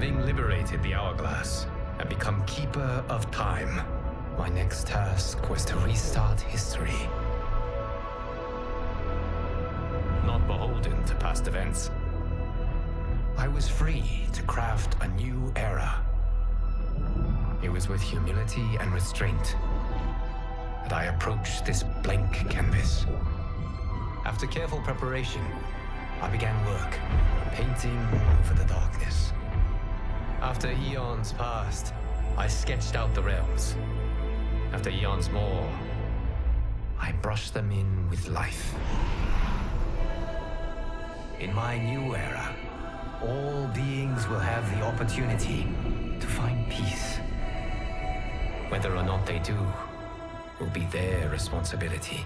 Having liberated the hourglass and become Keeper of Time, my next task was to restart history. Not beholden to past events, I was free to craft a new era. It was with humility and restraint that I approached this blank canvas. After careful preparation, I began work, painting over the darkness. After eons passed, I sketched out the realms. After eons more, I brushed them in with life. In my new era, all beings will have the opportunity to find peace. Whether or not they do will be their responsibility.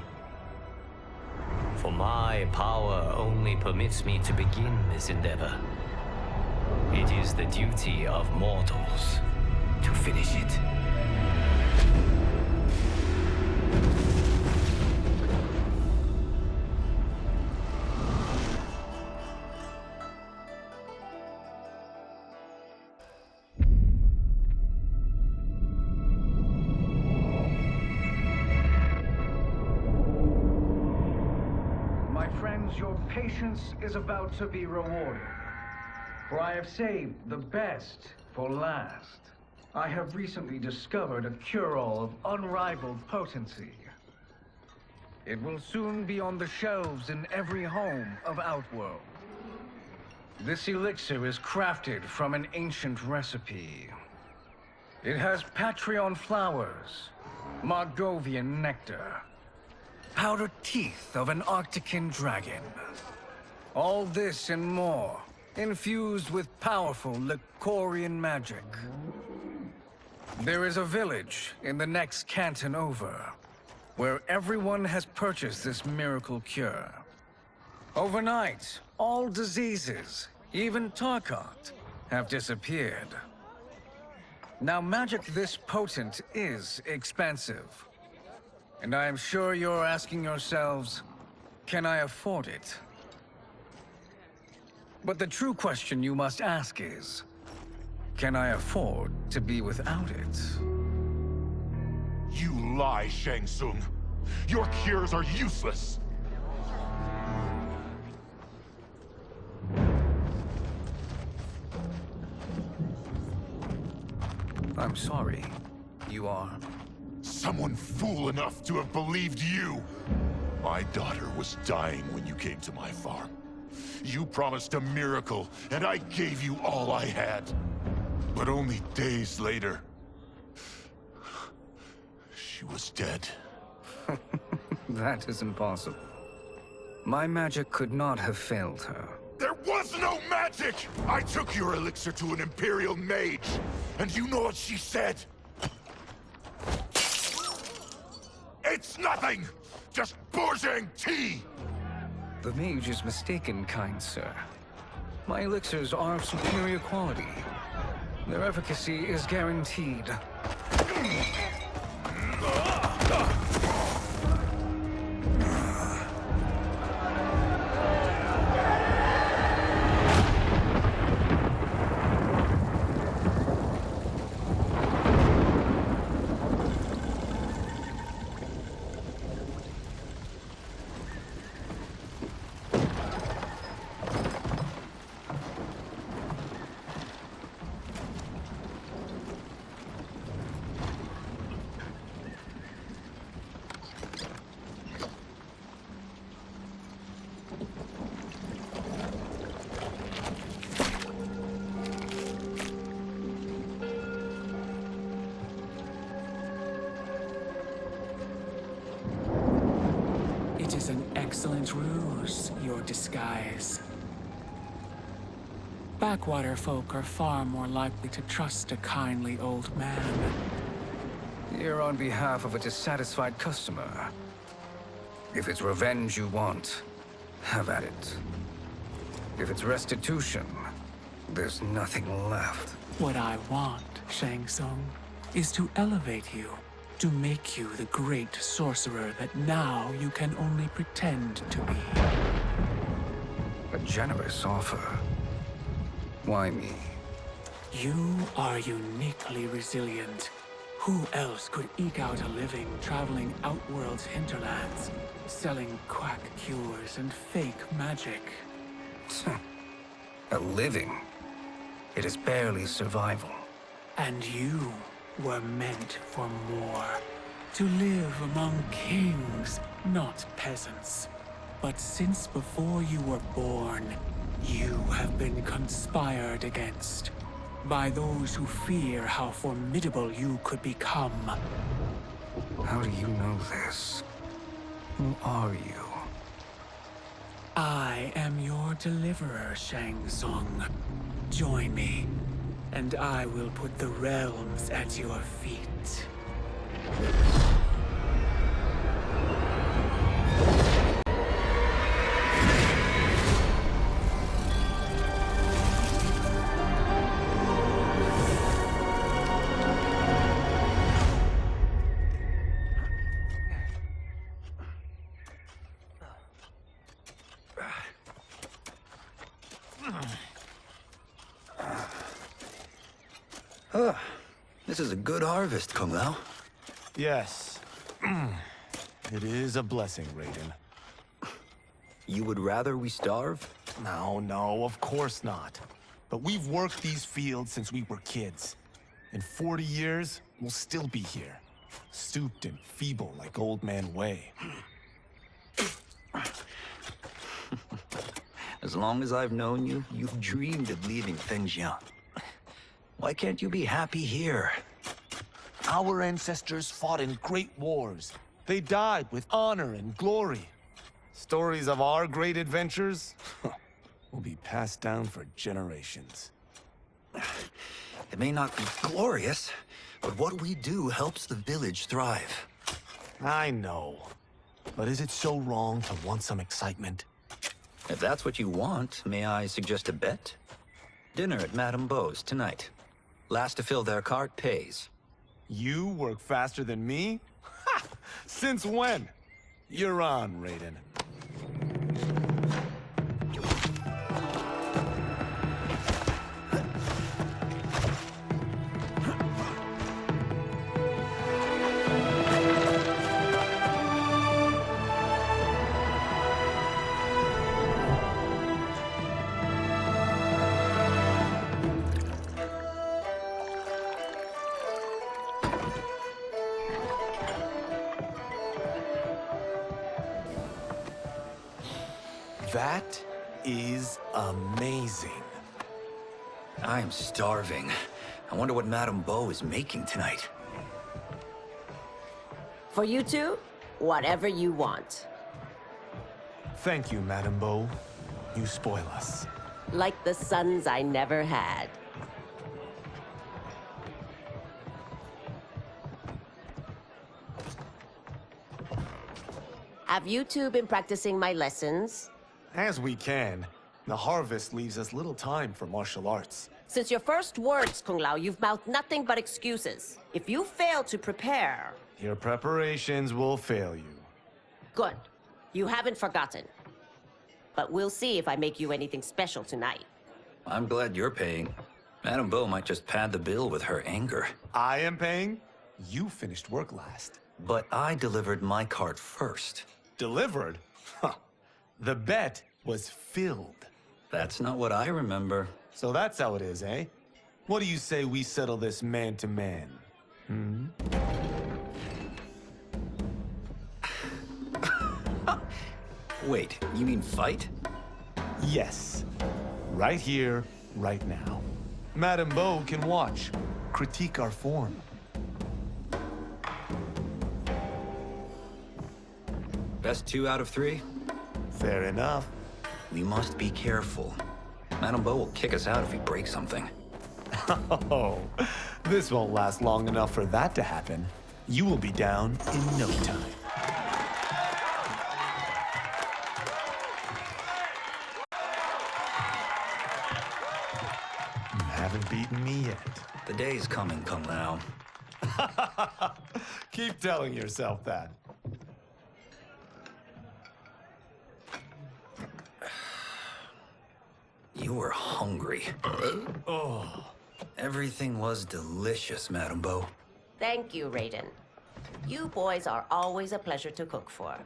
For my power only permits me to begin this endeavor. It is the duty of mortals to finish it. My friends, your patience is about to be rewarded. For I have saved the best for last. I have recently discovered a cure-all of unrivaled potency. It will soon be on the shelves in every home of Outworld. This elixir is crafted from an ancient recipe. It has Patreon flowers, Margovian nectar, powdered teeth of an Arctican dragon. All this and more, infused with powerful Licorian magic. There is a village in the next canton over, where everyone has purchased this miracle cure. Overnight, all diseases, even Tarkat, have disappeared. Now, magic this potent is expensive. And I am sure you're asking yourselves, can I afford it? But the true question you must ask is, can I afford to be without it? You lie, Shang Tsung. Your cures are useless. I'm sorry. You are? Someone fool enough to have believed you. My daughter was dying when you came to my farm. You promised a miracle, and I gave you all I had. But only days later, she was dead. That is impossible. My magic could not have failed her. There was no magic! I took your elixir to an Imperial mage, and you know what she said? It's nothing! Just Bourgeois tea! The mage is mistaken, kind sir. My elixirs are of superior quality. Their efficacy is guaranteed. It is an excellent ruse, your disguise. Backwater folk are far more likely to trust a kindly old man. Here on behalf of a dissatisfied customer. If it's revenge you want, have at it. If it's restitution, there's nothing left. What I want, Shang Tsung, is to elevate you, to make you the great sorcerer that now you can only pretend to be. A generous offer. Why me? You are uniquely resilient. Who else could eke out a living traveling Outworld's hinterlands, selling quack cures and fake magic? A living? It is barely survival. And you were meant for more. To live among kings, not peasants. But since before you were born, you have been conspired against by those who fear how formidable you could become. How do you know this? Who are you? I am your deliverer, Shang Tsung. Join me, and I will put the realms at your feet. This is a good harvest, Kung Lao. Yes. It is a blessing, Raiden. You would rather we starve? No, of course not. But we've worked these fields since we were kids. In 40 years, we'll still be here. Stooped and feeble like Old Man Wei. As long as I've known you, you've dreamed of leaving things young. Why can't you be happy here? Our ancestors fought in great wars. They died with honor and glory. Stories of our great adventures will be passed down for generations. It may not be glorious, but what we do helps the village thrive. I know. But is it so wrong to want some excitement? If that's what you want, may I suggest a bet? Dinner at Madame Beau's tonight. Last to fill their cart pays. You work faster than me? Ha! Since when? You're on, Raiden. That is amazing. I'm starving. I wonder what Madame Beau is making tonight. For you two, whatever you want. Thank you, Madame Beau. You spoil us. Like the sons I never had. Have you two been practicing my lessons? As we can. The harvest leaves us little time for martial arts. Since your first words, Kung Lao, you've mouthed nothing but excuses. If you fail to prepare... Your preparations will fail you. Good. You haven't forgotten. But we'll see if I make you anything special tonight. I'm glad you're paying. Madame Beau might just pad the bill with her anger. I am paying? You finished work last. But I delivered my cart first. Delivered? Huh. The bet was filled. That's not what I remember. So that's how it is, eh? What do you say we settle this man to man? Hmm? Wait, you mean fight? Yes. Right here, right now. Madame Beau can watch, critique our form. Best 2 out of 3? Fair enough. We must be careful. Madame Beau will kick us out if we break something. Oh, this won't last long enough for that to happen. You will be down in no time. You haven't beaten me yet. The day's coming, Kung Lao. Keep telling yourself that. You were hungry. Oh, Everything was delicious, Madam Bo. Thank you, Raiden. You boys are always a pleasure to cook for.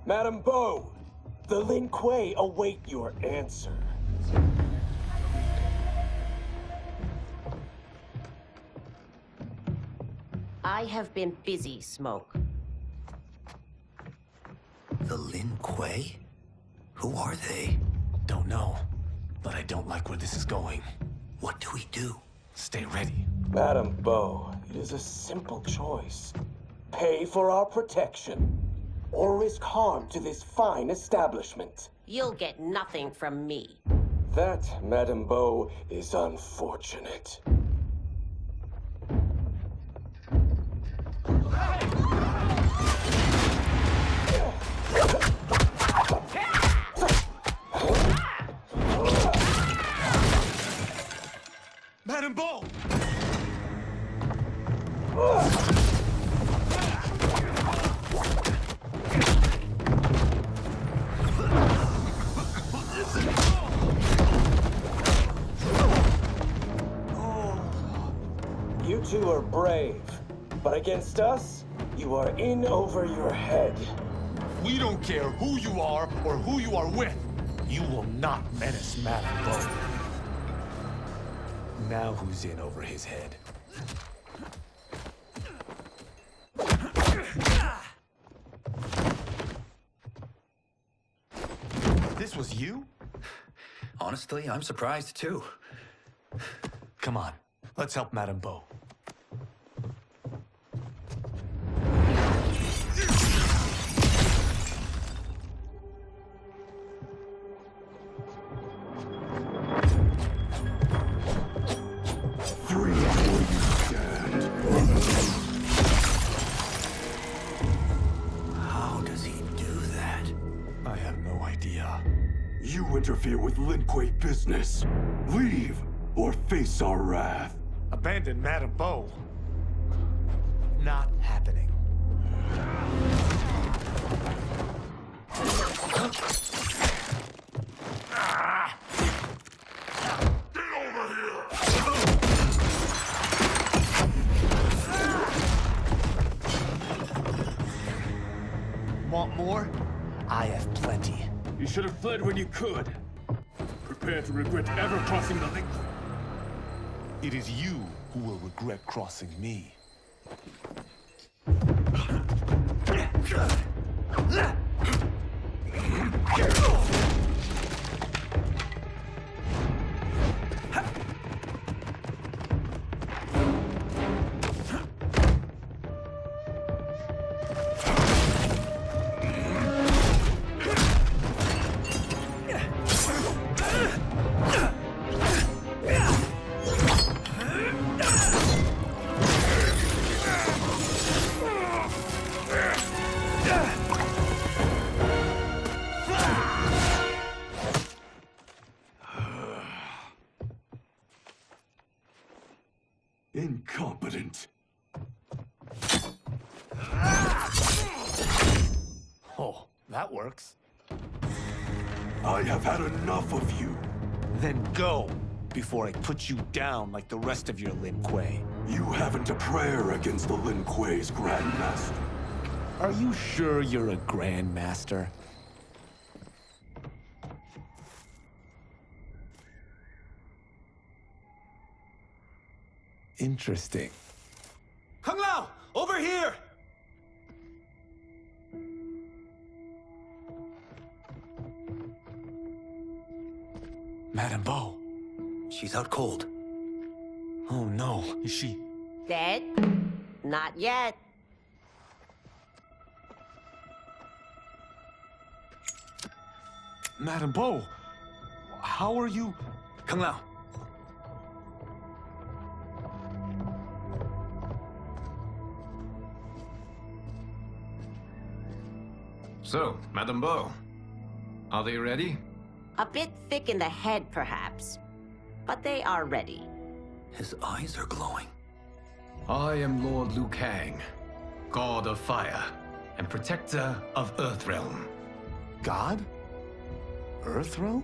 Madam Bo, the Lin Kuei await your answer. I have been busy, Smoke. The Lin Kuei? Who are they? Don't know, but I don't like where this is going. What do we do? Stay ready. Madam Bo, it is a simple choice. Pay for our protection, or risk harm to this fine establishment. You'll get nothing from me. That, Madam Bo, is unfortunate. Madam Bo! You two are brave, but against us, you are in over your head. We don't care who you are or who you are with. You will not menace Madam Bo. Now who's in over his head? This was you? Honestly, I'm surprised too. Come on, let's help Madam Bo. How does he do that? I have no idea. You interfere with Lin Kuei business. Leave, or face our wrath. Abandon Madam Bo. Not happening. Want more? I have plenty. You should have fled when you could. Prepare to regret ever crossing the link. It is you who will regret crossing me. Incompetent. Oh, that works. I have had enough of you. Then go, before I put you down like the rest of your Lin Kuei. You haven't a prayer against the Lin Kuei's Grandmaster. Are you sure you're a Grandmaster? Interesting. Kung Lao! Over here! Madam Bo. She's out cold. Oh no, is she... Dead? Not yet. Madam Bo, how are you... Kung Lao. So, Madam Bo, are they ready? A bit thick in the head, perhaps. But they are ready. His eyes are glowing. I am Lord Liu Kang, God of Fire, and Protector of Earthrealm. God? Earthrealm?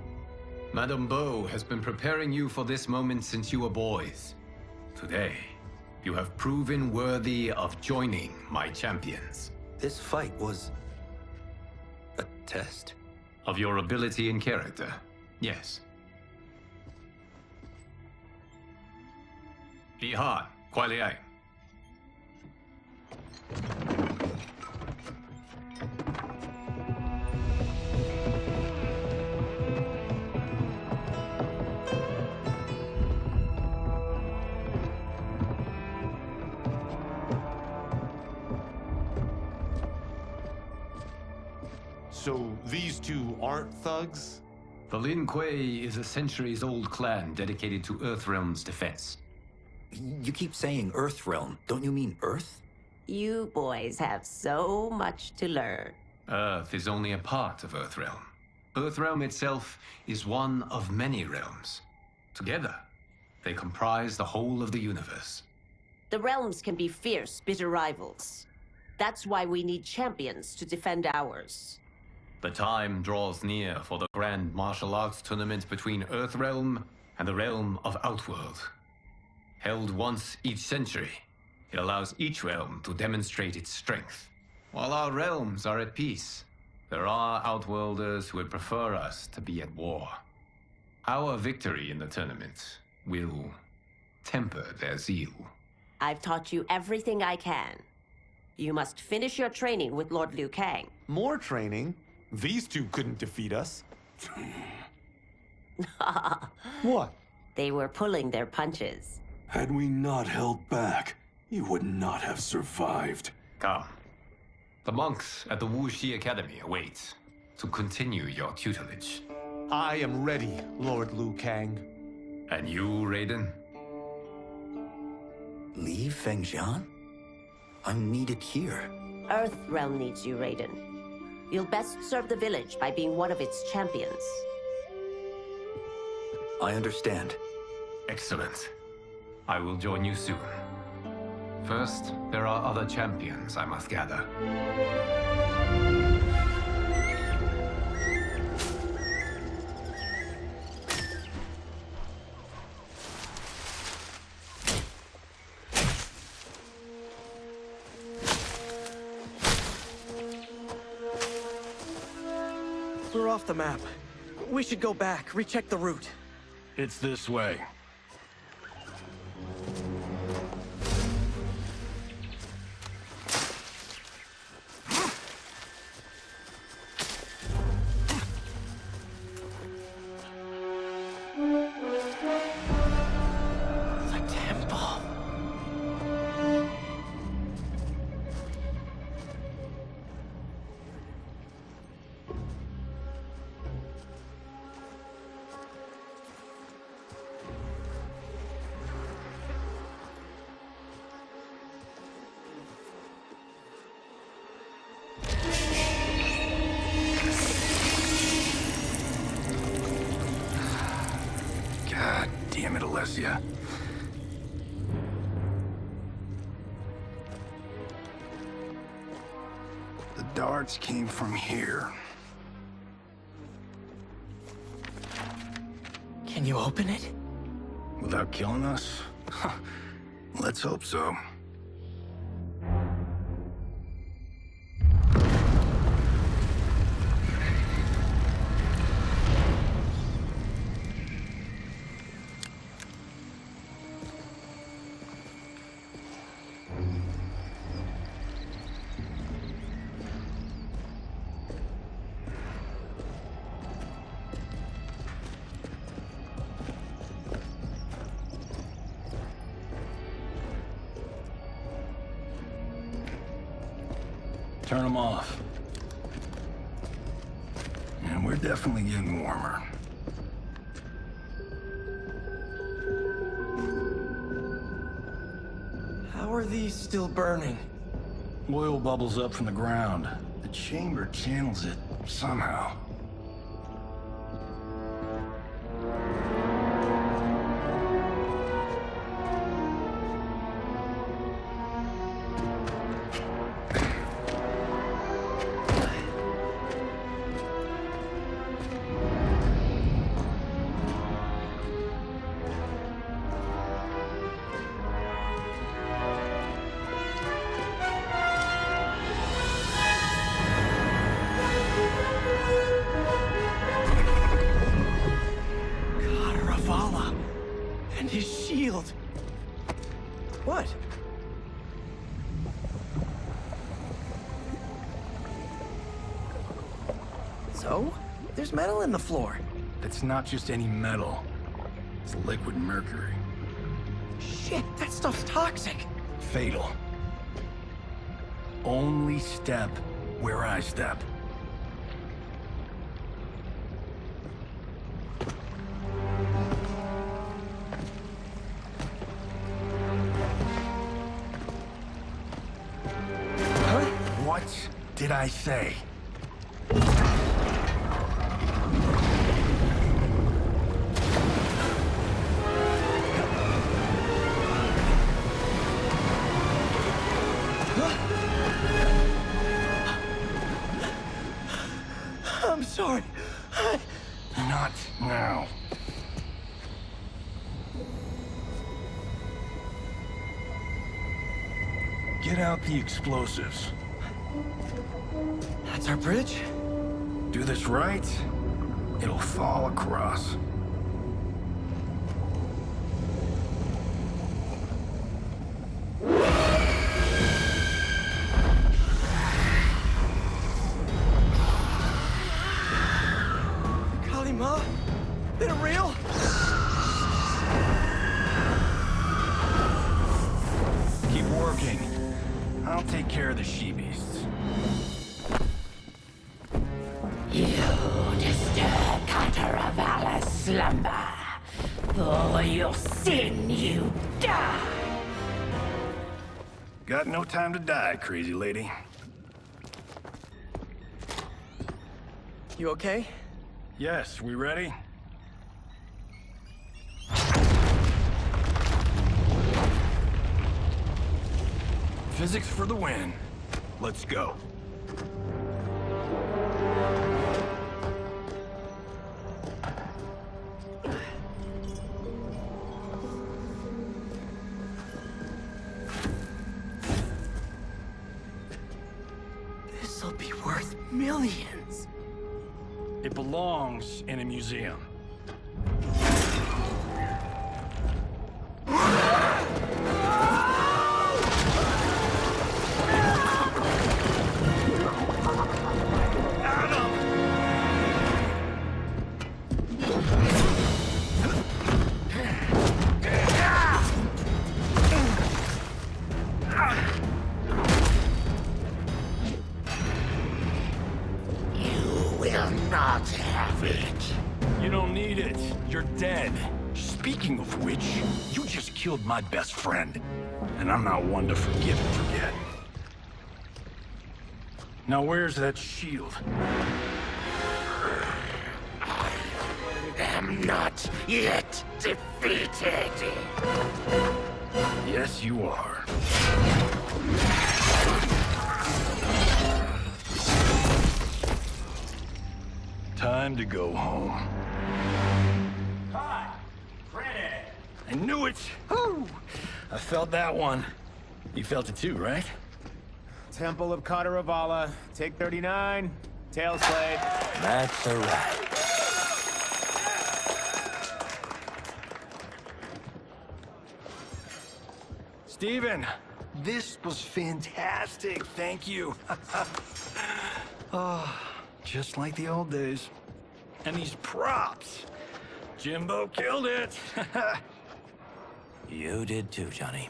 Madame Bo has been preparing you for this moment since you were boys. Today, you have proven worthy of joining my champions. This fight was a test? Of your ability and character, yes. Bihan, Kuai Liang. So these two aren't thugs? The Lin Kuei is a centuries-old clan dedicated to Earthrealm's defense. You keep saying Earthrealm. Don't you mean Earth? You boys have so much to learn. Earth is only a part of Earthrealm. Earthrealm itself is one of many realms. Together, they comprise the whole of the universe. The realms can be fierce, bitter rivals. That's why we need champions to defend ours. The time draws near for the grand martial arts tournament between Earthrealm and the realm of Outworld. Held once each century, it allows each realm to demonstrate its strength. While our realms are at peace, there are Outworlders who would prefer us to be at war. Our victory in the tournament will temper their zeal. I've taught you everything I can. You must finish your training with Lord Liu Kang. More training? These two couldn't defeat us. What? They were pulling their punches. Had we not held back, you would not have survived. Come. The monks at the Wuxi Academy await to continue your tutelage. I am ready, Lord Liu Kang. And you, Raiden? Leave Fengjian? I'm needed here. Earthrealm needs you, Raiden. You'll best serve the village by being one of its champions. I understand. Excellent. I will join you soon. First, there are other champions I must gather. We're off the map. We should go back, recheck the route. It's this way. The temple. God damn it, Alessia. The darts came from here. Can you open it? Without killing us? Let's hope so. Turn them off. And we're definitely getting warmer. How are these still burning? Oil bubbles up from the ground. The chamber channels it somehow. What? So? There's metal in the floor. It's not just any metal. It's liquid mercury. Shit, that stuff's toxic. Fatal. Only step where I step. Huh? What did I say? I'm sorry. Not now. Get out the explosives. That's our bridge? Do this right, it'll fall across. Kalima? They're real? Keep working. I'll take care of the she-beasts. You disturb Cataravalla's slumber. For your sin, you die. Got no time to die, crazy lady. You okay? Yes, we ready? Physics for the win. Let's go. This'll be worth millions. It belongs in a museum. Not have it. You don't need it. You're dead. Speaking of which, you just killed my best friend. And I'm not one to forgive and forget. Now where's that shield? I am not yet defeated. Yes, you are. Time to go home. Hi, Granted. I knew it! Woo! I felt that one. You felt it too, right? Temple of Kataravala, take 39, tails played. That's a wrap. Steven, this was fantastic. Thank you. Oh, just like the old days. And these props. Jimbo killed it. You did too, Johnny.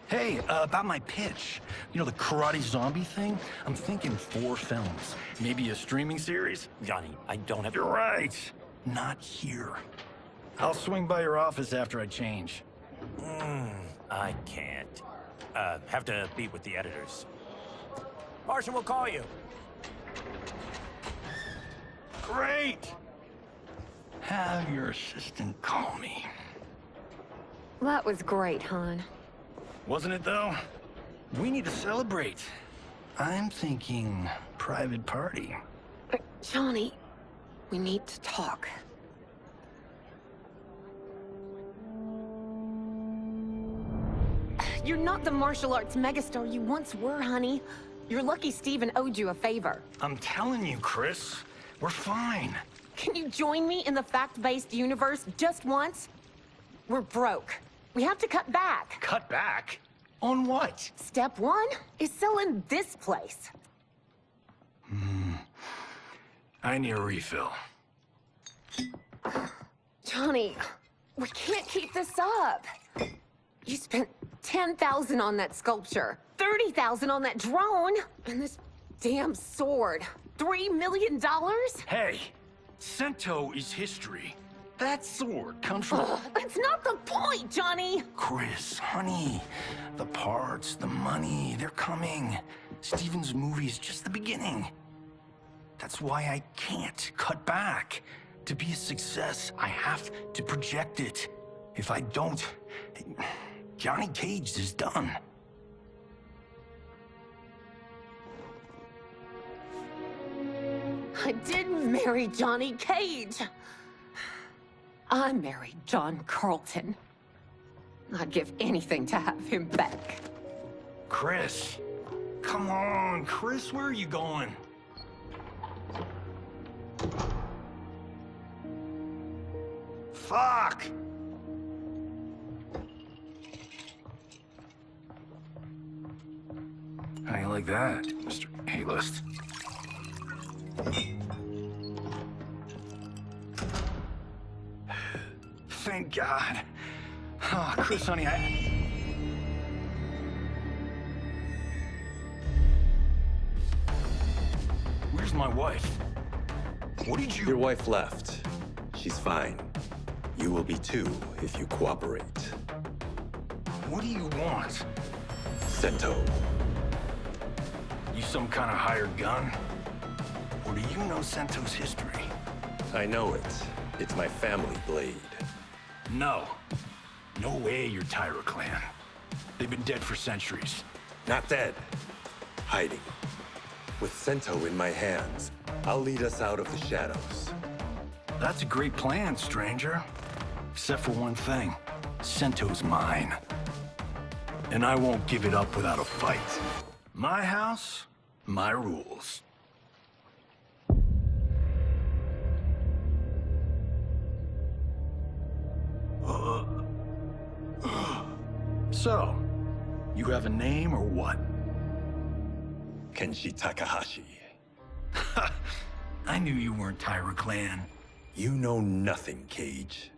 Hey, about my pitch. You know, the karate zombie thing? I'm thinking 4 films. Maybe a streaming series? Johnny, I don't have... You're right. Not here. I'll swing by your office after I change. I can't. Have to meet with the editors. Marshall will call you. Great! Have your assistant call me. That was great, hon. Wasn't it, though? We need to celebrate. I'm thinking private party. Johnny, we need to talk. You're not the martial arts megastar you once were, honey. You're lucky Steven owed you a favor. I'm telling you, Chris. We're fine. Can you join me in the fact-based universe just once? We're broke. We have to cut back. Cut back? On what? Step one is selling this place. I need a refill. Johnny, we can't keep this up. You spent $10,000 on that sculpture, $30,000 on that drone, and this damn sword. $3 million? Hey, Sento is history. That sword comes from... That's not the point, Johnny! Chris, honey, the parts, the money, they're coming. Steven's movie is just the beginning. That's why I can't cut back. To be a success, I have to project it. If I don't, Johnny Cage is done. I didn't marry Johnny Cage. I married John Carlton. I'd give anything to have him back. Chris, come on, Chris, where are you going? Fuck! How you like that, Mr. A-list? Thank God. Oh, Chris, honey, Where's my wife? What did you... Your wife left. She's fine. You will be too if you cooperate. What do you want? Sento. You some kind of hired gun? Or do you know Sento's history? I know it. It's my family blade. No. No way you're Tyra clan. They've been dead for centuries. Not dead. Hiding. With Sento in my hands, I'll lead us out of the shadows. That's a great plan, stranger. Except for one thing. Sento's mine. And I won't give it up without a fight. My house, my rules. So, you have a name or what? Kenshi Takahashi. I knew you weren't Tyra clan. You know nothing, Cage.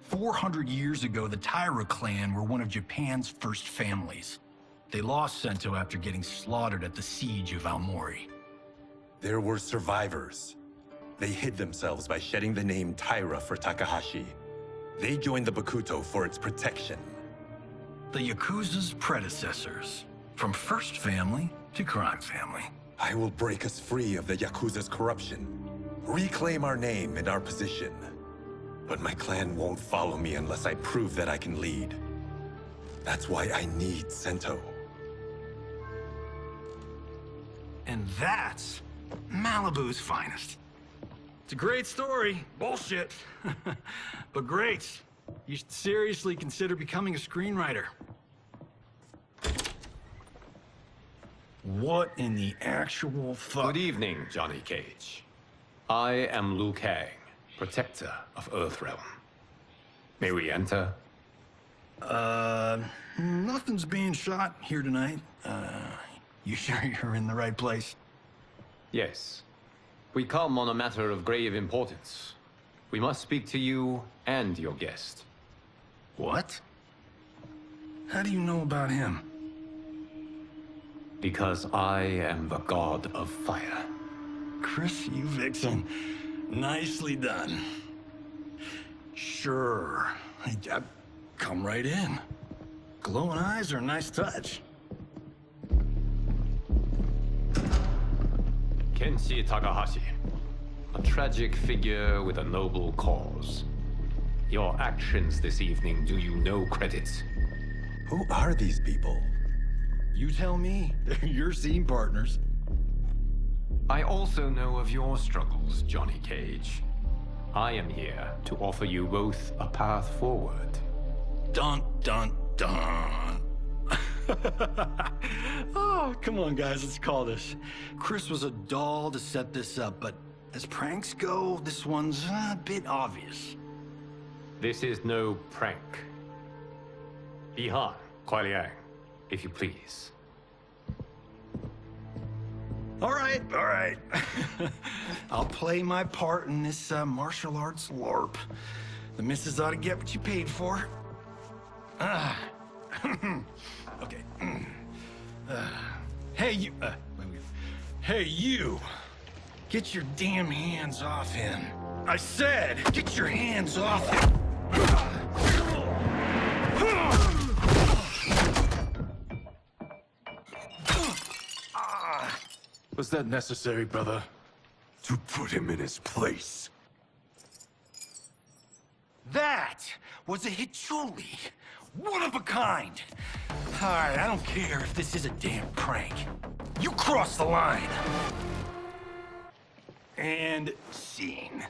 400 years ago, the Tyra clan were one of Japan's first families. They lost Sento after getting slaughtered at the siege of Aomori. There were survivors. They hid themselves by shedding the name Tyra for Takahashi. They joined the Bakuto for its protection. The Yakuza's predecessors. From first family to crime family. I will break us free of the Yakuza's corruption. Reclaim our name and our position. But my clan won't follow me unless I prove that I can lead. That's why I need Sento. And that's Malibu's finest. It's a great story. Bullshit. But great. You should seriously consider becoming a screenwriter. What in the actual fuck? Good evening, Johnny Cage. I am Liu Kang, protector of Earthrealm. May we enter? Nothing's being shot here tonight. You sure you're in the right place? Yes. We come on a matter of grave importance. We must speak to you and your guest. What? How do you know about him? Because I am the god of fire. Chris, you vixen. Nicely done. Sure. Come right in. Glowing eyes are a nice touch. Kenshi Takahashi. A tragic figure with a noble cause. Your actions this evening do you no credit. Who are these people? You tell me. They're your scene partners. I also know of your struggles, Johnny Cage. I am here to offer you both a path forward. Dun, dun, dun. Oh, come on, guys, let's call this. Chris was a doll to set this up, but as pranks go, this one's a bit obvious. This is no prank. Bihan, Kuai Liang, if you please. All right. I'll play my part in this martial arts LARP. The missus ought to get what you paid for. Okay. Hey, you. Hey, you. Get your damn hands off him. I said, get your hands off him. Was that necessary, brother? To put him in his place. That was a Hichuli. One of a kind. All right, I don't care if this is a damn prank. You crossed the line. And scene.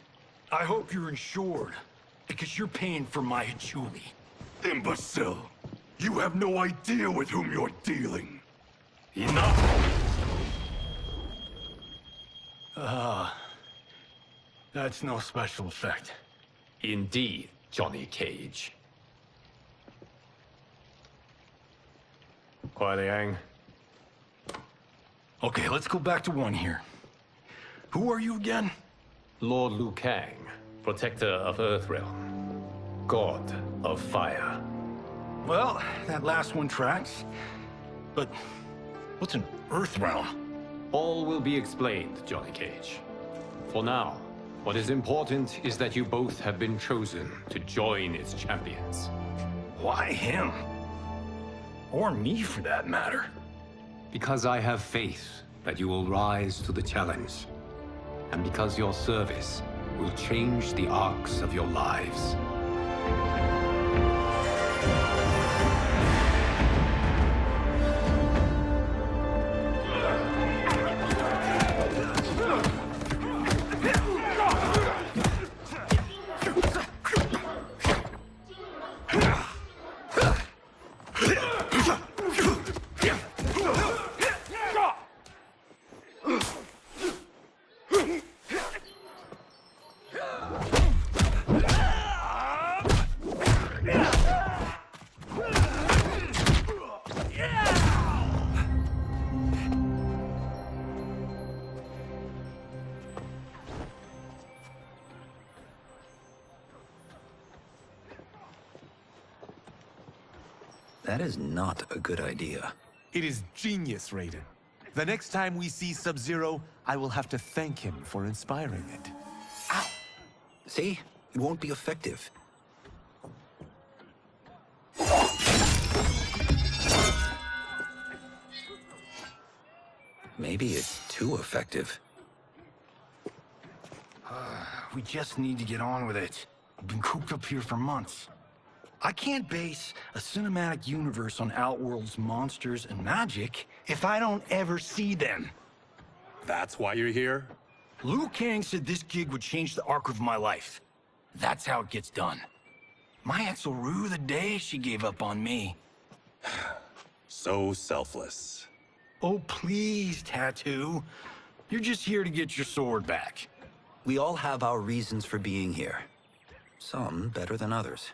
I hope you're insured, because you're paying for my Hichuli. Imbecile! You have no idea with whom you're dealing. Enough! That's no special effect. Indeed, Johnny Cage. Kuai Liang. Okay, let's go back to one here. Who are you again? Lord Liu Kang, protector of Earthrealm, god of fire. Well, that last one tracks. But what's an Earthrealm? All will be explained, Johnny Cage. For now, what is important is that you both have been chosen to join its champions. Why him? Or me, for that matter. Because I have faith that you will rise to the challenge. And because your service will change the arcs of your lives. That is not a good idea. It is genius, Raiden. The next time we see Sub-Zero, I will have to thank him for inspiring it. Ow! See? It won't be effective. Maybe it's too effective. We just need to get on with it. I've been cooped up here for months. I can't base a cinematic universe on Outworld's monsters and magic if I don't ever see them. That's why you're here? Liu Kang said this gig would change the arc of my life. That's how it gets done. My ex will rue the day she gave up on me. So selfless. Oh, please, Tattoo. You're just here to get your sword back. We all have our reasons for being here. Some better than others.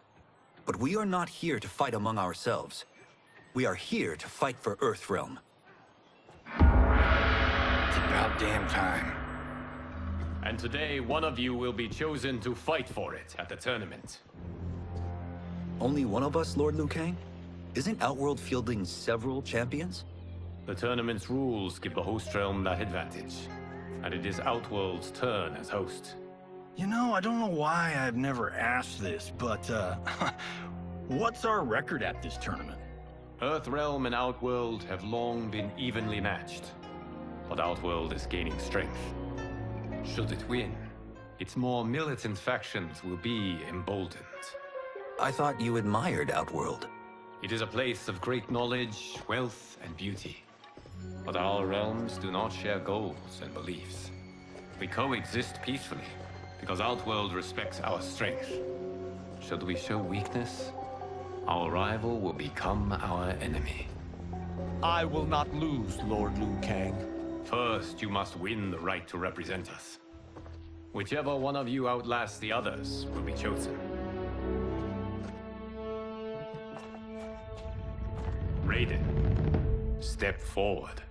But we are not here to fight among ourselves. We are here to fight for Earthrealm. It's about damn time. And today, one of you will be chosen to fight for it at the tournament. Only one of us, Lord Liu Kang? Isn't Outworld fielding several champions? The tournament's rules give the host realm that advantage. And it is Outworld's turn as host. You know, I don't know why I've never asked this, but, what's our record at this tournament? Earthrealm and Outworld have long been evenly matched. But Outworld is gaining strength. Should it win, its more militant factions will be emboldened. I thought you admired Outworld. It is a place of great knowledge, wealth, and beauty. But our realms do not share goals and beliefs. We coexist peacefully, because Outworld respects our strength. Should we show weakness, our rival will become our enemy. I will not lose, Lord Liu Kang. First, you must win the right to represent us. Whichever one of you outlasts the others will be chosen. Raiden, step forward.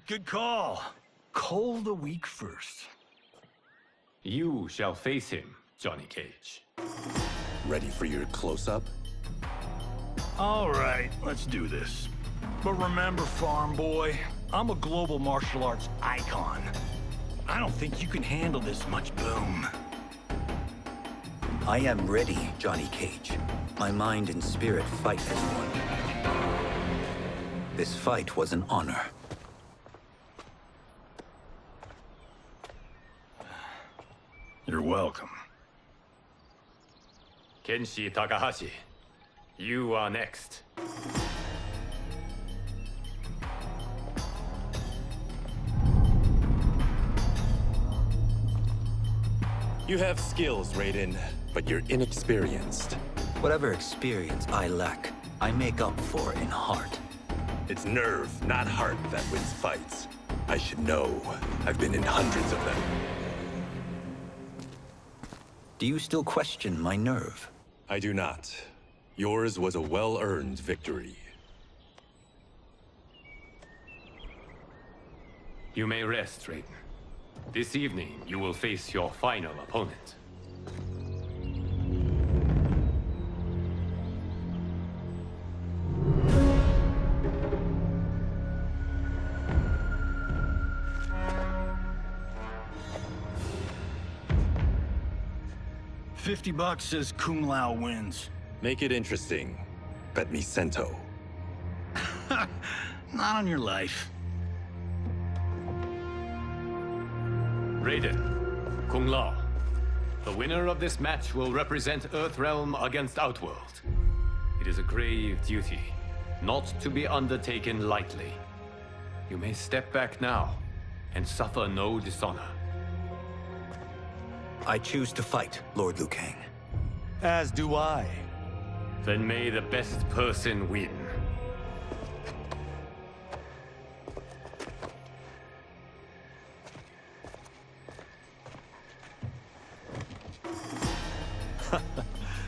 Good call. Cole the weak first. You shall face him, Johnny Cage. Ready for your close-up? All right, let's do this. But remember, farm boy, I'm a global martial arts icon. I don't think you can handle this much boom. I am ready, Johnny Cage. My mind and spirit fight as one. This fight was an honor. You're welcome. Kenshi Takahashi, you are next. You have skills, Raiden, but you're inexperienced. Whatever experience I lack, I make up for in heart. It's nerve, not heart, that wins fights. I should know. I've been in hundreds of them. Do you still question my nerve? I do not. Yours was a well-earned victory. You may rest, Raiden. This evening, you will face your final opponent. $50 says Kung Lao wins. Make it interesting. Bet me Sento. Not on your life. Raiden, Kung Lao. The winner of this match will represent Earthrealm against Outworld. It is a grave duty, not to be undertaken lightly. You may step back now and suffer no dishonor. I choose to fight, Lord Liu Kang. As do I. Then may the best person win.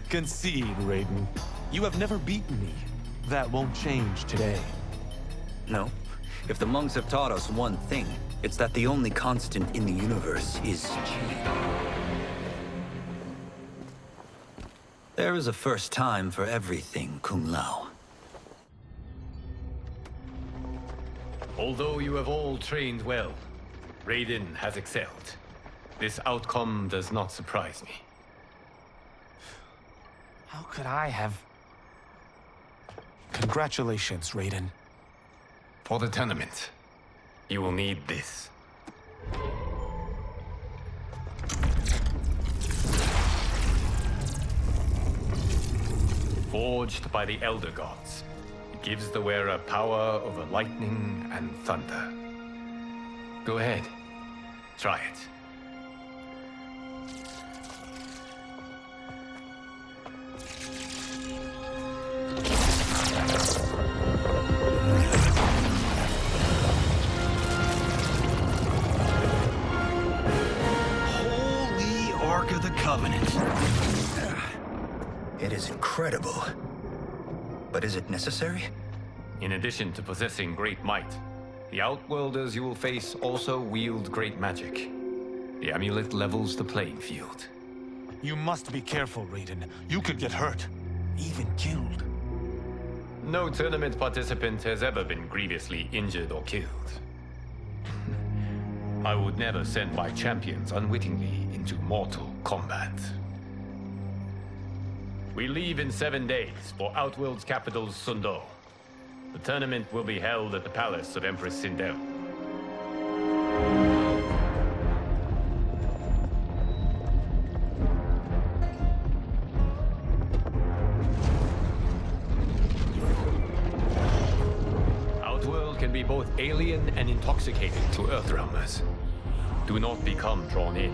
Concede, Raiden. You have never beaten me. That won't change today. No. If the monks have taught us one thing, it's that the only constant in the universe is Chi. There is a first time for everything, Kung Lao. Although you have all trained well, Raiden has excelled. This outcome does not surprise me. How could I have... Congratulations, Raiden. For the tournament, you will need this. Forged by the Elder Gods, it gives the wearer power over lightning and thunder. Go ahead, try it. Holy Ark of the Covenant. It is incredible. But is it necessary? In addition to possessing great might, the Outworlders you will face also wield great magic. The amulet levels the playing field. You must be careful, Raiden. You could get hurt. Even killed. No tournament participant has ever been grievously injured or killed. I would never send my champions unwittingly into mortal combat. We leave in 7 days for Outworld's capital, Sundo. The tournament will be held at the palace of Empress Sindel. Outworld can be both alien and intoxicating to Earthrealmers. Do not become drawn in.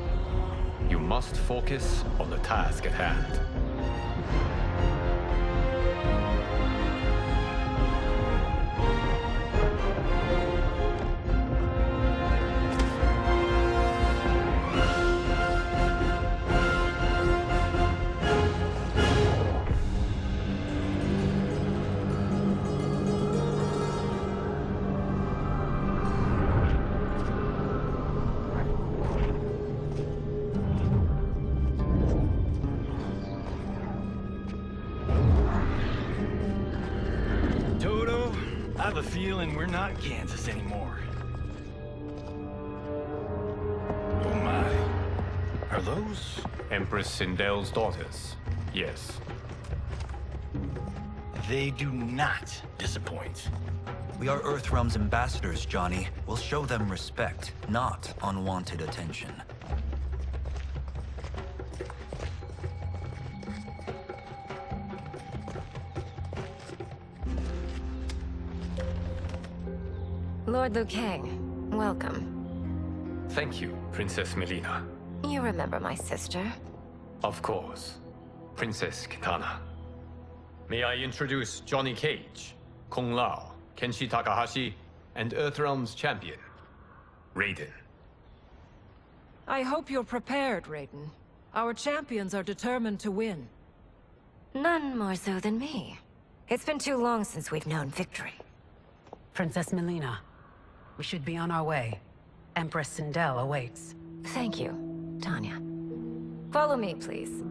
You must focus on the task at hand. feeling we're not Kansas anymore. Oh my. Are those? Empress Sindel's daughters. Yes. They do not disappoint. We are Earthrealm's ambassadors, Johnny. We'll show them respect, not unwanted attention. Lord Liu Kang, welcome. Thank you, Princess Melina. You remember my sister? Of course. Princess Kitana. May I introduce Johnny Cage, Kung Lao, Kenshi Takahashi, and Earthrealm's champion, Raiden. I hope you're prepared, Raiden. Our champions are determined to win. None more so than me. It's been too long since we've known victory. Princess Melina, we should be on our way. Empress Sindel awaits. Thank you, Tanya. Follow me, please.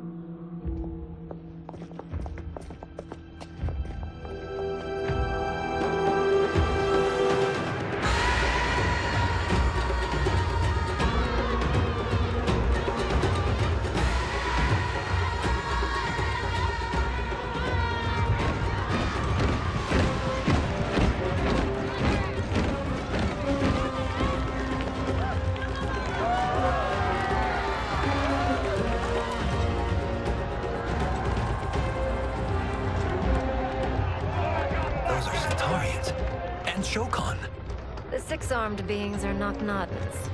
The six-armed beings are not Nodens.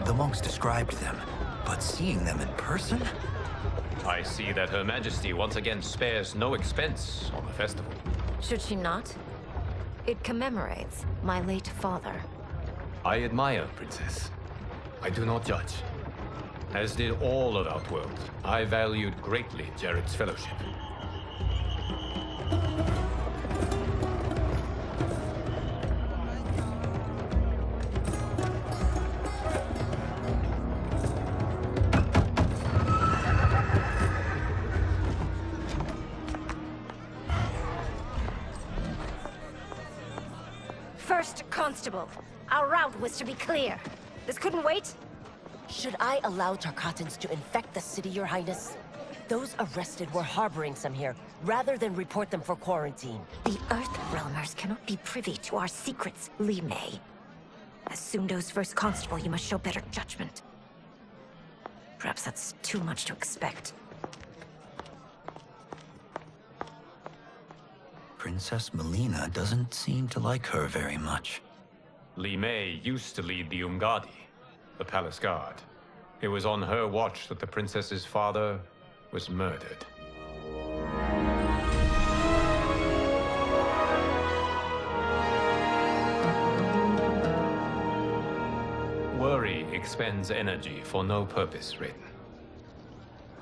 The monks described them, but seeing them in person? I see that Her Majesty once again spares no expense on the festival. Should she not? It commemorates my late father. I admire, Princess. I do not judge. As did all of Outworld, I valued greatly Jared's fellowship. First Constable, our route was to be clear. This couldn't wait? Should I allow Tarkatans to infect the city, Your Highness? Those arrested were harboring some here, rather than report them for quarantine. The Earthrealmers cannot be privy to our secrets, Li Mei. As Sundo's first constable, you must show better judgment. Perhaps that's too much to expect. Princess Melina doesn't seem to like her very much. Li Mei used to lead the Umgadi, the palace guard. It was on her watch that the princess's father was murdered. Worry expends energy for no purpose, Raiden.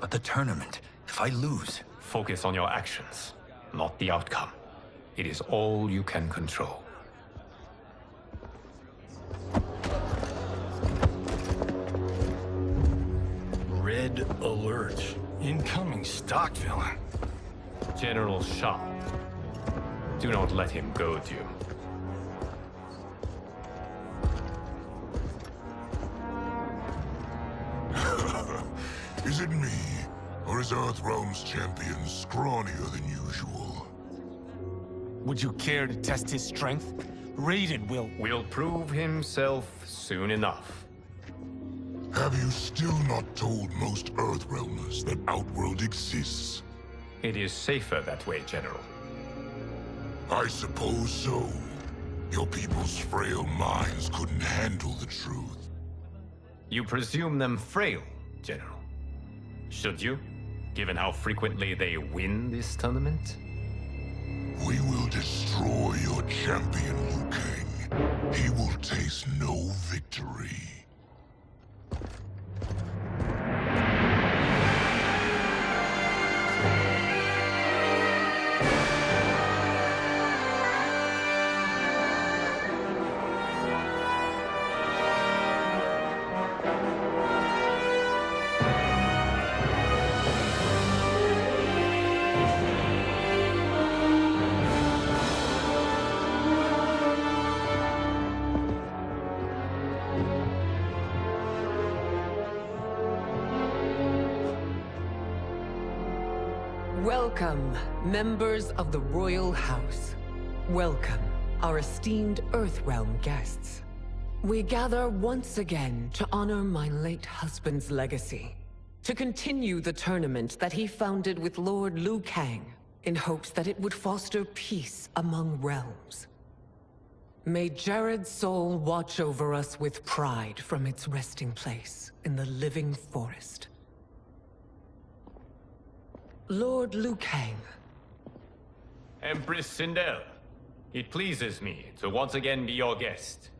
But the tournament, if I lose... Focus on your actions, not the outcome. It is all you can control. Red alert. Incoming stock villain. General Shah. Do not let him goad you. Is it me? Or is Earthrealm's champion scrawnier than usual? Would you care to test his strength? Raiden will prove himself soon enough. Have you still not told most Earthrealmers that Outworld exists? It is safer that way, General. I suppose so. Your people's frail minds couldn't handle the truth. You presume them frail, General. Should you, given how frequently they win this tournament? We will destroy your champion, Liu Kang. He will taste no victory. Welcome, members of the Royal House. Welcome, our esteemed Earthrealm guests. We gather once again to honor my late husband's legacy, to continue the tournament that he founded with Lord Liu Kang, in hopes that it would foster peace among realms. May Jared's soul watch over us with pride from its resting place in the living forest. Lord Liu Kang. Empress Sindel, it pleases me to once again be your guest.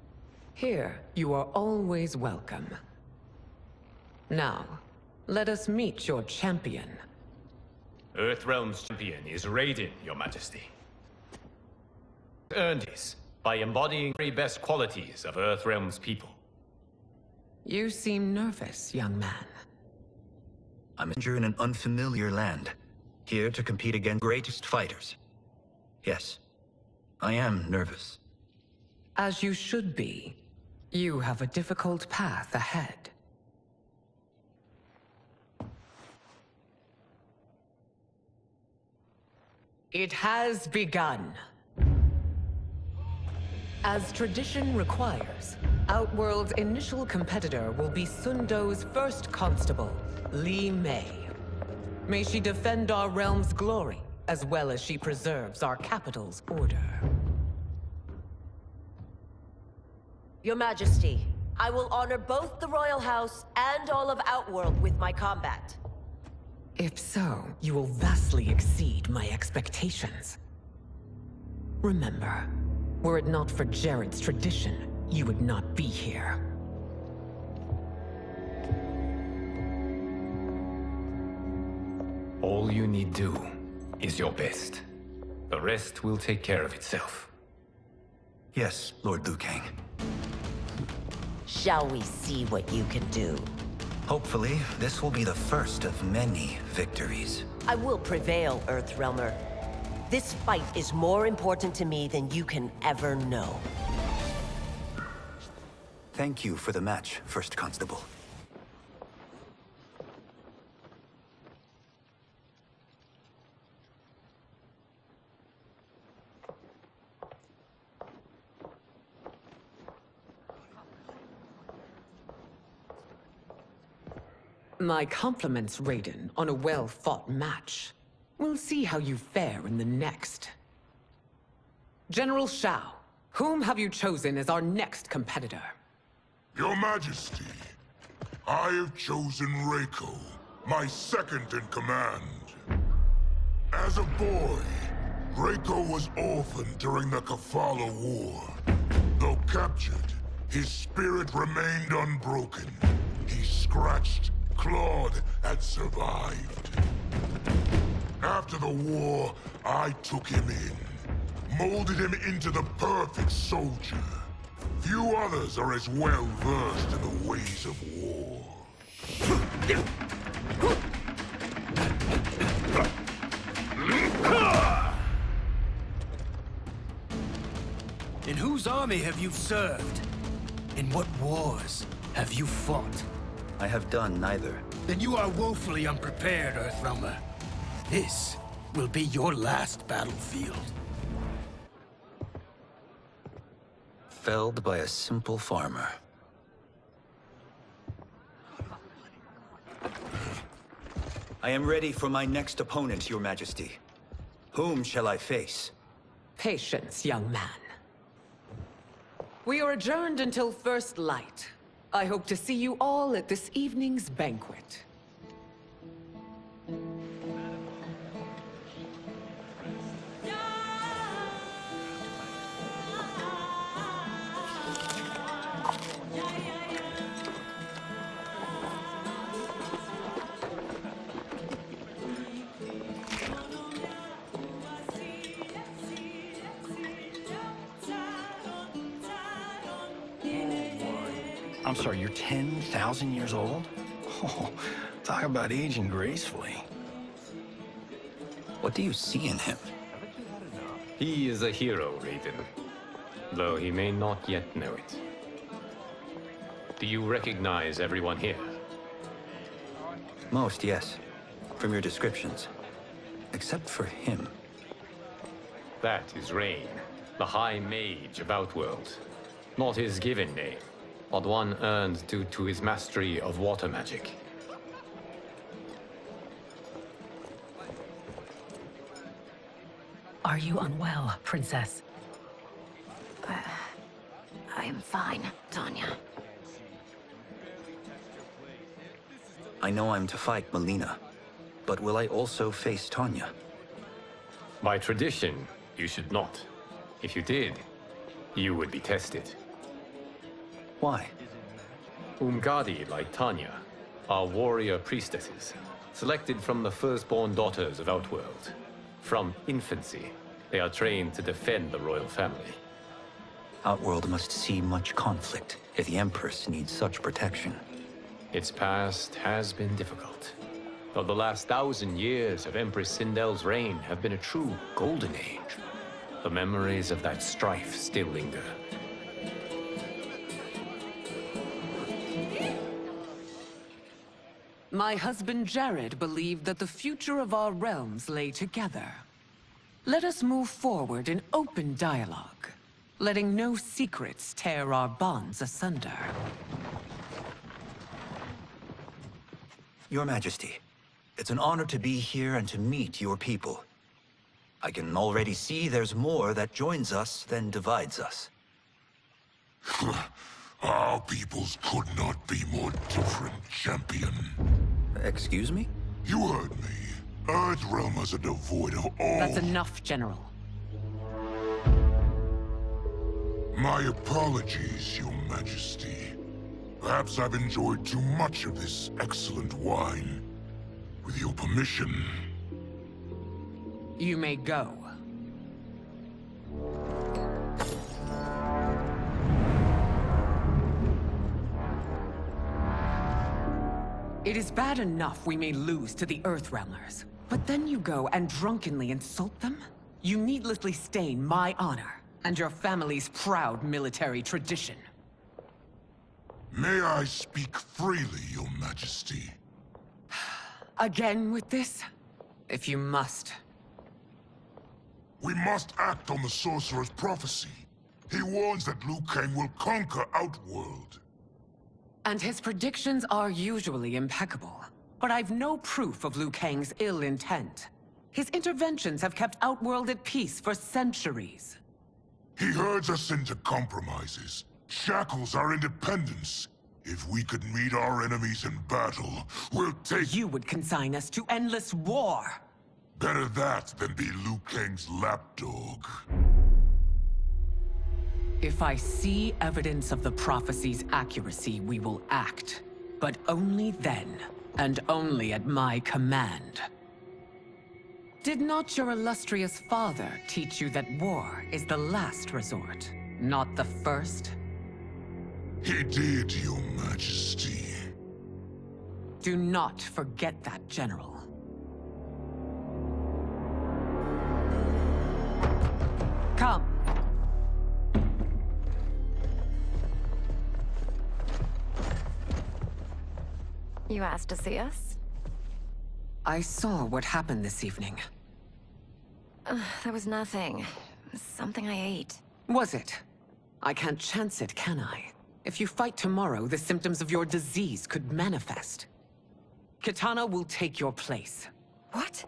Here, you are always welcome. Now, let us meet your champion. Earthrealm's champion is Raiden, Your Majesty. Earned this by embodying the very best qualities of Earthrealm's people. You seem nervous, young man. I'm in an unfamiliar land, here to compete against greatest fighters. Yes, I am nervous. As you should be. You have a difficult path ahead. It has begun. As tradition requires, Outworld's initial competitor will be Sundo's first constable, Li Mei. May she defend our realm's glory, as well as she preserves our capital's order. Your Majesty, I will honor both the Royal House and all of Outworld with my combat. If so, you will vastly exceed my expectations. Remember, were it not for Jared's tradition, you would not be here. All you need do is your best. The rest will take care of itself. Yes, Lord Liu Kang. Shall we see what you can do? Hopefully, this will be the first of many victories. I will prevail, Earthrealmer. This fight is more important to me than you can ever know. Thank you for the match, First Constable. My compliments, Raiden, on a well-fought match. We'll see how you fare in the next. General Shao, whom have you chosen as our next competitor? Your Majesty, I have chosen Reiko, my second in command. As a boy, Reiko was orphaned during the Kafala War. Though captured, his spirit remained unbroken. He scratched, clawed, and survived. After the war, I took him in, molded him into the perfect soldier. Few others are as well versed in the ways of war. In whose army have you served? In what wars have you fought? I have done neither. Then you are woefully unprepared, Earthrealmer. This will be your last battlefield. Felled by a simple farmer. I am ready for my next opponent, Your Majesty. Whom shall I face? Patience, young man. We are adjourned until first light. I hope to see you all at this evening's banquet. I'm sorry, you're 10,000 years old? Oh, talk about aging gracefully. What do you see in him? He is a hero, Raiden. Though he may not yet know it. Do you recognize everyone here? Most, yes. From your descriptions. Except for him. That is Rain, the High Mage of Outworld. Not his given name, but one earned due to his mastery of water magic. Are you unwell, Princess? I am fine, Tanya. I know I'm to fight Melina, but will I also face Tanya? By tradition, you should not. If you did, you would be tested. Why? Umgadi, like Tanya, are warrior priestesses, selected from the firstborn daughters of Outworld. From infancy, they are trained to defend the royal family. Outworld must see much conflict if the Empress needs such protection. Its past has been difficult, though the last 1,000 years of Empress Sindel's reign have been a true golden age. The memories of that strife still linger. My husband Jared believed that the future of our realms lay together. Let us move forward in open dialogue, letting no secrets tear our bonds asunder. Your Majesty, it's an honor to be here and to meet your people. I can already see there's more that joins us than divides us. Our peoples could not be more different, champion. Excuse me? You heard me. Earthrealmers are devoid of all... That's enough, General. My apologies, Your Majesty. Perhaps I've enjoyed too much of this excellent wine. With your permission... You may go. It is bad enough we may lose to the Earthrealmers, but then you go and drunkenly insult them? You needlessly stain my honor and your family's proud military tradition. May I speak freely, Your Majesty? Again with this? If you must. We must act on the Sorcerer's prophecy. He warns that Liu Kang will conquer Outworld. And his predictions are usually impeccable. But I've no proof of Liu Kang's ill intent. His interventions have kept Outworld at peace for centuries. He herds us into compromises, shackles our independence. If we could meet our enemies in battle, we'll take... You would consign us to endless war! Better that than be Liu Kang's lapdog. If I see evidence of the prophecy's accuracy, we will act. But only then, and only at my command. Did not your illustrious father teach you that war is the last resort, not the first? He did, Your Majesty. Do not forget that, General. Come. You asked to see us? I saw what happened this evening. There was nothing. Something I ate. Was it? I can't chance it, can I? If you fight tomorrow, the symptoms of your disease could manifest. Kitana will take your place. What?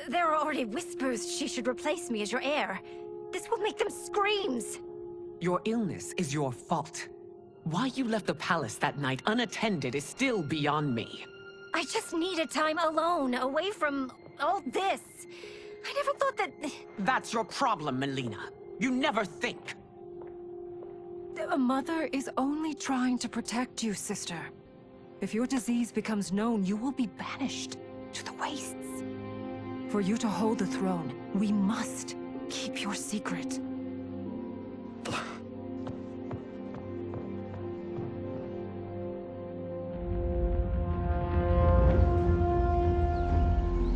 There are already whispers she should replace me as your heir. This will make them screams! Your illness is your fault. Why you left the palace that night unattended is still beyond me. I just needed time alone, away from all this. I never thought that... That's your problem, Melina. You never think. A mother is only trying to protect you, sister. If your disease becomes known, you will be banished to the wastes. For you to hold the throne, we must keep your secret.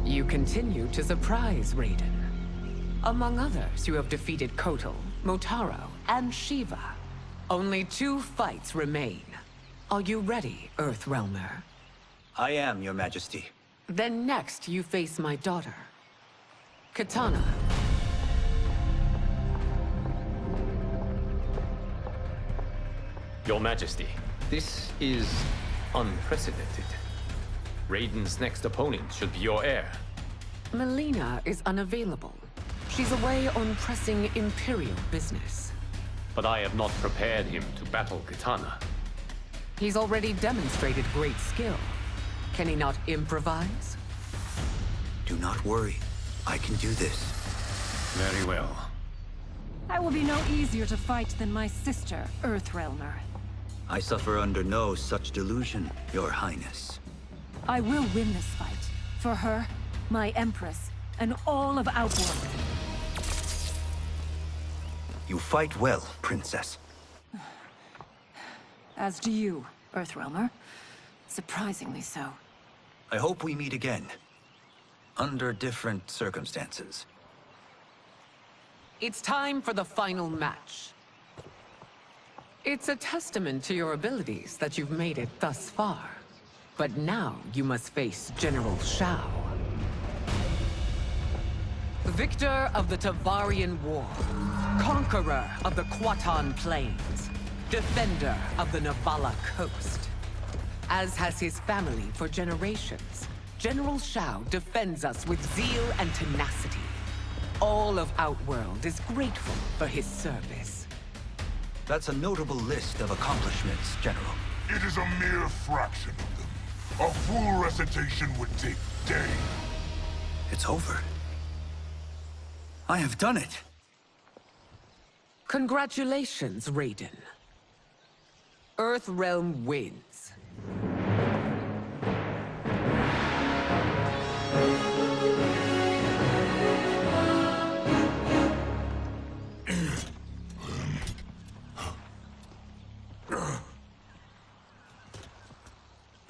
You continue to surprise Raiden. Among others, you have defeated Kotal, Motaro, and Shiva. Only 2 fights remain. Are you ready, Earthrealmer? I am, Your Majesty. Then next, you face my daughter, Katana. Your Majesty, this is unprecedented. Raiden's next opponent should be your heir. Melina is unavailable. She's away on pressing Imperial business. But I have not prepared him to battle Katana. He's already demonstrated great skill. Can he not improvise? Do not worry. I can do this. Very well. I will be no easier to fight than my sister, Earthrealmer. I suffer under no such delusion, Your Highness. I will win this fight. For her, my Empress, and all of Outworld. You fight well, Princess. As do you, Earthrealmer. Surprisingly so. I hope we meet again. Under different circumstances. It's time for the final match. It's a testament to your abilities that you've made it thus far. But now you must face General Shao. Victor of the Tavarian War. Conqueror of the Kwatan Plains. Defender of the Navala Coast. As has his family for generations, General Shao defends us with zeal and tenacity. All of Outworld is grateful for his service. That's a notable list of accomplishments, General. It is a mere fraction of them. A full recitation would take days. It's over. I have done it. Congratulations, Raiden. Earthrealm wins.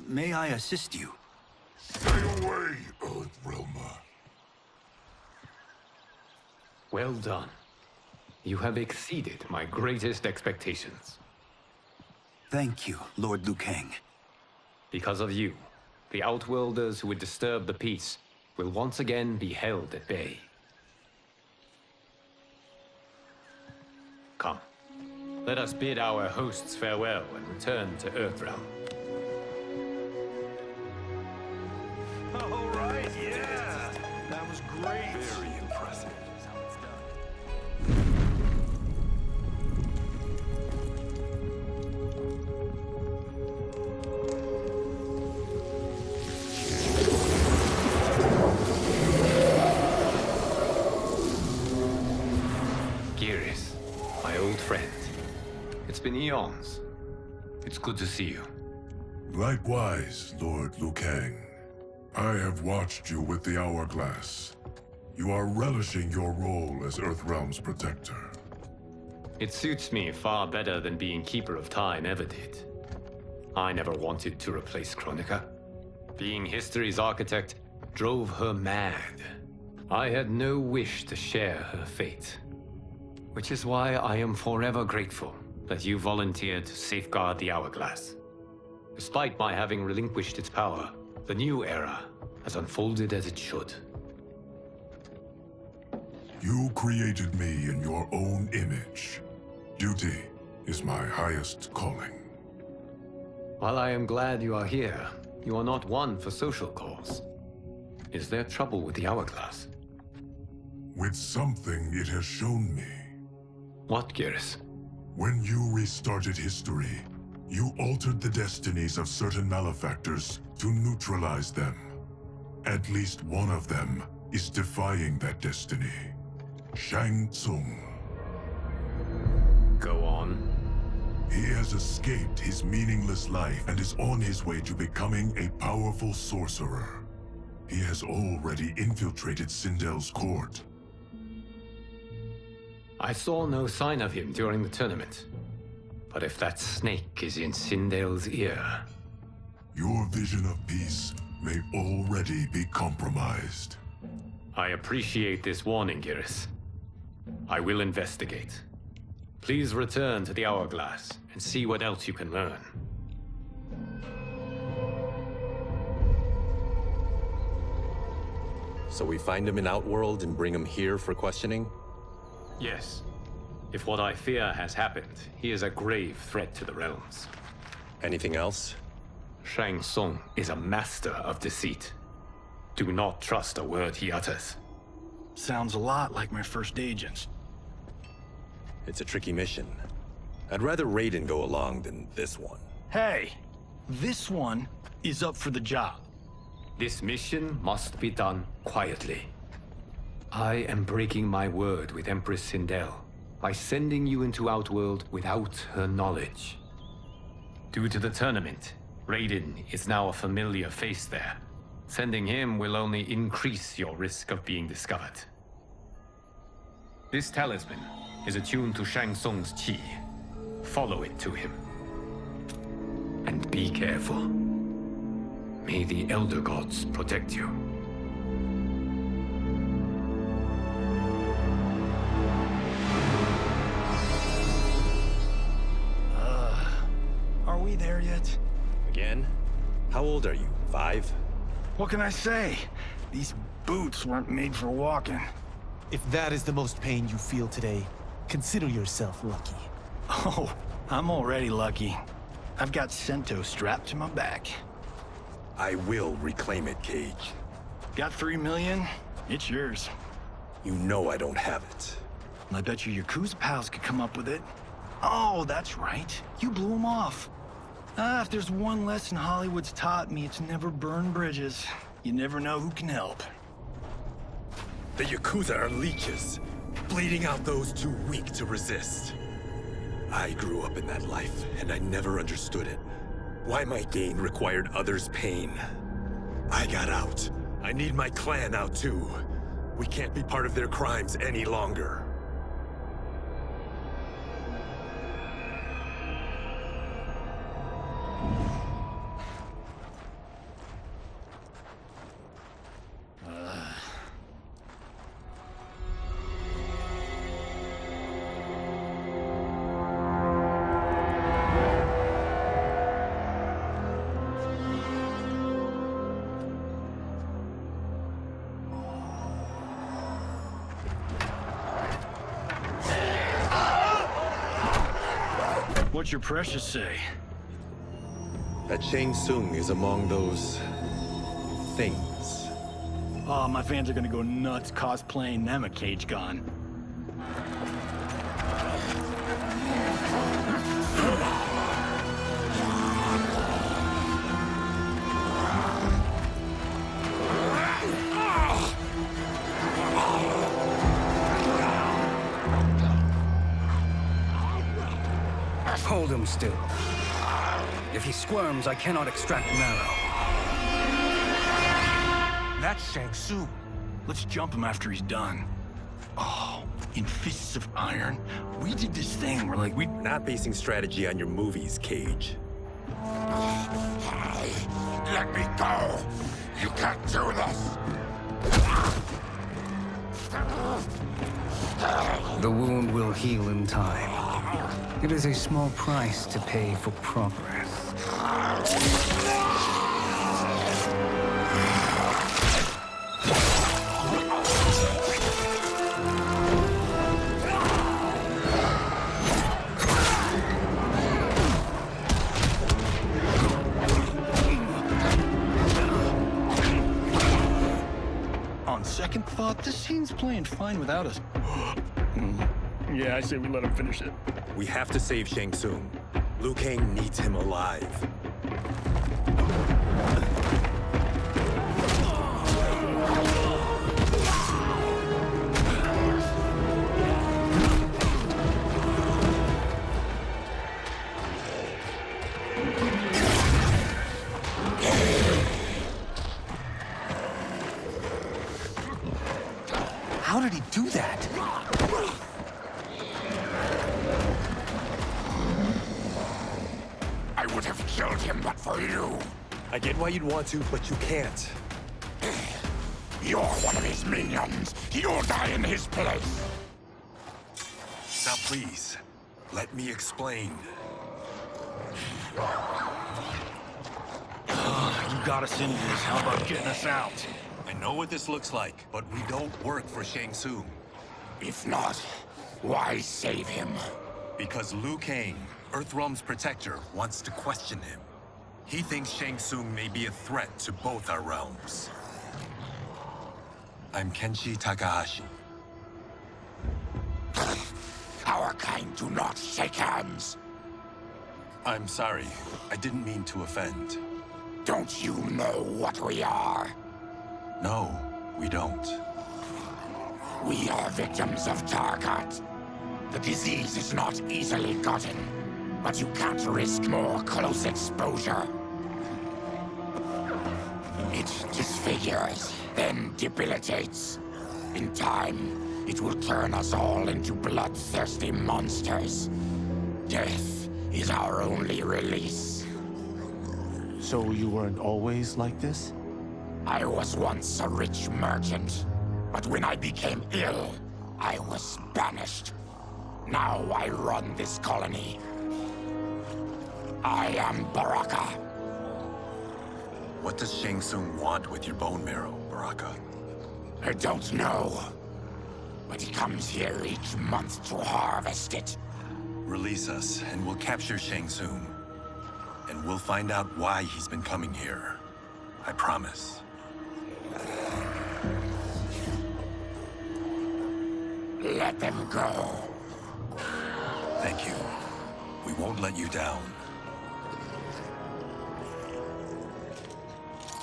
May I assist you? Stay away, Earthrealmer. Well done. You have exceeded my greatest expectations. Thank you, Lord Liu Kang. Because of you, the Outworlders who would disturb the peace will once again be held at bay. Come, let us bid our hosts farewell and return to Earthrealm. All right, yeah. That was great. Very impressive. Geras, my old friend. It's been eons. It's good to see you. Likewise, Lord Liu Kang. I have watched you with the Hourglass. You are relishing your role as Earthrealm's protector. It suits me far better than being Keeper of Time ever did. I never wanted to replace Kronika. Being history's architect drove her mad. I had no wish to share her fate. Which is why I am forever grateful that you volunteered to safeguard the Hourglass. Despite my having relinquished its power, the new era has unfolded as it should. You created me in your own image. Duty is my highest calling. While I am glad you are here, you are not one for social calls. Is there trouble with the Hourglass? With something it has shown me. What, Geras? When you restarted history, you altered the destinies of certain malefactors to neutralize them. At least one of them is defying that destiny. Shang Tsung. Go on. He has escaped his meaningless life and is on his way to becoming a powerful sorcerer. He has already infiltrated Sindel's court. I saw no sign of him during the tournament. But if that snake is in Sindel's ear... Your vision of peace may already be compromised. I appreciate this warning, Geras. I will investigate. Please return to the Hourglass and see what else you can learn. So we find him in Outworld and bring him here for questioning? Yes. If what I fear has happened, he is a grave threat to the realms. Anything else? Shang Tsung is a master of deceit. Do not trust a word he utters. Sounds a lot like my first agents. It's a tricky mission. I'd rather Raiden go along than this one. Hey, this one is up for the job. This mission must be done quietly. I am breaking my word with Empress Sindel by sending you into Outworld without her knowledge. Due to the tournament, Raiden is now a familiar face there. Sending him will only increase your risk of being discovered. This talisman is attuned to Shang Tsung's chi. Follow it to him. And be careful. May the Elder Gods protect you. Are we there yet? Again? How old are you? 5? What can I say? These boots weren't made for walking. If that is the most pain you feel today, consider yourself lucky. Oh, I'm already lucky. I've got Sento strapped to my back. I will reclaim it, Cage. Got 3 million? It's yours. You know I don't have it. I bet your Yakuza pals could come up with it. Oh, that's right. You blew them off. If there's one lesson Hollywood's taught me, it's never burn bridges. You never know who can help. The Yakuza are leeches, bleeding out those too weak to resist. I grew up in that life, and I never understood it. Why my gain required others' pain. I got out. I need my clan out too. We can't be part of their crimes any longer. What's your precious say? That Shang Tsung is among those... things. Oh, my fans are gonna go nuts cosplaying them a Cage Gun. Hold him still. If he squirms, I cannot extract marrow. That's Shang Tsung. Let's jump him after he's done. Oh, in Fists of Iron, we did this thing where like We're not basing strategy on your movies, Cage. Let me go! You can't do this! The wound will heal in time. It is a small price to pay for progress. On second thought, this scene's playing fine without us. Yeah, I say we let him finish it. We have to save Shang Tsung. Liu Kang needs him alive. How did he do that? I would have killed him but for you. I get why you'd want to, but you can't. You're one of his minions. You'll die in his place. Now please, let me explain. You got us into this. How about getting us out? I know what this looks like, but we don't work for Shang Tsung. If not, why save him? Because Liu Kang, Earthrealm's protector, wants to question him. He thinks Shang Tsung may be a threat to both our realms. I'm Kenshi Takahashi. Our kind do not shake hands. I'm sorry. I didn't mean to offend. Don't you know what we are? No, we don't. We are victims of Tarkat. The disease is not easily gotten, but you can't risk more close exposure. It disfigures, then debilitates. In time, it will turn us all into bloodthirsty monsters. Death is our only release. So you weren't always like this? I was once a rich merchant, but when I became ill, I was banished. Now I run this colony. I am Baraka. What does Shang Tsung want with your bone marrow, Baraka? I don't know. But he comes here each month to harvest it. Release us, and we'll capture Shang Tsung. And we'll find out why he's been coming here. I promise. Let them go. Thank you. We won't let you down.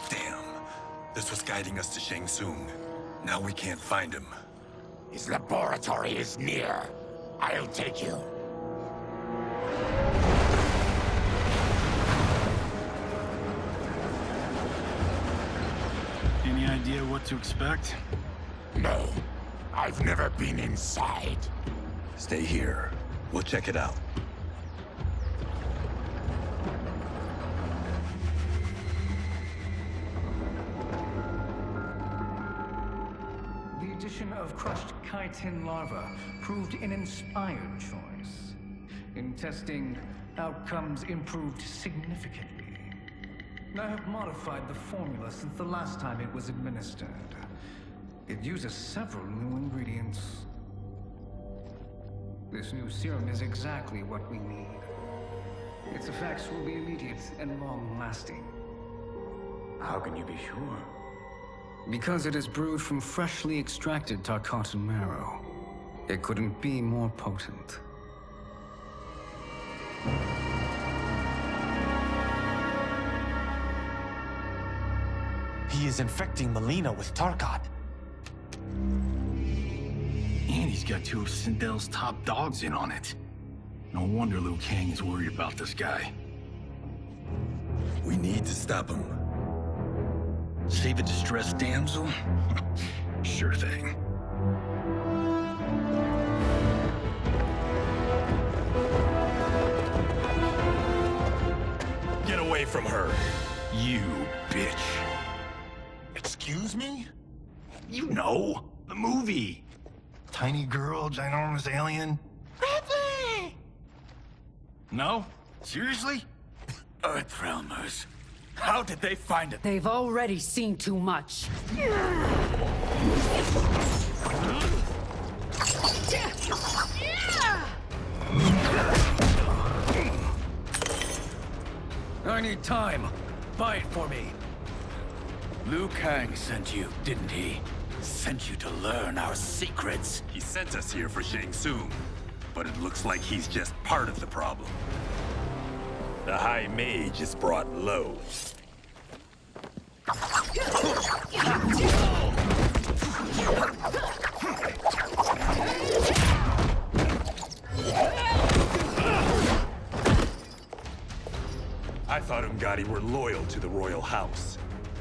Damn. This was guiding us to Shang Tsung. Now we can't find him. His laboratory is near. I'll take you. Any idea what to expect? No. I've never been inside. Stay here. We'll check it out. The addition of crushed chitin larva proved an inspired choice. In testing, outcomes improved significantly. I have modified the formula since the last time it was administered. It uses several new ingredients. This new serum is exactly what we need. Its effects will be immediate and long-lasting. How can you be sure? Because it is brewed from freshly extracted Tarkatan marrow. It couldn't be more potent. He is infecting Mileena with Tarkat. And he's got two of Sindel's top dogs in on it. No wonder Liu Kang is worried about this guy. We need to stop him. Save a distressed damsel? Sure thing. Get away from her! You bitch. Excuse me? You know, the movie. Tiny girl, ginormous alien. Bradley! No? Seriously? Earthrealmers. How did they find it? They've already seen too much. I need time. Buy it for me. Liu Kang sent you, didn't he? Sent you to learn our secrets. He sent us here for Shang Tsung, but it looks like he's just part of the problem. The High Mage is brought low. I thought Umgadi were loyal to the royal house.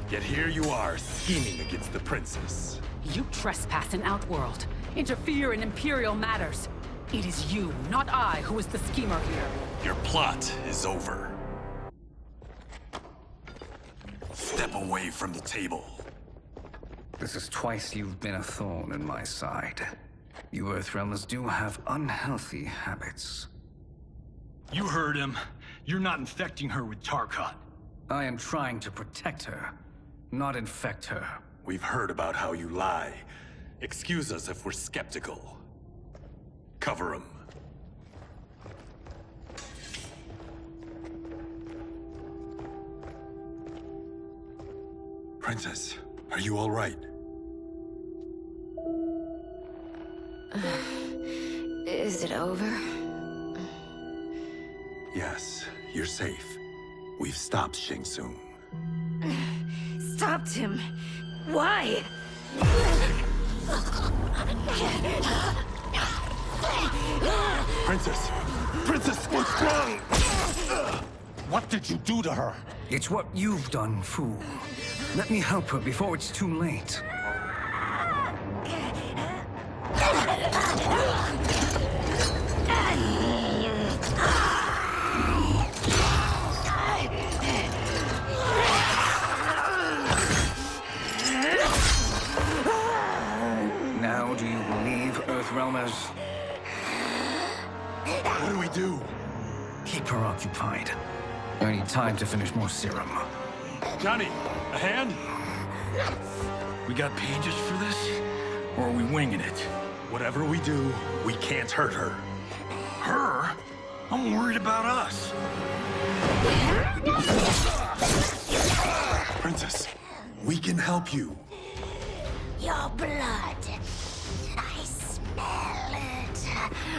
Yet here you are, scheming against the princess. You trespass in Outworld, interfere in Imperial matters. It is you, not I, who is the schemer here. Your plot is over. Step away from the table. This is twice you've been a thorn in my side. You Earthrealmers do have unhealthy habits. You heard him. You're not infecting her with Tarkat. I am trying to protect her, not infect her We've heard about how you lie. Excuse us if we're skeptical. Cover him. Princess, are you all right? Is it over? Yes, you're safe. We've stopped Shang Tsung. Stopped him? Why? Princess! Princess, what's wrong? What did you do to her? It's what you've done, fool. Let me help her before it's too late. Now do you believe, Earthrealmers? What do we do? Keep her occupied. I need time to finish more serum. Johnny, a hand? We got pages for this? Or are we winging it? Whatever we do, we can't hurt her. Her? I'm worried about us. Princess, we can help you. Your blood. I smell it.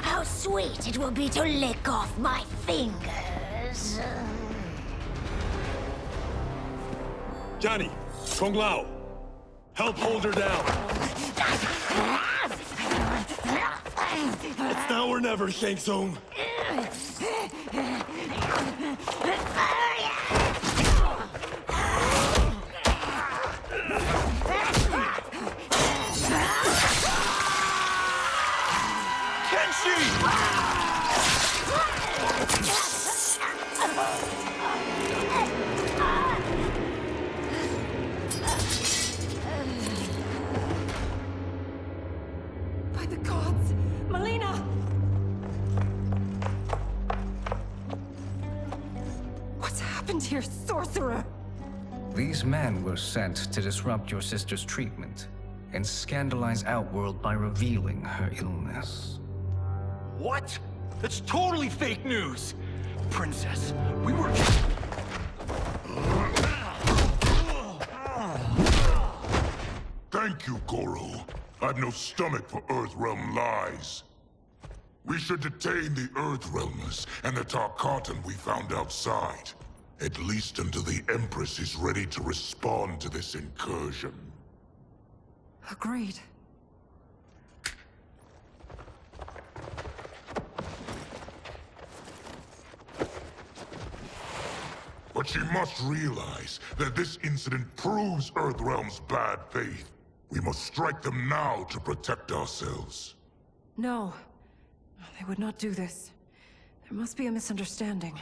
How sweet it will be to lick off my fingers. Johnny, Kung Lao, help hold her down. It's now or never, Shang Tsung. By the gods! Melina! What's happened here, sorcerer? These men were sent to disrupt your sister's treatment and scandalize Outworld by revealing her illness. What? That's totally fake news! Princess, we were... Thank you, Goro. I've no stomach for Earthrealm lies. We should detain the Earthrealmers and the Tarkatan we found outside. At least until the Empress is ready to respond to this incursion. Agreed. But she must realize that this incident proves Earthrealm's bad faith. We must strike them now to protect ourselves. No. They would not do this. There must be a misunderstanding.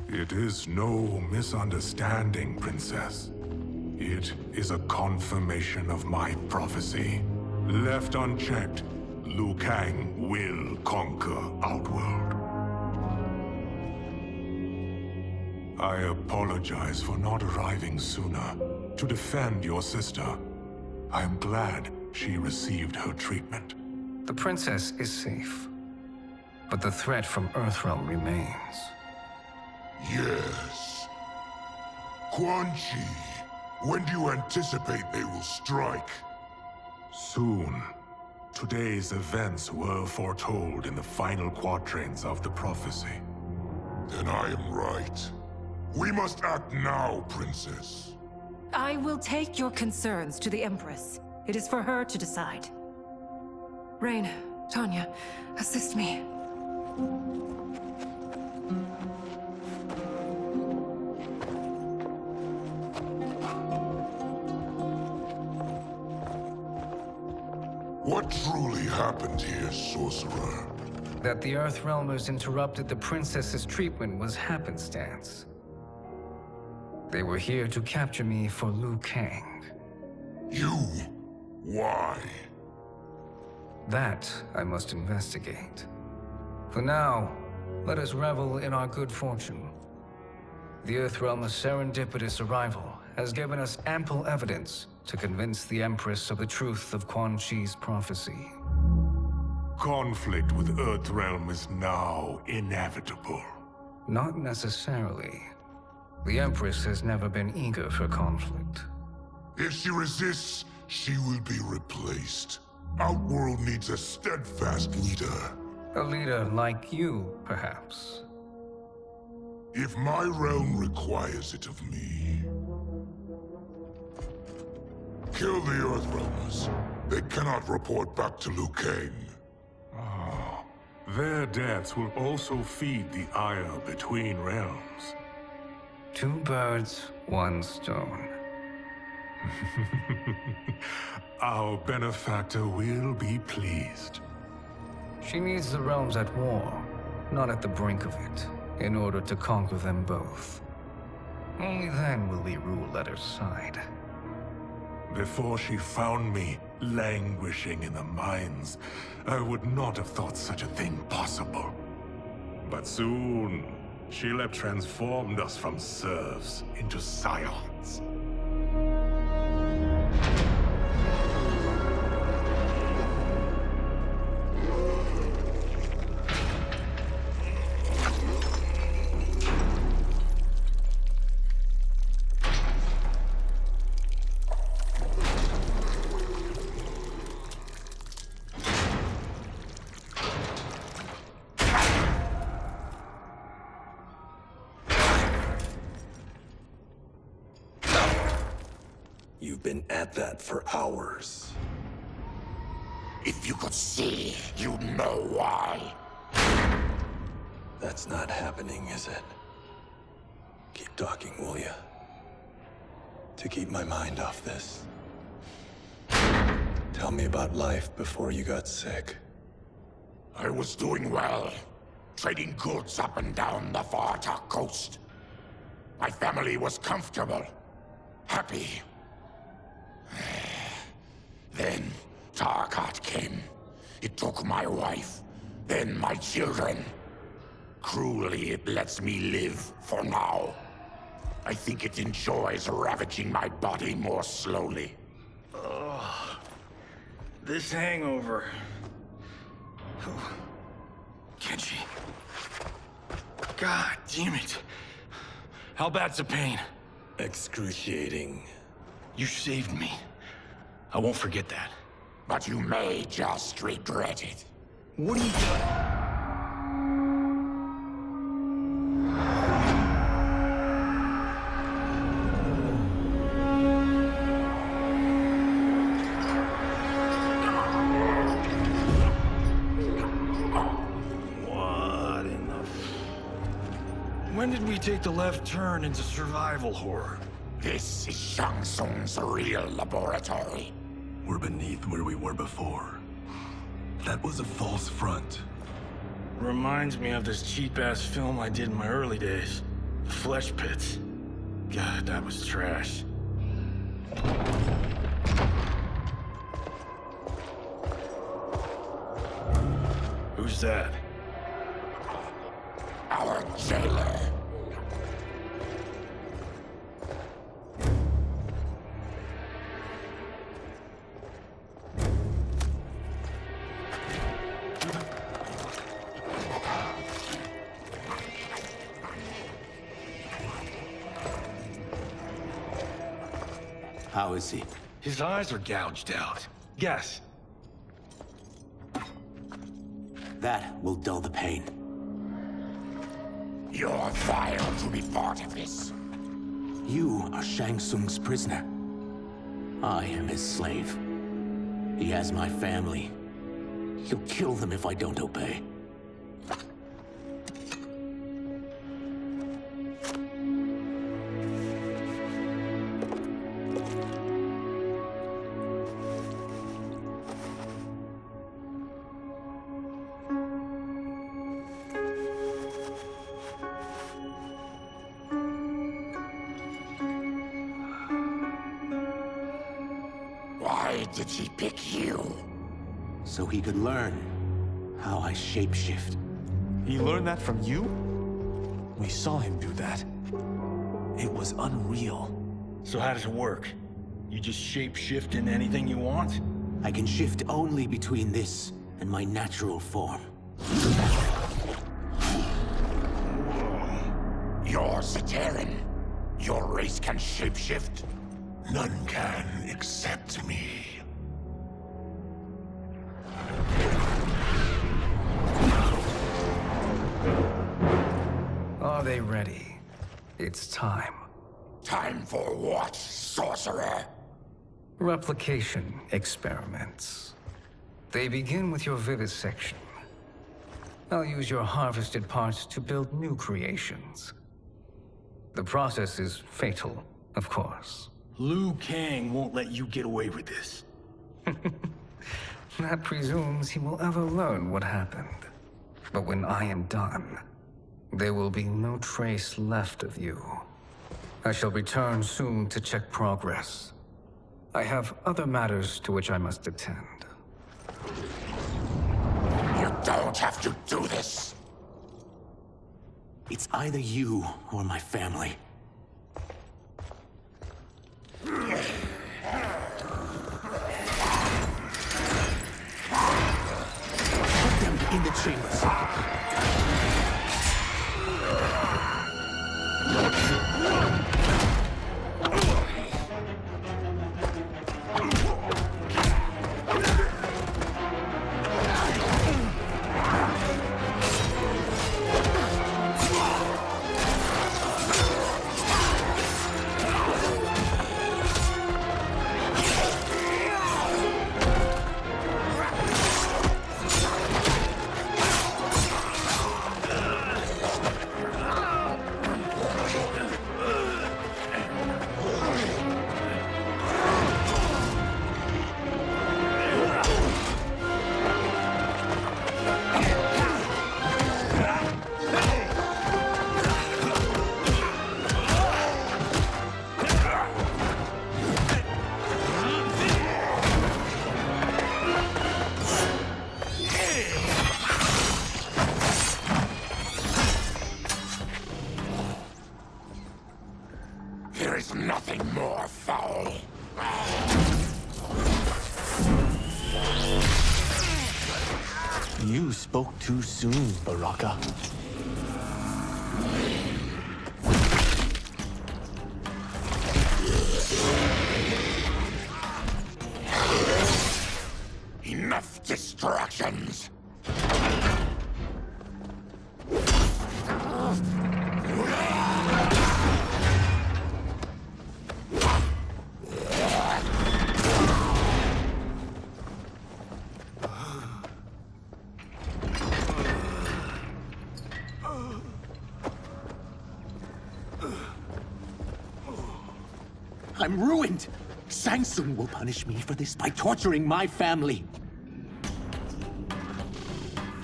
It is no misunderstanding, Princess. It is a confirmation of my prophecy. Left unchecked, Liu Kang will conquer Outworld. I apologize for not arriving sooner to defend your sister. I am glad she received her treatment. The princess is safe, but the threat from Earthrealm remains. Yes. Quan Chi, when do you anticipate they will strike? Soon. Today's events were foretold in the final quatrains of the prophecy. Then I am right. We must act now, Princess. I will take your concerns to the Empress. It is for her to decide. Rain, Tanya, assist me. What truly happened here, Sorcerer? That the Earthrealmers interrupted the princess's treatment was happenstance. They were here to capture me for Liu Kang. You? Why? That I must investigate. For now, let us revel in our good fortune. The Earthrealm's serendipitous arrival has given us ample evidence to convince the Empress of the truth of Quan Chi's prophecy. Conflict with Earthrealm is now inevitable. Not necessarily. The Empress has never been eager for conflict. If she resists, she will be replaced. Outworld needs a steadfast leader. A leader like you, perhaps. If my realm requires it of me. Kill the Earthrealmers. They cannot report back to Liu Kang. Their deaths will also feed the ire between realms. 2 birds, 1 stone. Our benefactor will be pleased. She needs the realms at war, not at the brink of it, in order to conquer them both. Only then will we rule at her side. Before she found me languishing in the mines, I would not have thought such a thing possible. But soon, she'll have transformed us from serfs into scions. You've been at that for hours. If you could see, you'd know why. That's not happening, is it? Keep talking, will ya? To keep my mind off this. Tell me about life before you got sick. I was doing well, trading goods up and down the Varta coast. My family was comfortable, happy. Then Tarkat came. It took my wife, then my children. Cruelly, it lets me live for now. I think it enjoys ravaging my body more slowly. Ugh. This hangover. Kenshi. God damn it. How bad's the pain? Excruciating. You saved me. I won't forget that. But you may just regret it. What are you doing? When did we take the left turn into survival horror? This is Shang Tsung's real laboratory. We're beneath where we were before. That was a false front. Reminds me of this cheap-ass film I did in my early days. Flesh Pits. God, that was trash. Who's that? Our jailer. How is he? His eyes are gouged out. Guess. That will dull the pain. You're vile to be part of this. You are Shang Tsung's prisoner. I am his slave. He has my family. He'll kill them if I don't obey. Why did he pick you? So he could learn how I shapeshift. He learned that from you? We saw him do that. It was unreal. So how does it work? You just shape-shift into anything you want? I can shift only between this and my natural form. You're Zaterran. Your race can shapeshift? None can except me. Are they ready? It's time. Time for what, sorcerer? Replication experiments. They begin with your vivisection. I'll use your harvested parts to build new creations. The process is fatal, of course. Liu Kang won't let you get away with this. That presumes he will ever learn what happened. But when I am done, there will be no trace left of you. I shall return soon to check progress. I have other matters to which I must attend. You don't have to do this. It's either you or my family. Put them in the chambers. There is nothing more foul. You spoke too soon, Baraka. Enough distractions. I'm ruined! Shang Tsung will punish me for this by torturing my family.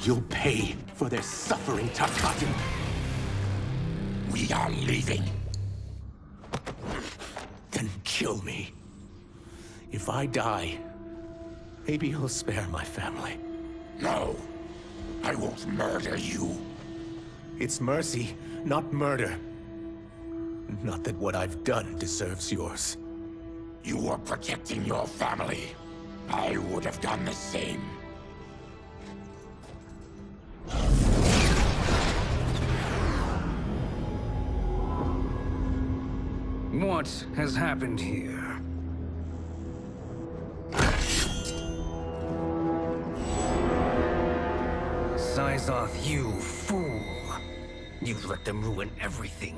You'll pay for their suffering, Tarkatan. We are leaving. Then kill me. If I die, maybe you'll spare my family. No, I won't murder you. It's mercy, not murder. Not that what I've done deserves yours. You were protecting your family. I would have done the same. What has happened here? Syzoth, you fool! You let them ruin everything.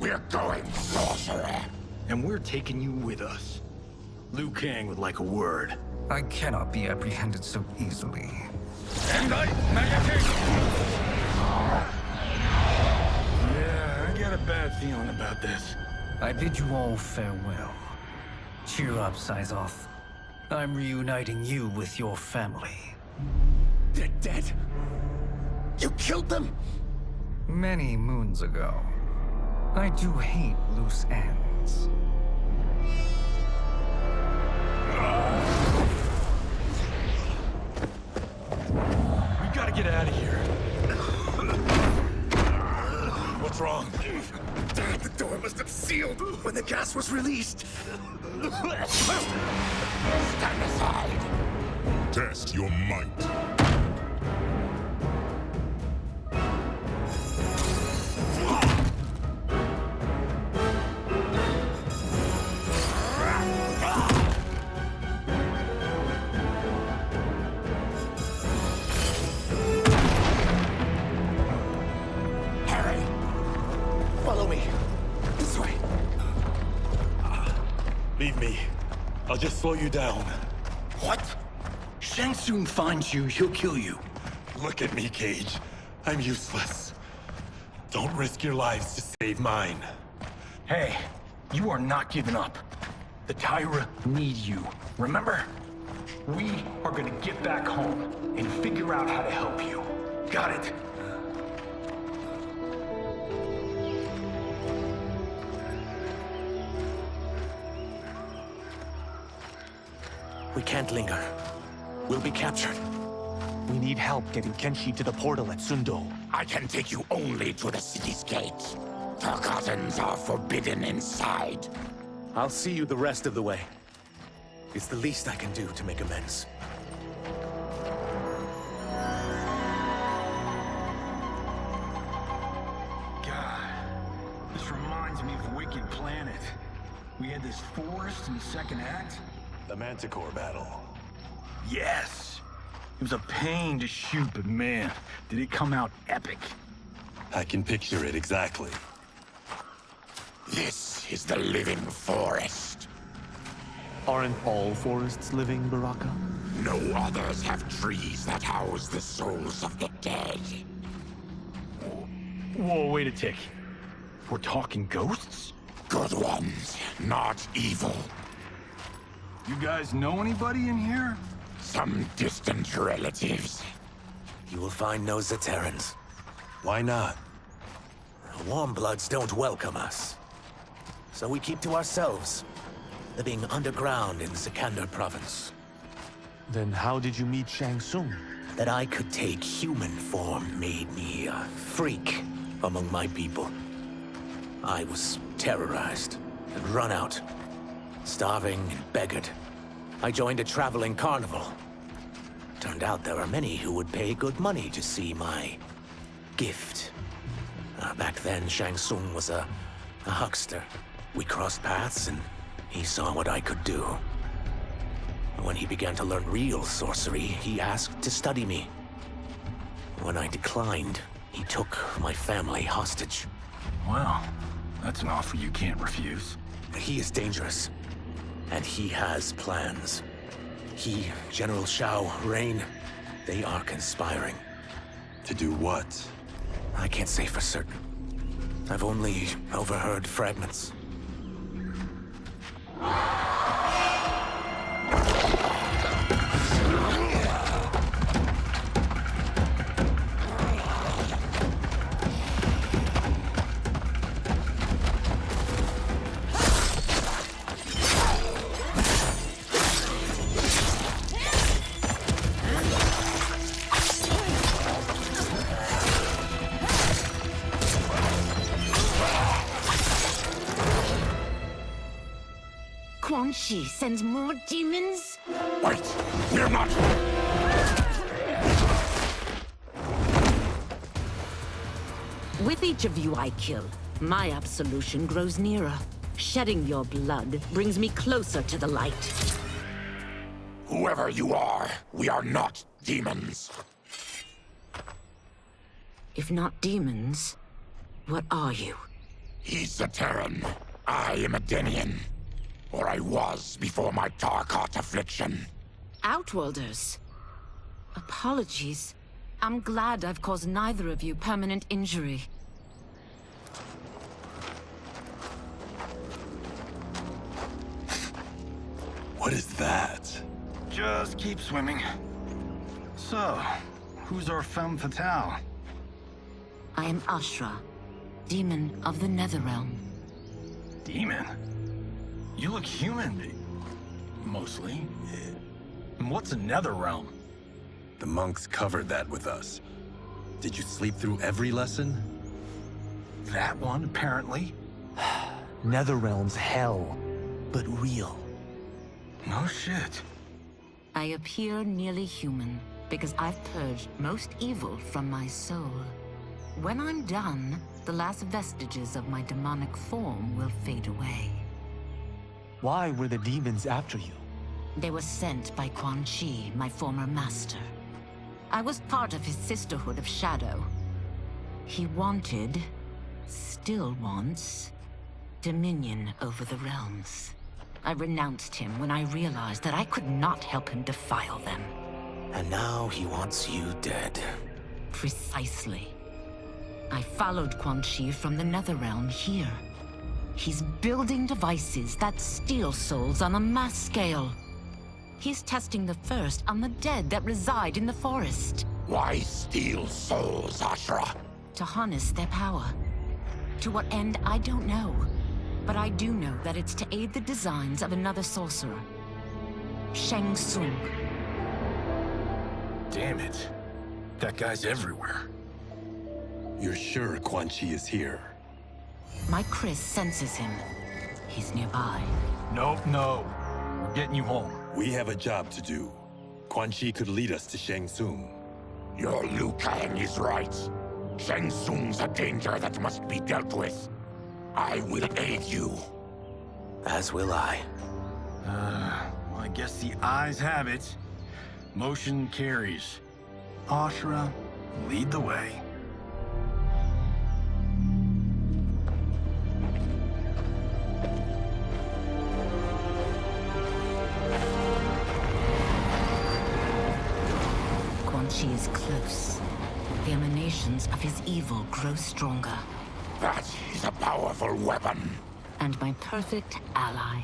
We're going, sorcerer. And we're taking you with us. Liu Kang would like a word. I cannot be apprehended so easily. Yeah, I got a bad feeling about this. I bid you all farewell. Cheer up, Syzoth. I'm reuniting you with your family. They're dead? You killed them? Many moons ago. I do hate loose ends. sealed when the gas was released. Stand aside. Test your might. Leave me. I'll just slow you down. What? Shang Tsung finds you, he'll kill you. Look at me, Cage. I'm useless. Don't risk your lives to save mine. Hey, you are not giving up. The Tyra need you, remember? We are gonna get back home and figure out how to help you. Got it? We can't linger. We'll be captured. We need help getting Kenshi to the portal at Sundo. I can take you only to the city's gate. Tarkatans are forbidden inside. I'll see you the rest of the way. It's the least I can do to make amends. God, this reminds me of Wicked Planet. We had this forest in the second act. The Manticore battle. Yes! It was a pain to shoot, but man, did it come out epic. I can picture it exactly. This is the living forest. Aren't all forests living, Baraka? No others have trees that house the souls of the dead. Whoa, wait a tick. We're talking ghosts? Good ones, not evil. You guys know anybody in here? Some distant relatives. You will find no Zaterrans. Why not? Warmbloods don't welcome us. So we keep to ourselves, living underground in Sikander province. Then how did you meet Shang Tsung? That I could take human form made me a freak among my people. I was terrorized and run out, starving and beggared. I joined a traveling carnival. Turned out there are many who would pay good money to see my gift. Back then, Shang Tsung was a huckster. We crossed paths and he saw what I could do. When he began to learn real sorcery, he asked to study me. When I declined, he took my family hostage. Wow, that's an offer you can't refuse. He is dangerous, and he has plans. He, General Shao, Rain, they are conspiring. To do what? I can't say for certain. I've only overheard fragments. Quan Chi sends more demons? Wait, we're not... With each of you I kill, my absolution grows nearer. Shedding your blood brings me closer to the light. Whoever you are, we are not demons. If not demons, what are you? He's a Terran. I am a Denian. Or I was before my Tarkat affliction. Outworlders. Apologies. I'm glad I've caused neither of you permanent injury. What is that? Just keep swimming. So, who's our femme fatale? I am Ashra, demon of the Netherrealm. Demon? You look human, mostly. And what's a Netherrealm? The monks covered that with us. Did you sleep through every lesson? That one, apparently. Netherrealm's hell, but real. No shit. I appear nearly human because I've purged most evil from my soul. When I'm done, the last vestiges of my demonic form will fade away. Why were the demons after you? They were sent by Quan Chi, my former master. I was part of his Sisterhood of Shadow. He wanted, still wants, dominion over the realms. I renounced him when I realized that I could not help him defile them. And now he wants you dead. Precisely. I followed Quan Chi from the Netherrealm here. He's building devices that steal souls on a mass scale. He's testing the first on the dead that reside in the forest. Why steal souls, Ashra? To harness their power. To what end, I don't know. But I do know that it's to aid the designs of another sorcerer. Shang Tsung. Damn it. That guy's everywhere. You're sure Quan Chi is here? My Chris senses him. He's nearby. Nope, no. We're getting you home. We have a job to do. Quan Chi could lead us to Shang Tsung. Your Liu Kang is right. Shang Tsung's a danger that must be dealt with. I will aid you. As will I. Well, I guess the eyes have it. Motion carries. Ashra, lead the way. Quan Chi is close. The emanations of his evil grow stronger. That is a powerful weapon. And my perfect ally.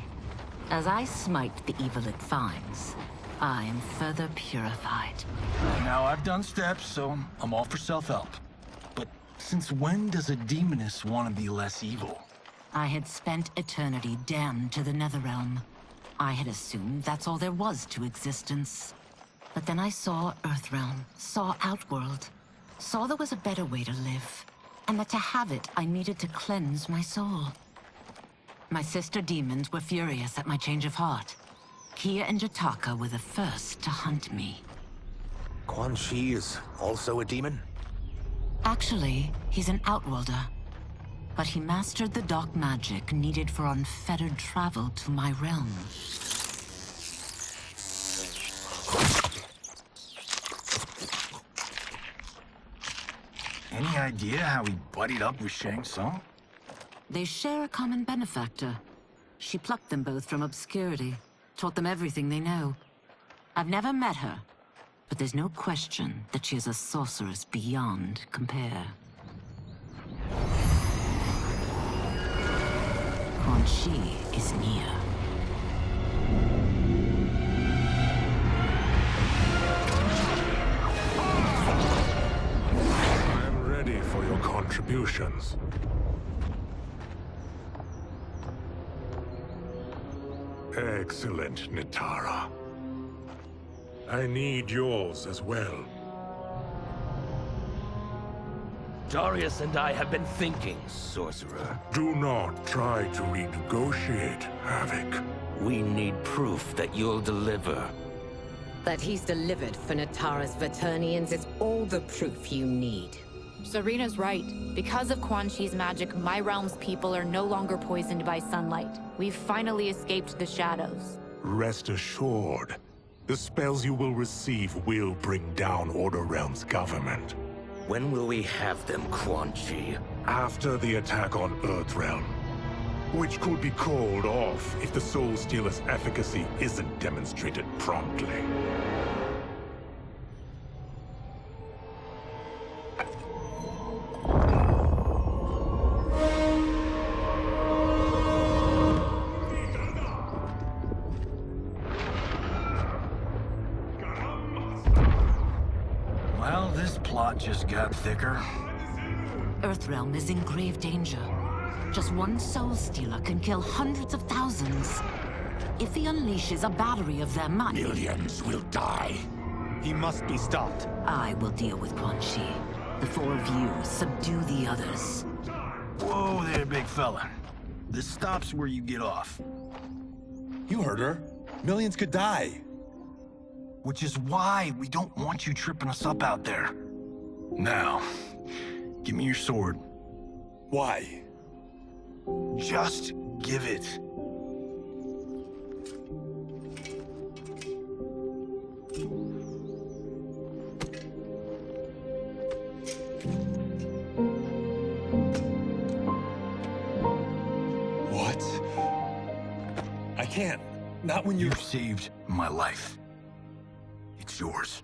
As I smite the evil it finds, I am further purified. Now, I've done steps, so I'm all for self-help. But since when does a demoness want to be less evil? I had spent eternity damned to the Netherrealm. I had assumed that's all there was to existence. But then I saw Earthrealm, saw Outworld, saw there was a better way to live, and that to have it, I needed to cleanse my soul. My sister demons were furious at my change of heart. Kia and Jataka were the first to hunt me. Quan Chi is also a demon? Actually, he's an Outworlder. But he mastered the dark magic needed for unfettered travel to my realm. Any idea how he buddied up with Shang Tsung? They share a common benefactor. She plucked them both from obscurity, taught them everything they know. I've never met her, but there's no question that she is a sorceress beyond compare. Quan Chi is near. I'm ready for your contributions. Excellent, Nitara. I need yours as well. Darius and I have been thinking, Sorcerer. Do not try to renegotiate, Havoc. We need proof that you'll deliver. That he's delivered for Natara's Vaternians is all the proof you need. Serena's right. Because of Quan Chi's magic, my realm's people are no longer poisoned by sunlight. We've finally escaped the shadows. Rest assured, the spells you will receive will bring down Order Realm's government. When will we have them, Quan Chi? After the attack on Earthrealm, which could be called off if the Soul Stealer's efficacy isn't demonstrated promptly. Well, this plot just got thicker. Earthrealm is in grave danger. Just one Soul Stealer can kill hundreds of thousands. If he unleashes a battery of them, millions will die. He must be stopped. I will deal with Quan Chi. The four of you subdue the others. Whoa there, big fella. This stops where you get off. You heard her. Millions could die. Which is why we don't want you tripping us up out there. Now, give me your sword. Why? Just give it. What? I can't. Not when You've saved my life. It's yours.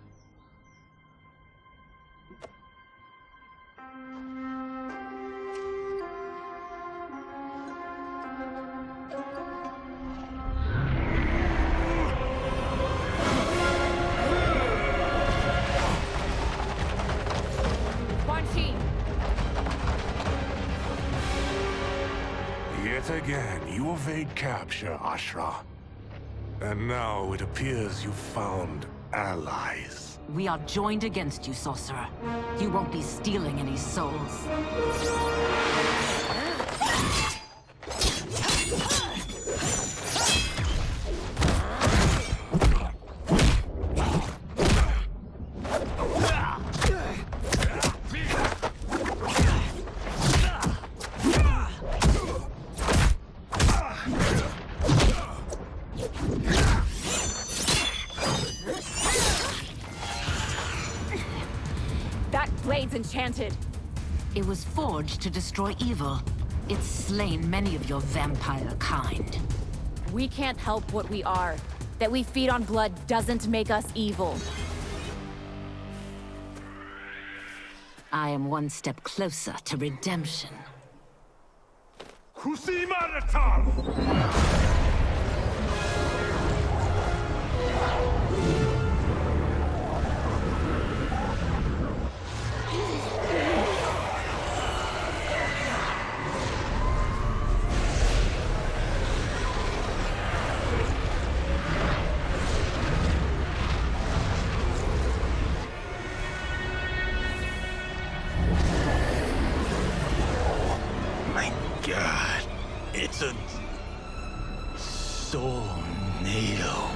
Yet again, you evade capture, Ashra. And now it appears you've found allies. We are joined against you, sorcerer. You won't be stealing any souls. Enchanted. It was forged to destroy evil. It's slain many of your vampire kind. We can't help what we are. That we feed on blood doesn't make us evil. I am one step closer to redemption. God, it's a tornado.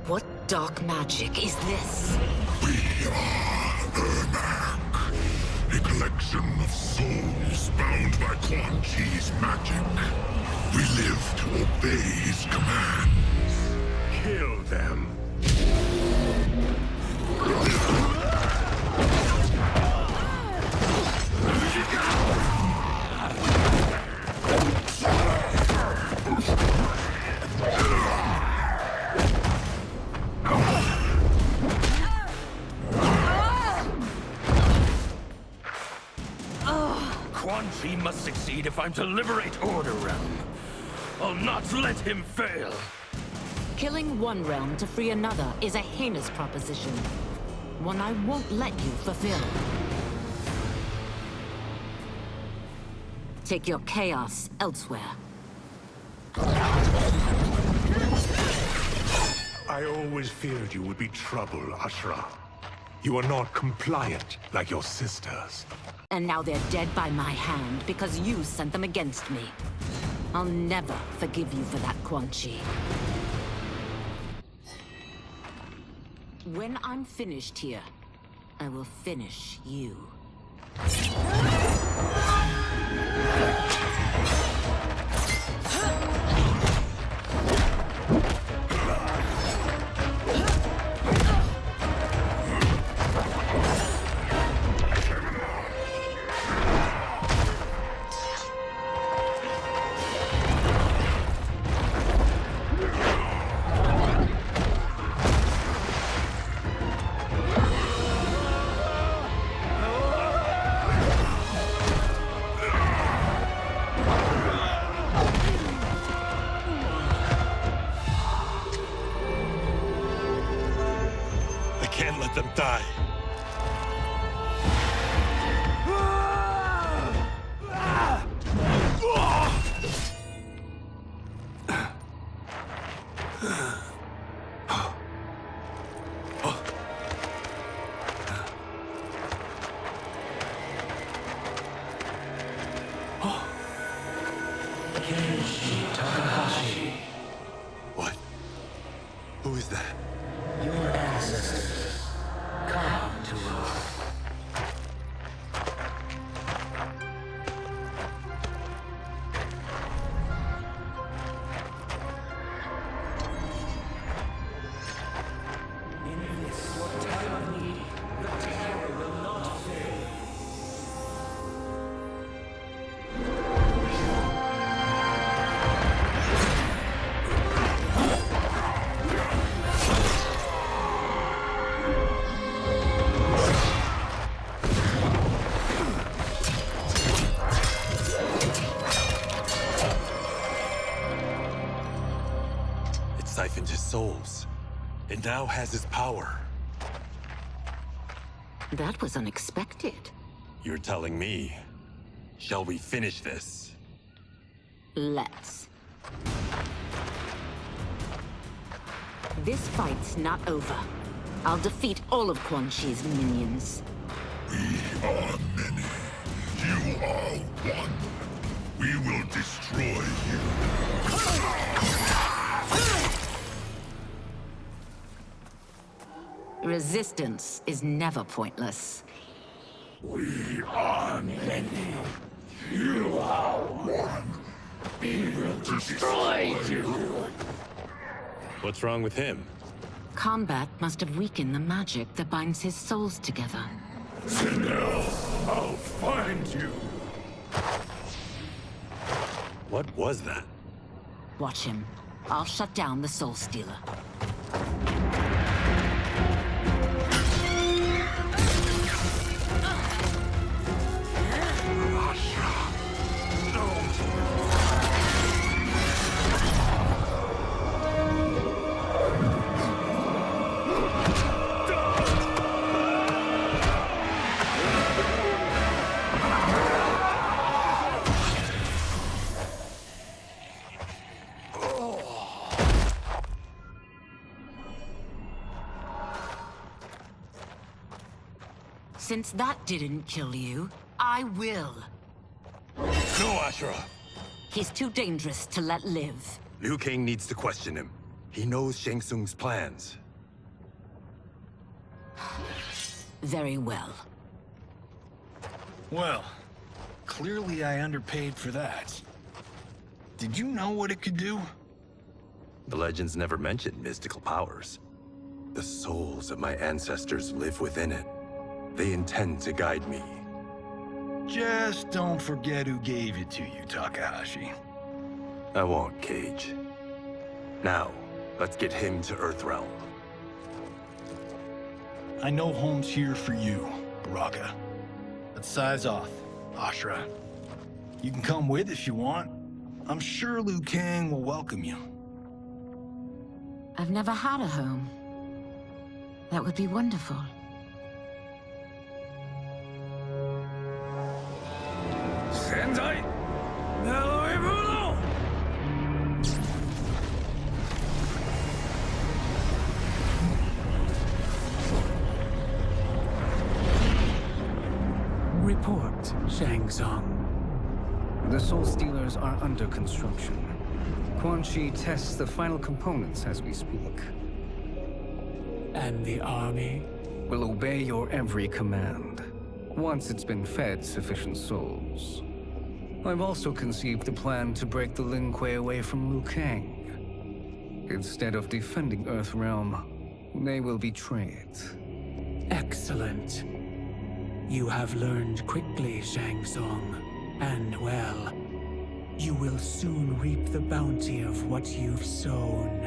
What dark magic is this? We are Ermac, a collection of souls bound by Quan Chi's magic. We live to obey his commands. Kill them. Quan Chi must succeed if I'm to liberate Order Realm. I'll not let him fail. Killing one realm to free another is a heinous proposition. One I won't let you fulfill. Take your chaos elsewhere. I always feared you would be trouble, Ashra. You are not compliant like your sisters. And now they're dead by my hand because you sent them against me. I'll never forgive you for that, Quan Chi. When I'm finished here, I will finish you. Don't let them die. What? Who is that? Your ancestors come to us. In this your time of need, the terror will not fail. It siphoned his souls. It now has his power. That was unexpected. You're telling me. Shall we finish this? Let's. This fight's not over. I'll defeat all of Quan Chi's minions. We are many. You are one. We will destroy you. Resistance is never pointless. We are many. You are one. We will destroy you. What's wrong with him? Kombat must have weakened the magic that binds his souls together. Sinel, I'll find you. What was that? Watch him. I'll shut down the Soul Stealer. Since that didn't kill you, I will. No, Ashura! He's too dangerous to let live. Liu Kang needs to question him. He knows Shang Tsung's plans. Very well. Well, clearly I underpaid for that. Did you know what it could do? The legends never mentioned mystical powers. The souls of my ancestors live within it. They intend to guide me. Just don't forget who gave it to you, Takahashi. I won't, Cage. Now, let's get him to Earthrealm. I know home's here for you, Baraka. Let's size off, Ashura. You can come with if you want. I'm sure Liu Kang will welcome you. I've never had a home. That would be wonderful. Sendai! Now Report, Shang Tsung. The Soul Stealers are under construction. Quan Chi tests the final components as we speak. And the army? Will obey your every command, once it's been fed sufficient souls. I've also conceived a plan to break the Lin Kuei away from Liu Kang. Instead of defending Earthrealm, they will betray it. Excellent. You have learned quickly, Shang Tsung. And well, you will soon reap the bounty of what you've sown.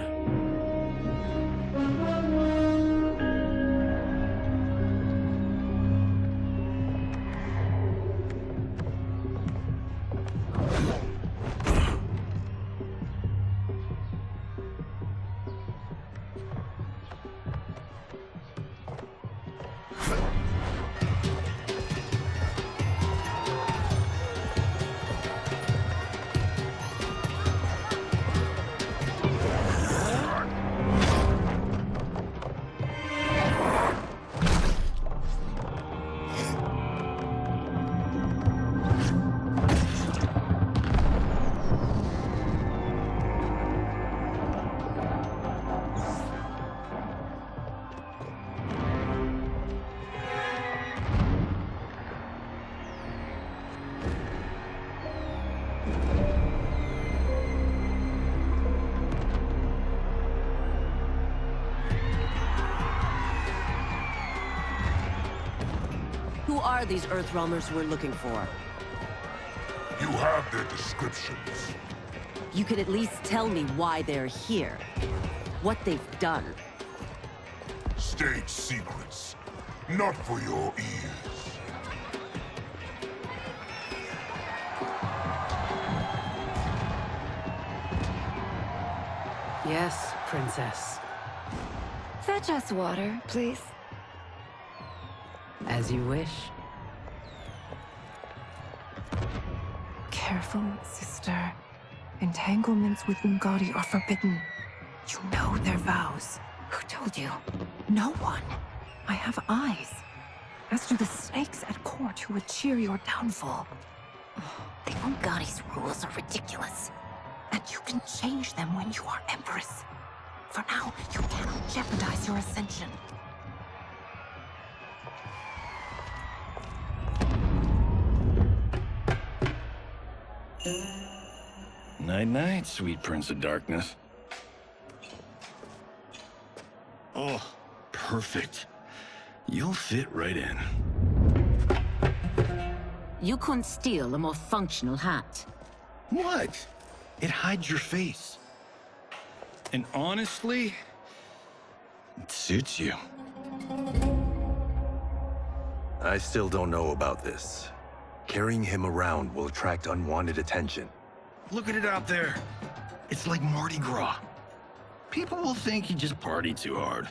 Who are these Earthrealmers we're looking for? You have their descriptions. You can at least tell me why they're here. What they've done. State secrets. Not for your ears. Yes, Princess. Fetch us water, please. As you wish. Careful, sister. Entanglements with Ungadi are forbidden. You know their vows. Who told you? No one. I have eyes. As do the snakes at court who would cheer your downfall. The Ungadi's rules are ridiculous. And you can change them when you are Empress. For now, you cannot jeopardize your ascension. Night-night, sweet Prince of Darkness. Oh, perfect. You'll fit right in. You couldn't steal a more functional hat. What? It hides your face. And honestly, it suits you. I still don't know about this. Carrying him around will attract unwanted attention. Look at it out there. It's like Mardi Gras. People will think you just party too hard.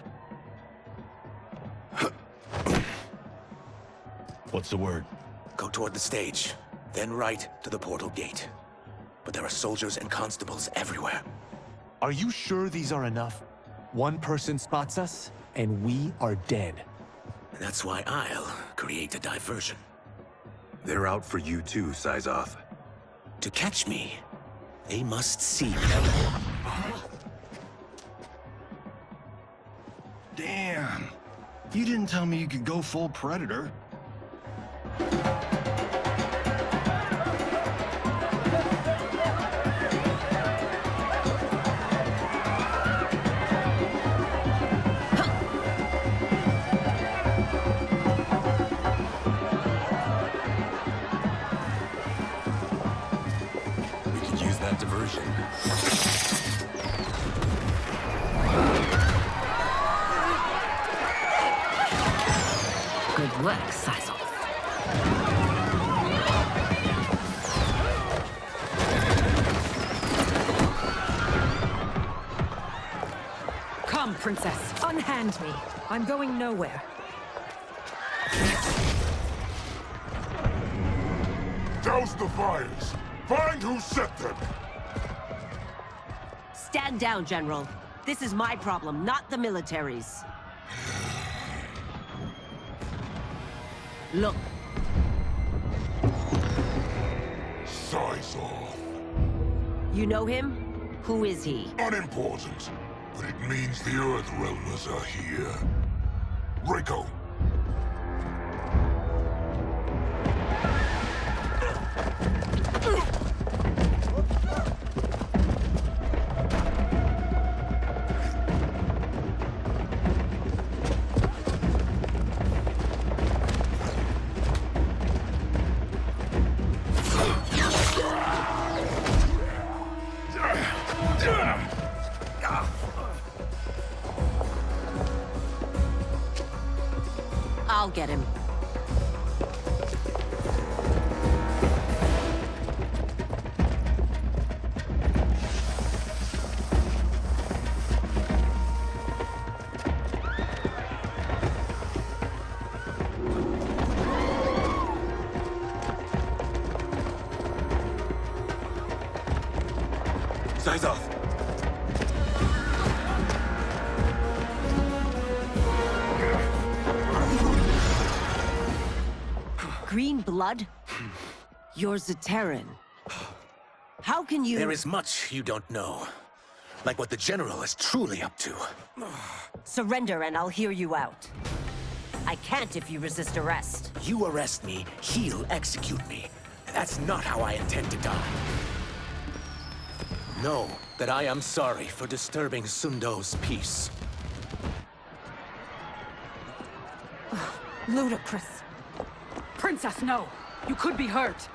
What's the word? Go toward the stage, then right to the portal gate. But there are soldiers and constables everywhere. Are you sure these are enough? One person spots us, and we are dead. And that's why I'll create a diversion. They're out for you too, Syzoth. To catch me, they must see me. Damn. You didn't tell me you could go full Predator. We could use that diversion. Good work, Syzoth. Come, Princess. Unhand me. I'm going nowhere. Douse the fires! Find who set them! Stand down, General. This is my problem, not the military's. Look. Syzoth. You know him? Who is he? Unimportant, but it means the Earthrealmers are here. Rico. I'll get him. Syzoth! Green blood? You're Zaterran. How can you— There is much you don't know. Like what the General is truly up to. Surrender and I'll hear you out. I can't if you resist arrest. You arrest me, he'll execute me. That's not how I intend to die. Know that I am sorry for disturbing Sundo's peace. Ludicrous. Princess, no! You could be hurt!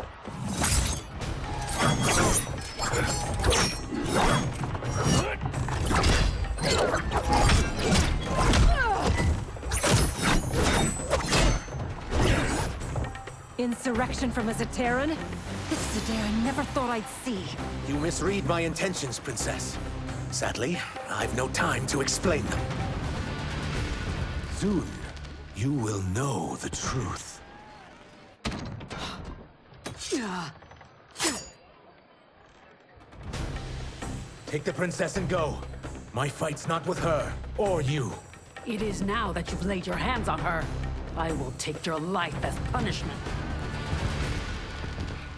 Insurrection from a Zaterran? This is a day I never thought I'd see. You misread my intentions, Princess. Sadly, I've no time to explain them. Soon, you will know the truth. Take the princess and go. My fight's not with her, or you. It is now that you've laid your hands on her. I will take your life as punishment.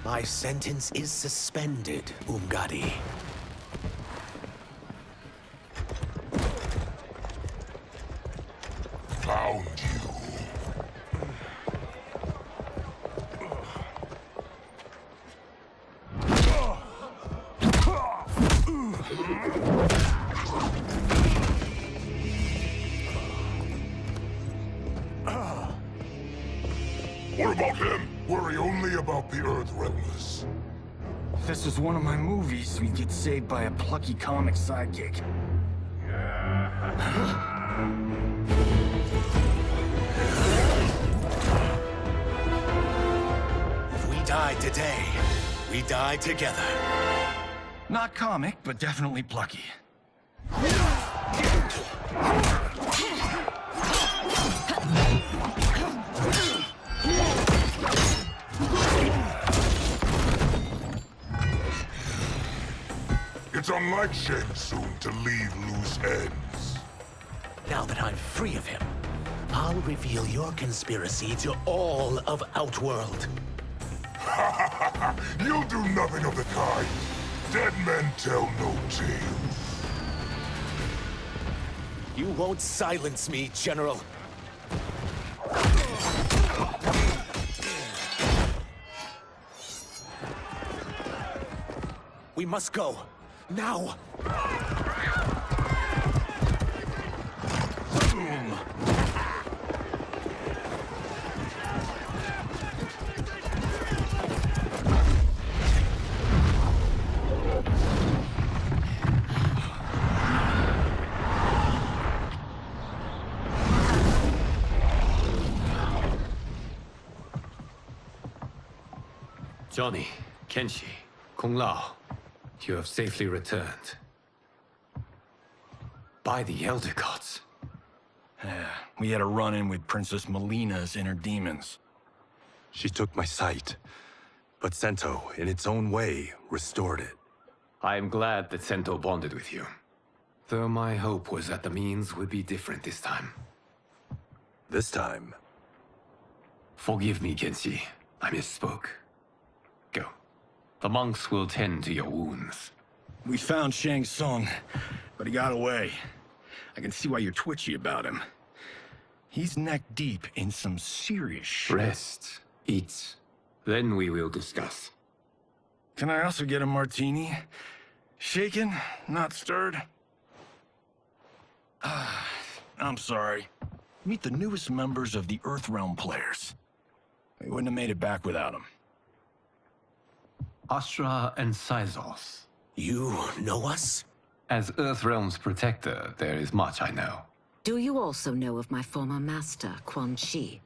My sentence is suspended, Umgadi. Found you. What about him? Worry only about the Earthrealmers. If this was one of my movies, we'd get saved by a plucky comic sidekick. If we die today, we die together. Not comic, but definitely plucky. It's unlike Shang Tsung to leave loose ends. Now that I'm free of him, I'll reveal your conspiracy to all of Outworld. You'll do nothing of the kind. Dead men tell no tales. You won't silence me, General. We must go. Now! Johnny, Kenshi, Kung Lao, you have safely returned. By the Elder Gods. Yeah, we had a run-in with Princess Melina's inner demons. She took my sight, but Sento, in its own way, restored it. I am glad that Sento bonded with you. Though my hope was that the means would be different this time. This time? Forgive me, Kenshi. I misspoke. Go. The monks will tend to your wounds. We found Shang Tsung, but he got away. I can see why you're twitchy about him. He's neck-deep in some serious shit. Rest. Eat. Then we will discuss. Can I also get a martini? Shaken, not stirred? I'm sorry. Meet the newest members of the Earthrealm players. We wouldn't have made it back without them. Astra and Syzos. You know us? As Earthrealm's protector, there is much I know. Do you also know of my former master, Quan Chi?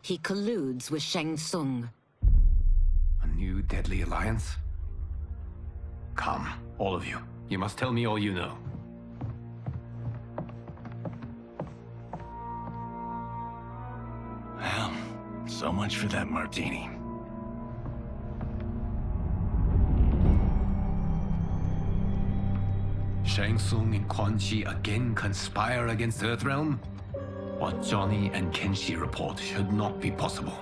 He colludes with Shang Tsung. A new deadly alliance? Come, all of you. You must tell me all you know. Well, so much for that martini. Shang Tsung and Quan Chi again conspire against Earthrealm? What Johnny and Kenshi report should not be possible.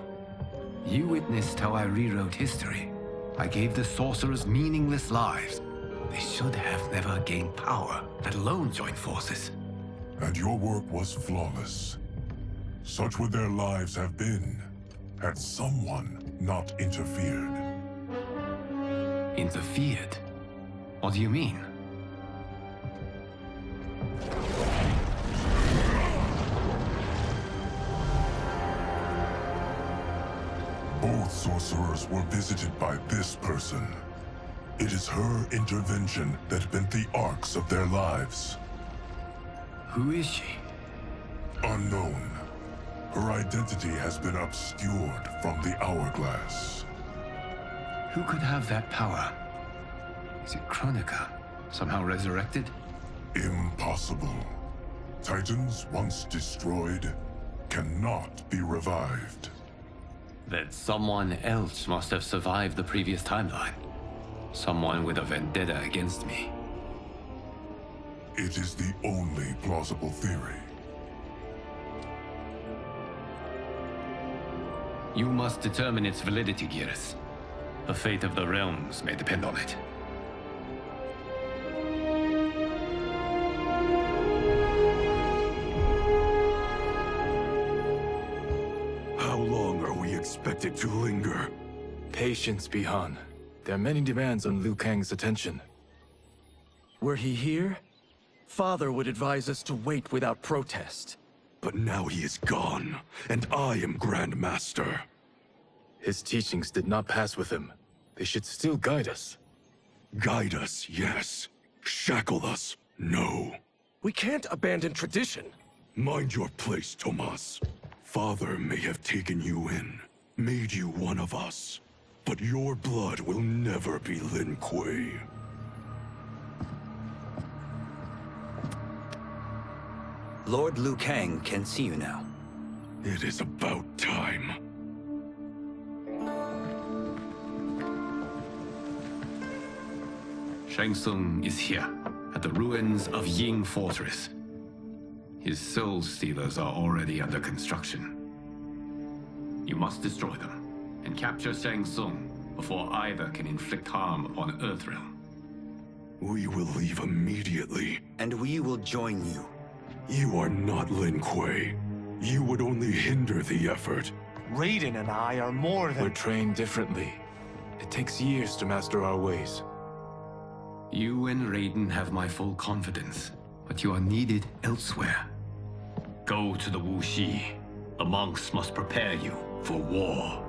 You witnessed how I rewrote history. I gave the sorcerers meaningless lives. They should have never gained power, let alone joined forces. And your work was flawless. Such would their lives have been, had someone not interfered. Interfered? What do you mean? Both sorcerers were visited by this person. It is her intervention that bent the arcs of their lives. Who is she? Unknown. Her identity has been obscured from the hourglass. Who could have that power? Is it Kronika? Somehow resurrected? Impossible. Titans once destroyed cannot be revived. Then someone else must have survived the previous timeline. Someone with a vendetta against me. It is the only plausible theory. You must determine its validity, Geras. The fate of the realms may depend on it. How long are we expected to linger? Patience, Bihan. There are many demands on Liu Kang's attention. Were he here, Father would advise us to wait without protest. But now he is gone, and I am Grand Master. His teachings did not pass with him. They should still guide us. Guide us, yes. Shackle us, no. We can't abandon tradition. Mind your place, Tomas. Father may have taken you in, made you one of us. But your blood will never be Lin Kuei. Lord Liu Kang can see you now. It is about time. Shang Tsung is here, at the ruins of Ying Fortress. His soul stealers are already under construction. You must destroy them, and capture Shang Tsung before either can inflict harm upon Earthrealm. We will leave immediately. And we will join you. You are not Lin Kuei. You would only hinder the effort. Raiden and I are more than— We're trained differently. It takes years to master our ways. You and Raiden have my full confidence, but you are needed elsewhere. Go to the Wuxi. The monks must prepare you for war.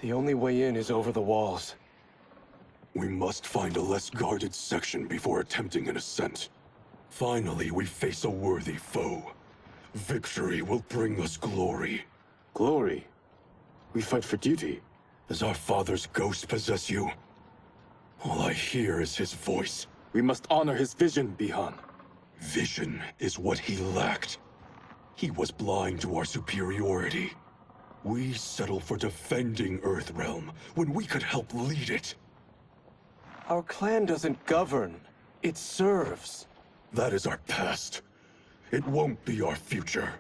The only way in is over the walls. We must find a less guarded section before attempting an ascent. Finally, we face a worthy foe. Victory will bring us glory. Glory? We fight for duty. Does our father's ghost possess you? All I hear is his voice. We must honor his vision, Bihan. Vision is what he lacked. He was blind to our superiority. We settle for defending Earthrealm when we could help lead it. Our clan doesn't govern. It serves. That is our past. It won't be our future.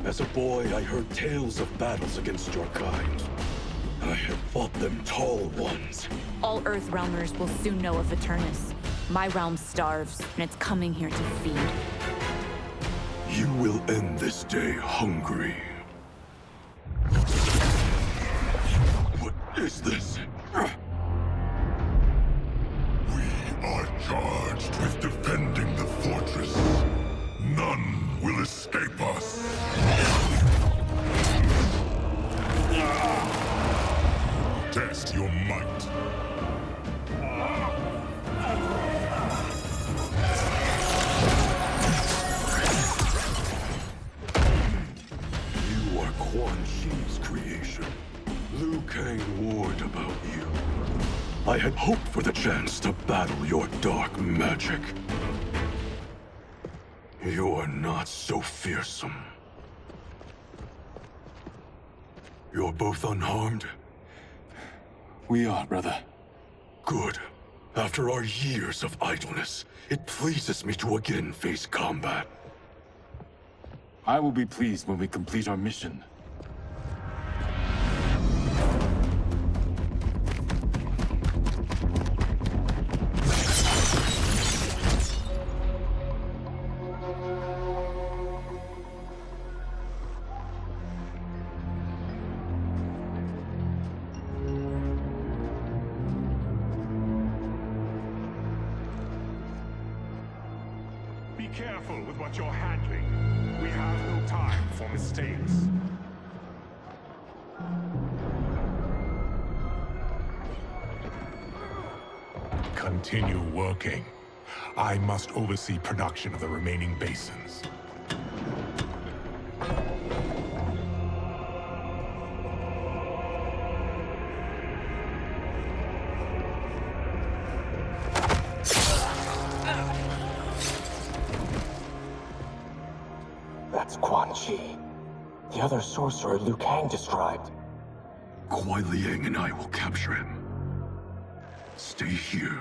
As a boy, I heard tales of battles against your kind. I had fought them tall ones. All Earthrealmers will soon know of Eternus. My realm starves, and it's coming here to feed. You will end this day hungry. What is this? We are charged with defending the fortress. None will escape us. Test your might. Quan Chi's creation. Liu Kang warned about you. I had hoped for the chance to battle your dark magic. You're not so fearsome. You're both unharmed? We are, brother. Good. After our years of idleness, it pleases me to again face combat. I will be pleased when we complete our mission. Be careful with what you're handling. We have no time for mistakes. Continue working. I must oversee production of the remaining basins. That's Quan Chi. The other sorcerer Liu Kang described. Kuai Liang and I will capture him. Stay here.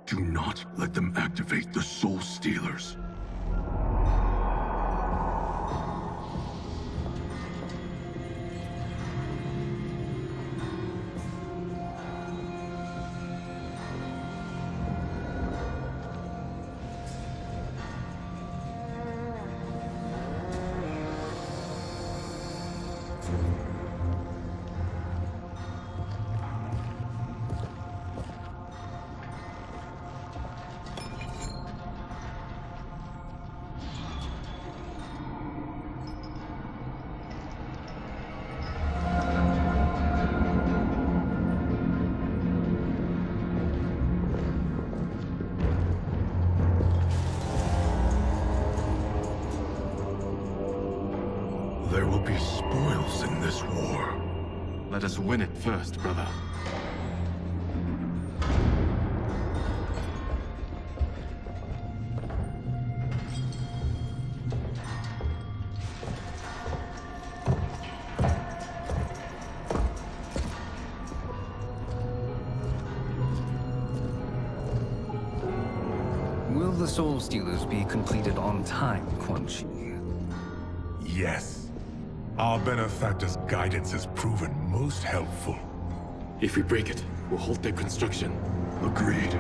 Do not let them activate the Soul Stealers. There will be spoils in this war. Let us win it first, brother. Will the Soul Stealers be completed on time, Quan Chi? Yes. Our benefactor's guidance has proven most helpful. If we break it, we'll halt their construction. Agreed.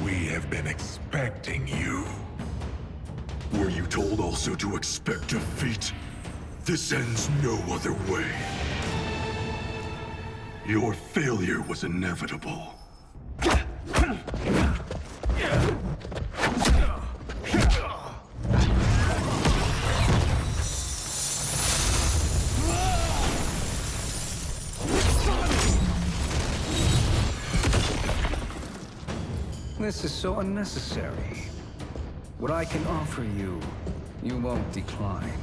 We have been expecting you. Were you told also to expect defeat? This ends no other way. Your failure was inevitable. This is so unnecessary. What I can offer you, you won't decline.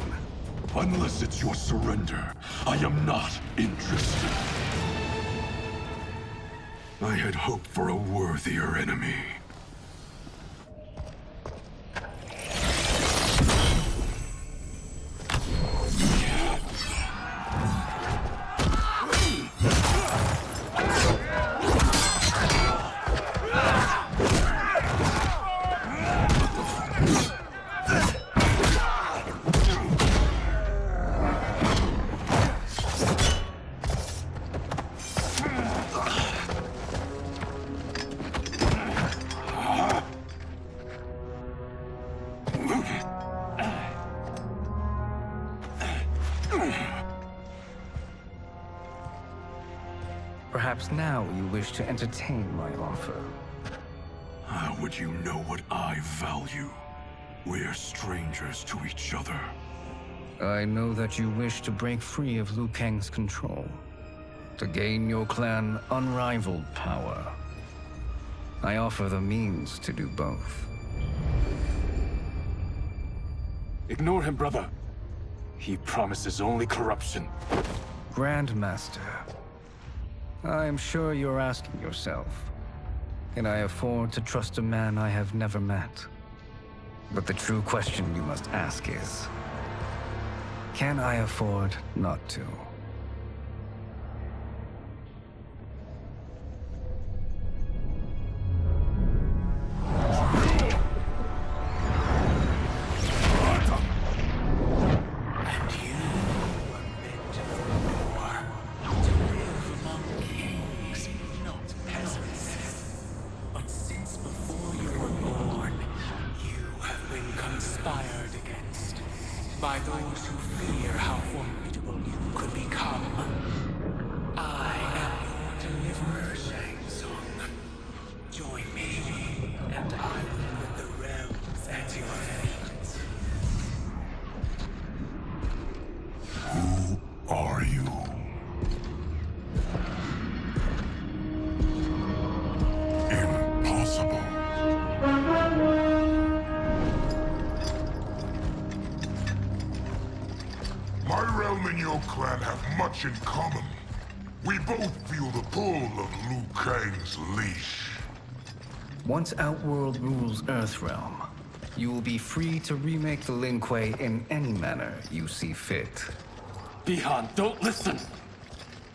Unless it's your surrender, I am not interested. I had hoped for a worthier enemy. Perhaps now you wish to entertain my offer. How would you know what I value? We're strangers to each other. I know that you wish to break free of Liu Kang's control, to gain your clan unrivaled power. I offer the means to do both. Ignore him, brother. He promises only corruption. Grandmaster, I am sure you're asking yourself, can I afford to trust a man I have never met? But the true question you must ask is, can I afford not to? By those who fear how formidable you could become. I am your deliverer, Shang Tsung. Join me, and I will put the realms at your feet. Who are you? Impossible. My realm and your clan have much in common. We both feel the pull of Liu Kang's leash. Once Outworld rules Earthrealm, you will be free to remake the Lin Kuei in any manner you see fit. Bihan, don't listen!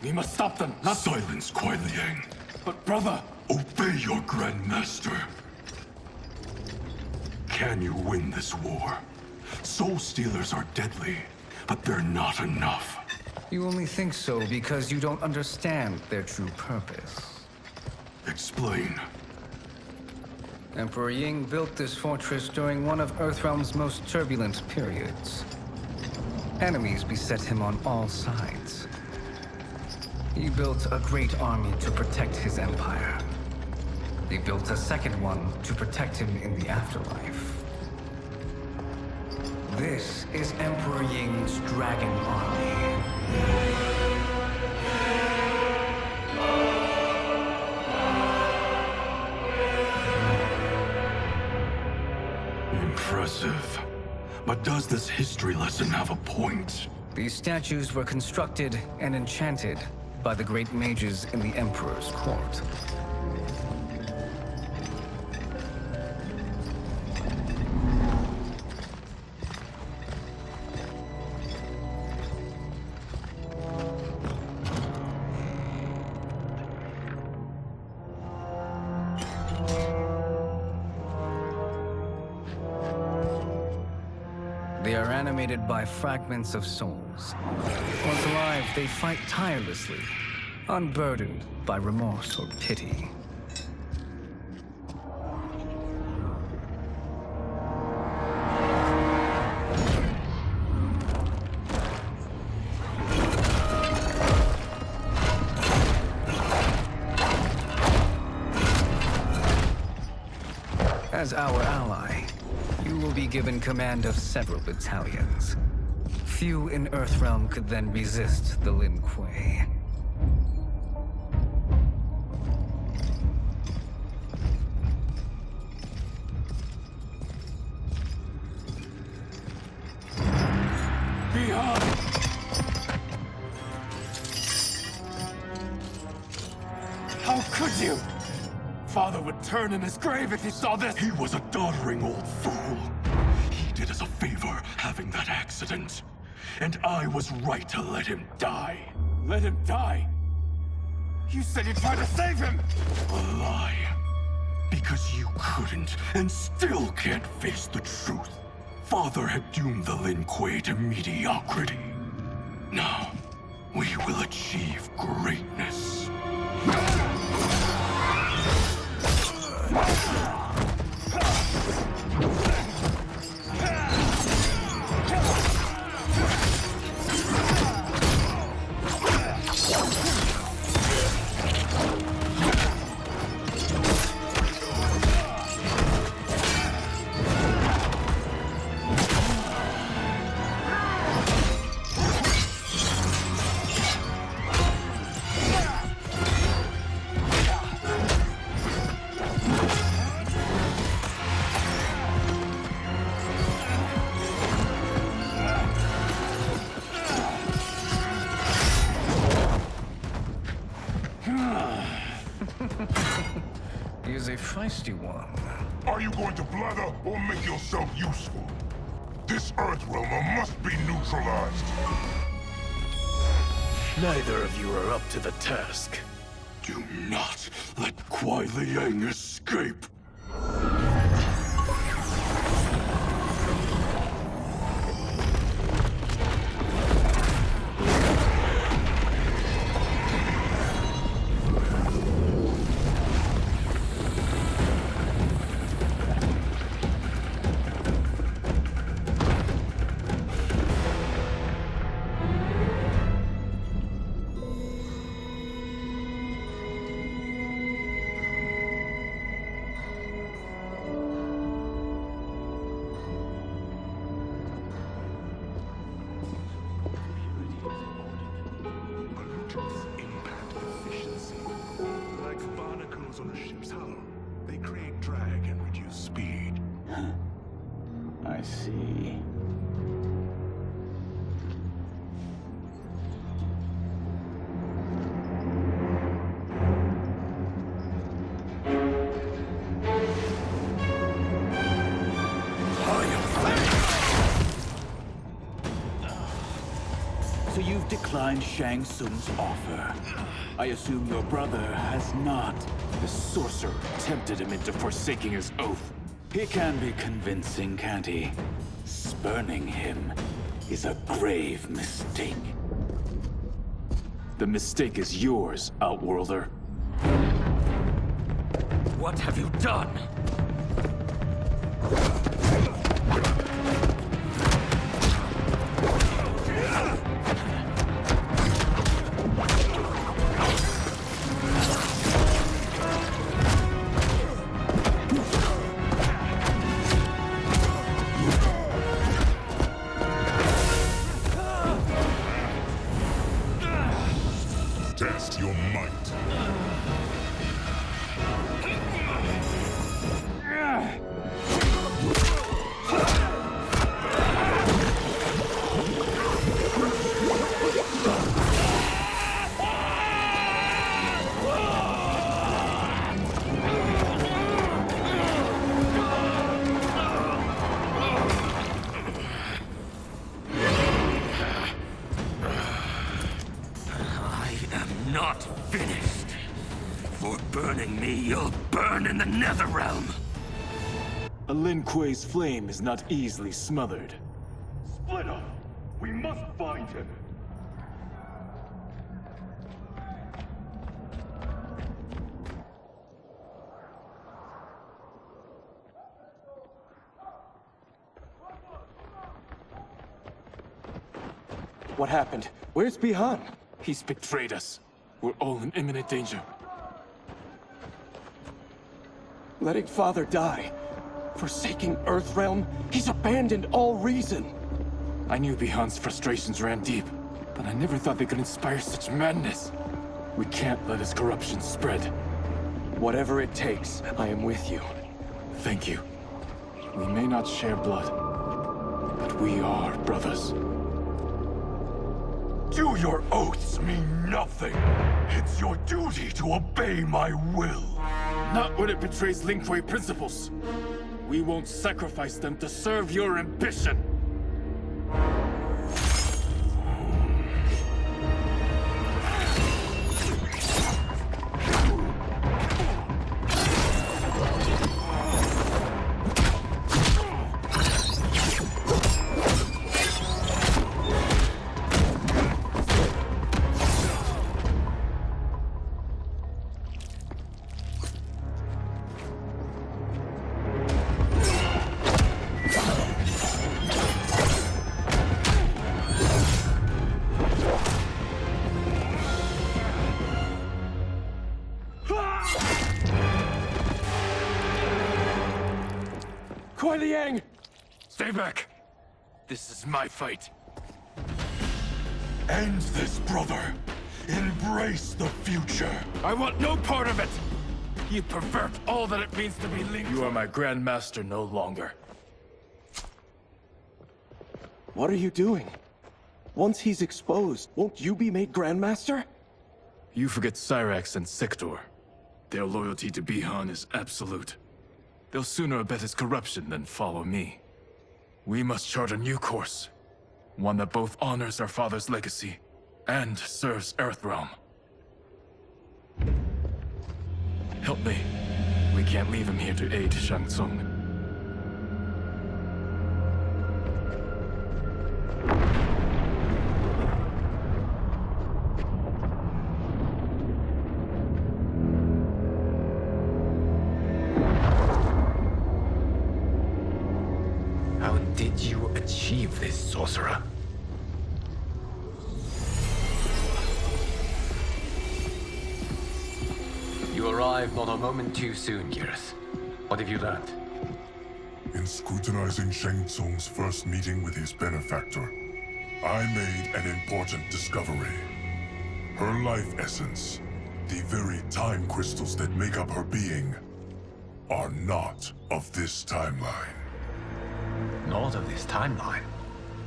We must stop them, not— Silence, Kuai Liang. But brother— Obey your Grandmaster. Can you win this war? Soul Stealers are deadly, but they're not enough. You only think so because you don't understand their true purpose. Explain. Emperor Ying built this fortress during one of Earthrealm's most turbulent periods. Enemies beset him on all sides. He built a great army to protect his empire. He built a second one to protect him in the afterlife. This is Emperor Ying's Dragon Army. Impressive. But does this history lesson have a point? These statues were constructed and enchanted by the great mages in the Emperor's court. They are animated by fragments of souls. Once alive, they fight tirelessly, unburdened by remorse or pity. As our ally, you will be given command of several battalions. Few in Earthrealm could then resist the Lin Kuei. How could you? Father would turn in his grave if he saw this! He was a doddering old fool. He did us a favor having that accident. And I was right to let him die. Let him die? You said you tried to save him! A lie. Because you couldn't, and still can't face the truth. Father had doomed the Lin Kuei to mediocrity. Now, we will achieve greatness. He is a feisty one. Are you going to blather or make yourself useful? This Earthrealmer must be neutralized. Neither of you are up to the task. Do not let Kuai Liang escape. On a ship's hull. They create drag and reduce speed. I see. So you've declined Shang Tsung's offer. I assume your brother has not. The sorcerer tempted him into forsaking his oath. He can be convincing, can't he? Spurning him is a grave mistake. The mistake is yours, Outworlder. What have you done? Test your might. Not finished. For burning me, you'll burn in the Netherrealm. A Lin Kuei's flame is not easily smothered. Split up! We must find him! What happened? Where's Bihan? He's betrayed us. We're all in imminent danger. Letting Father die. Forsaking Earthrealm. He's abandoned all reason. I knew Bihan's frustrations ran deep, but I never thought they could inspire such madness. We can't let his corruption spread. Whatever it takes, I am with you. Thank you. We may not share blood, but we are brothers. Do your oaths mean nothing? It's your duty to obey my will. Not when it betrays Lin Kuei principles. We won't sacrifice them to serve your ambition. Kuai Liang! Stay back! This is my fight. End this, brother. Embrace the future. I want no part of it! You pervert all that it means to be Lin Kuei. You are my Grandmaster no longer. What are you doing? Once he's exposed, won't you be made Grandmaster? You forget Cyrax and Sector. Their loyalty to Bihan is absolute. They'll sooner abet his corruption than follow me. We must chart a new course. One that both honors our father's legacy and serves Earthrealm. Help me. We can't leave him here to aid Shang Tsung. How did you achieve this, sorcerer? You arrived not a moment too soon, Geras. What have you learned? In scrutinizing Shang Tsung's first meeting with his benefactor, I made an important discovery. Her life essence, the very time crystals that make up her being, are not of this timeline. Not of this timeline?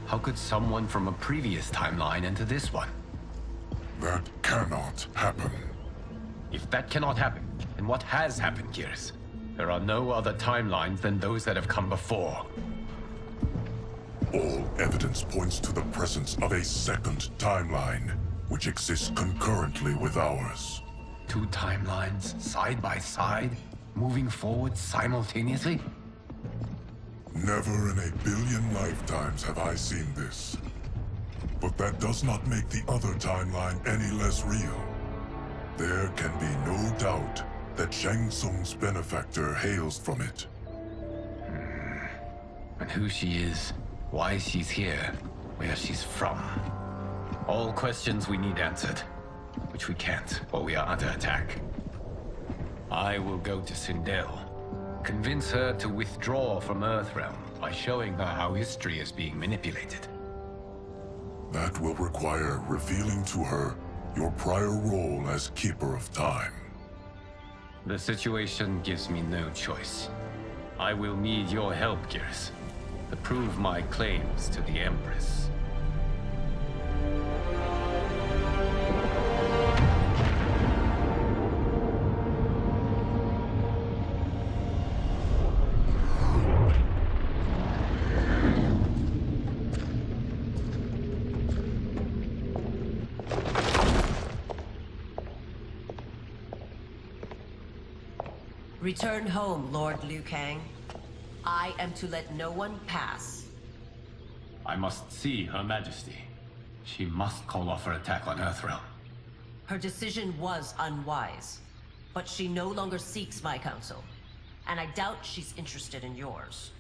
How could someone from a previous timeline enter this one? That cannot happen. If that cannot happen, then what has happened, Geras? There are no other timelines than those that have come before. All evidence points to the presence of a second timeline, which exists concurrently with ours. Two timelines, side by side, moving forward simultaneously? Never in a billion lifetimes have I seen this. But that does not make the other timeline any less real. There can be no doubt that Shang Tsung's benefactor hails from it. And who she is, why she's here, where she's from. All questions we need answered, which we can't while we are under attack. I will go to Sindel, convince her to withdraw from Earthrealm by showing her how history is being manipulated. That will require revealing to her your prior role as Keeper of Time. The situation gives me no choice. I will need your help, Geras, to prove my claims to the Empress. Return home, Lord Liu Kang. I am to let no one pass. I must see Her Majesty. She must call off her attack on Earthrealm. Her decision was unwise, but she no longer seeks my counsel, and I doubt she's interested in yours.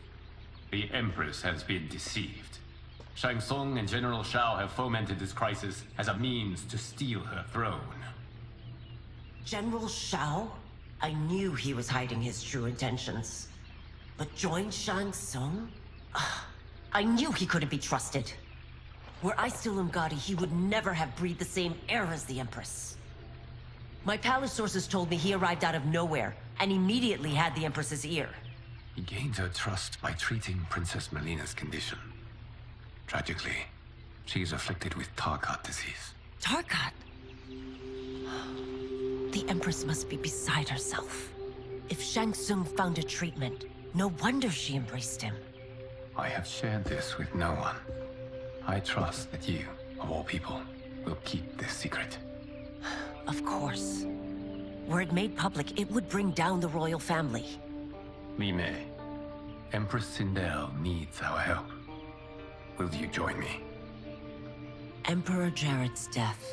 The Empress has been deceived. Shang Tsung and General Shao have fomented this crisis as a means to steal her throne. General Shao? I knew he was hiding his true intentions. But join Shang Tsung? I knew he couldn't be trusted. Were I still Umgadi, he would never have breathed the same air as the Empress. My palace sources told me he arrived out of nowhere, and immediately had the Empress's ear. He gained her trust by treating Princess Melina's condition. Tragically, she is afflicted with Tarkat disease. Tarkat? The Empress must be beside herself. If Shang Tsung found a treatment, no wonder she embraced him. I have shared this with no one. I trust that you, of all people, will keep this secret. Of course. Were it made public, it would bring down the royal family. Li Mei, Empress Sindel needs our help. Will you join me? Emperor Jarrett's death,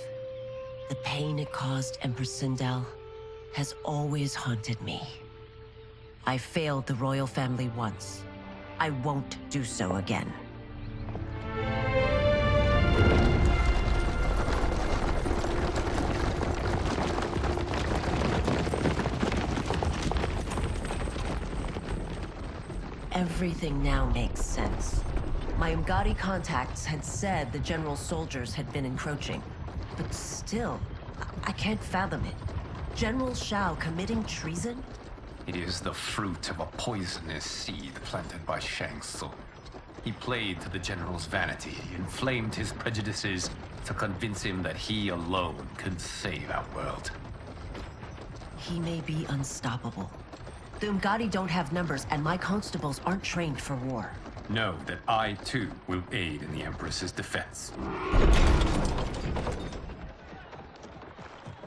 the pain it caused Empress Sindel, has always haunted me. I failed the royal family once. I won't do so again. Everything now makes sense. My Umgadi contacts had said the general soldiers had been encroaching. But still, I can't fathom it. General Shao committing treason? It is the fruit of a poisonous seed planted by Shang Tsung. He played to the general's vanity, inflamed his prejudices to convince him that he alone could save our world. He may be unstoppable. The Umgadi don't have numbers, and my constables aren't trained for war. Know that I, too, will aid in the Empress's defense.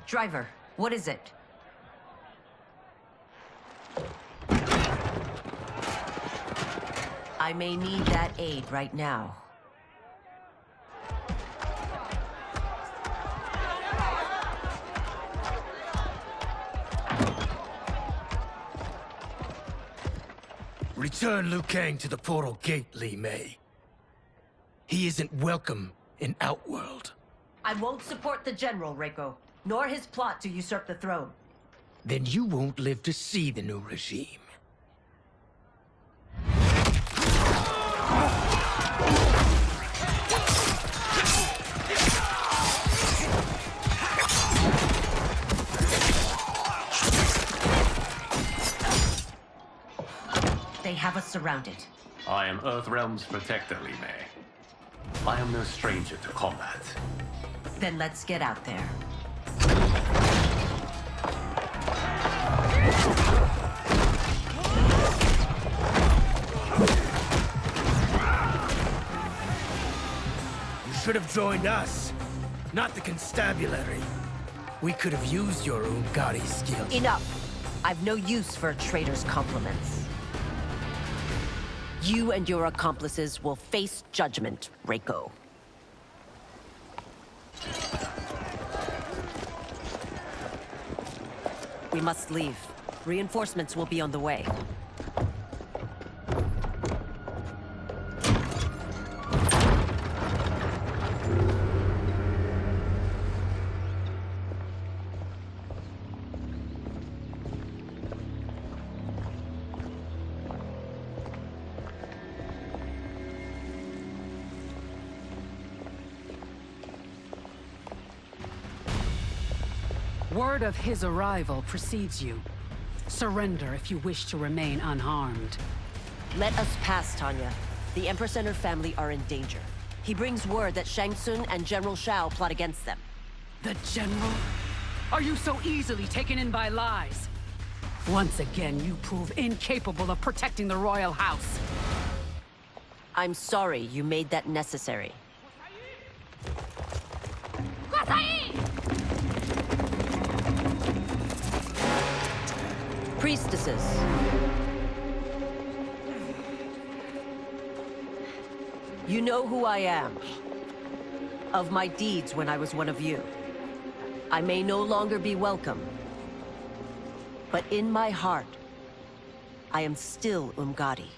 Driver, what is it? I may need that aid right now. Return Liu Kang to the portal gate, Li Mei. He isn't welcome in Outworld. I won't support the General, Reiko, nor his plot to usurp the throne. Then you won't live to see the new regime. They have us surrounded. I am Earthrealm's protector, Li Mei. I am no stranger to combat. Then let's get out there. You should have joined us, not the constabulary. We could have used your Umgadi skills. Enough! I've no use for a traitor's compliments. You and your accomplices will face judgment, Reiko. We must leave. Reinforcements will be on the way. Word of his arrival precedes you. Surrender if you wish to remain unharmed. Let us pass, Tanya. The Empress and her family are in danger. He brings word that Shang Tsung and General Shao plot against them. The General? Are you so easily taken in by lies? Once again, you prove incapable of protecting the royal house. I'm sorry you made that necessary. Priestesses. You know who I am. Of my deeds when I was one of you. I may no longer be welcome. But in my heart, I am still Umgadi.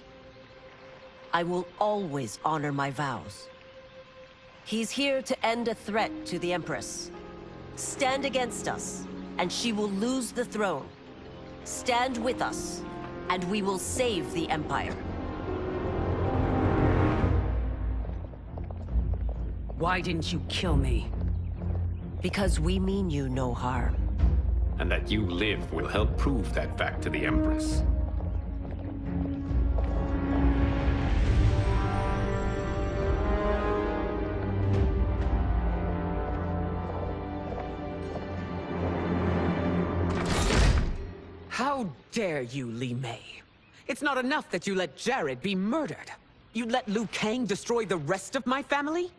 I will always honor my vows. He's here to end a threat to the Empress. Stand against us, and she will lose the throne. Stand with us, and we will save the Empire. Why didn't you kill me? Because we mean you no harm. And that you live will help prove that fact to the Empress. How dare you, Li Mei? It's not enough that you let Jared be murdered. You let Liu Kang destroy the rest of my family?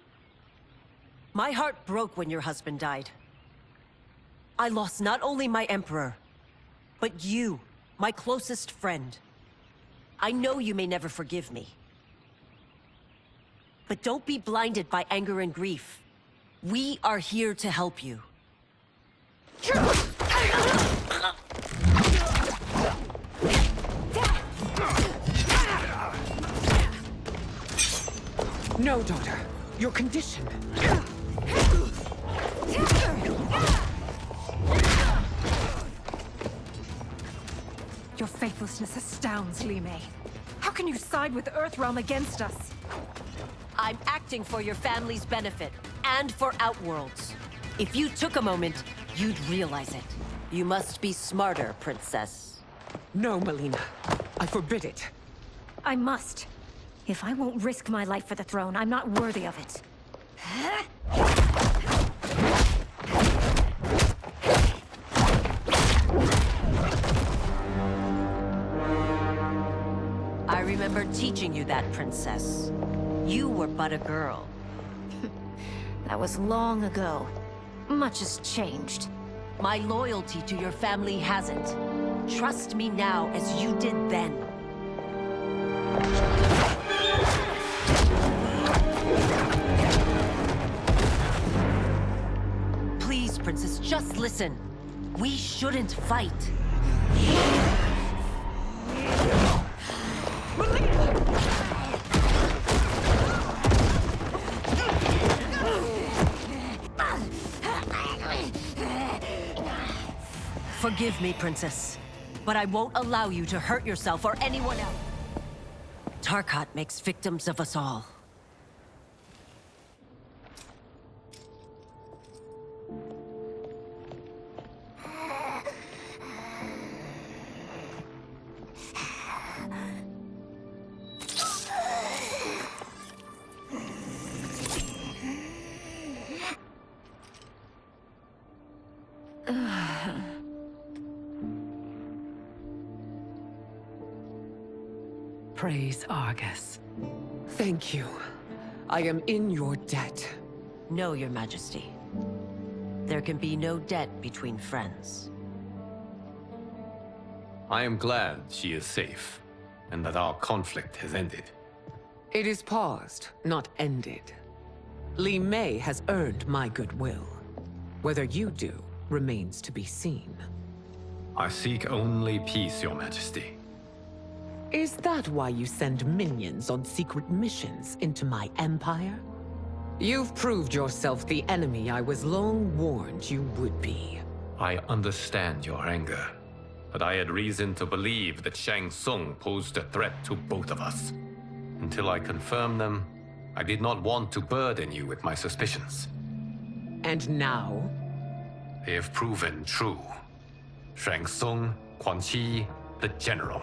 My heart broke when your husband died. I lost not only my Emperor, but you, my closest friend. I know you may never forgive me. But don't be blinded by anger and grief. We are here to help you. No, daughter. Your condition. Your faithlessness astounds, Li Mei. How can you side with Earthrealm against us? I'm acting for your family's benefit, and for Outworld's. If you took a moment, you'd realize it. You must be smarter, Princess. No, Melina. I forbid it. I must. If I won't risk my life for the throne, I'm not worthy of it. I remember teaching you that, Princess. You were but a girl. That was long ago. Much has changed. My loyalty to your family hasn't. Trust me now as you did then. Please, Princess, just listen. We shouldn't fight. Forgive me, Princess, but I won't allow you to hurt yourself or anyone else. Tarkat makes victims of us all. Praise Argus. Thank you. I am in your debt. No, Your Majesty. There can be no debt between friends. I am glad she is safe, and that our conflict has ended. It is paused, not ended. Li Mei has earned my goodwill. Whether you do remains to be seen. I seek only peace, Your Majesty. Is that why you send minions on secret missions into my empire? You've proved yourself the enemy I was long warned you would be. I understand your anger, but I had reason to believe that Shang Tsung posed a threat to both of us. Until I confirmed them, I did not want to burden you with my suspicions. And now? They have proven true. Shang Tsung, Quan Chi, the General.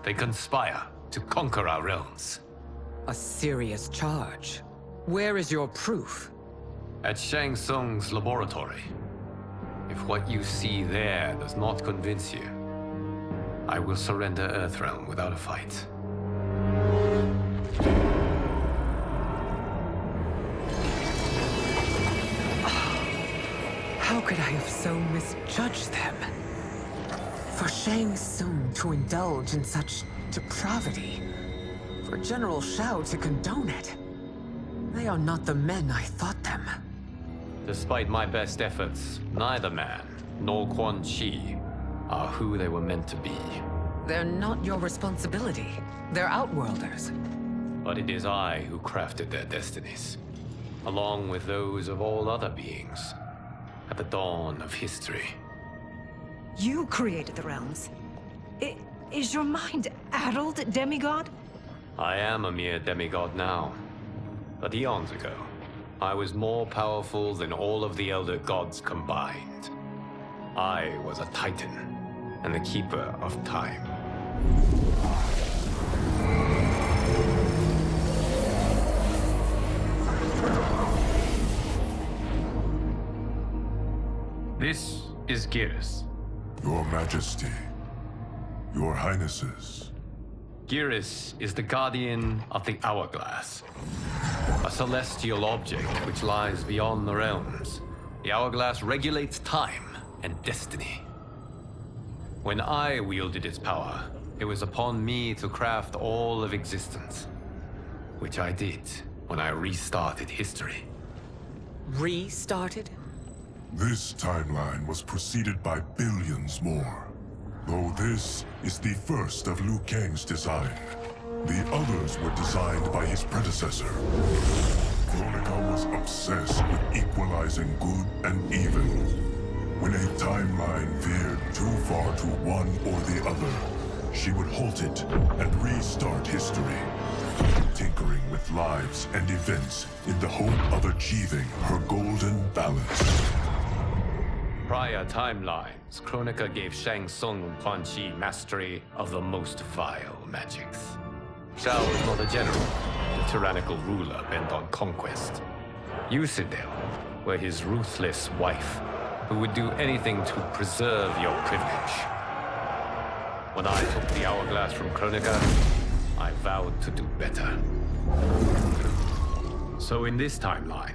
They conspire to conquer our realms. A serious charge. Where is your proof? At Shang Tsung's laboratory. If what you see there does not convince you, I will surrender Earthrealm without a fight. How could I have so misjudged them? For Shang Tsung to indulge in such depravity, for General Shao to condone it, they are not the men I thought them. Despite my best efforts, neither man nor Quan Chi are who they were meant to be. They're not your responsibility. They're Outworlders. But it is I who crafted their destinies, along with those of all other beings, at the dawn of history. You created the realms. Is your mind addled, demigod? I am a mere demigod now. But eons ago, I was more powerful than all of the Elder Gods combined. I was a Titan, and the Keeper of Time. This is Geras. Your Majesty. Your Highnesses. Geras is the guardian of the Hourglass. A celestial object which lies beyond the realms. The Hourglass regulates time and destiny. When I wielded its power, it was upon me to craft all of existence. Which I did when I restarted history. Restarted? This timeline was preceded by billions more. Though this is the first of Liu Kang's design. The others were designed by his predecessor. Kronika was obsessed with equalizing good and evil. When a timeline veered too far to one or the other, she would halt it and restart history, tinkering with lives and events in the hope of achieving her golden balance. Prior timelines, Kronika gave Shang Tsung and Quan Chi mastery of the most vile magics. Shao was not a general, a tyrannical ruler bent on conquest. Yusidel were his ruthless wife, who would do anything to preserve your privilege. When I took the Hourglass from Kronika, I vowed to do better. So in this timeline,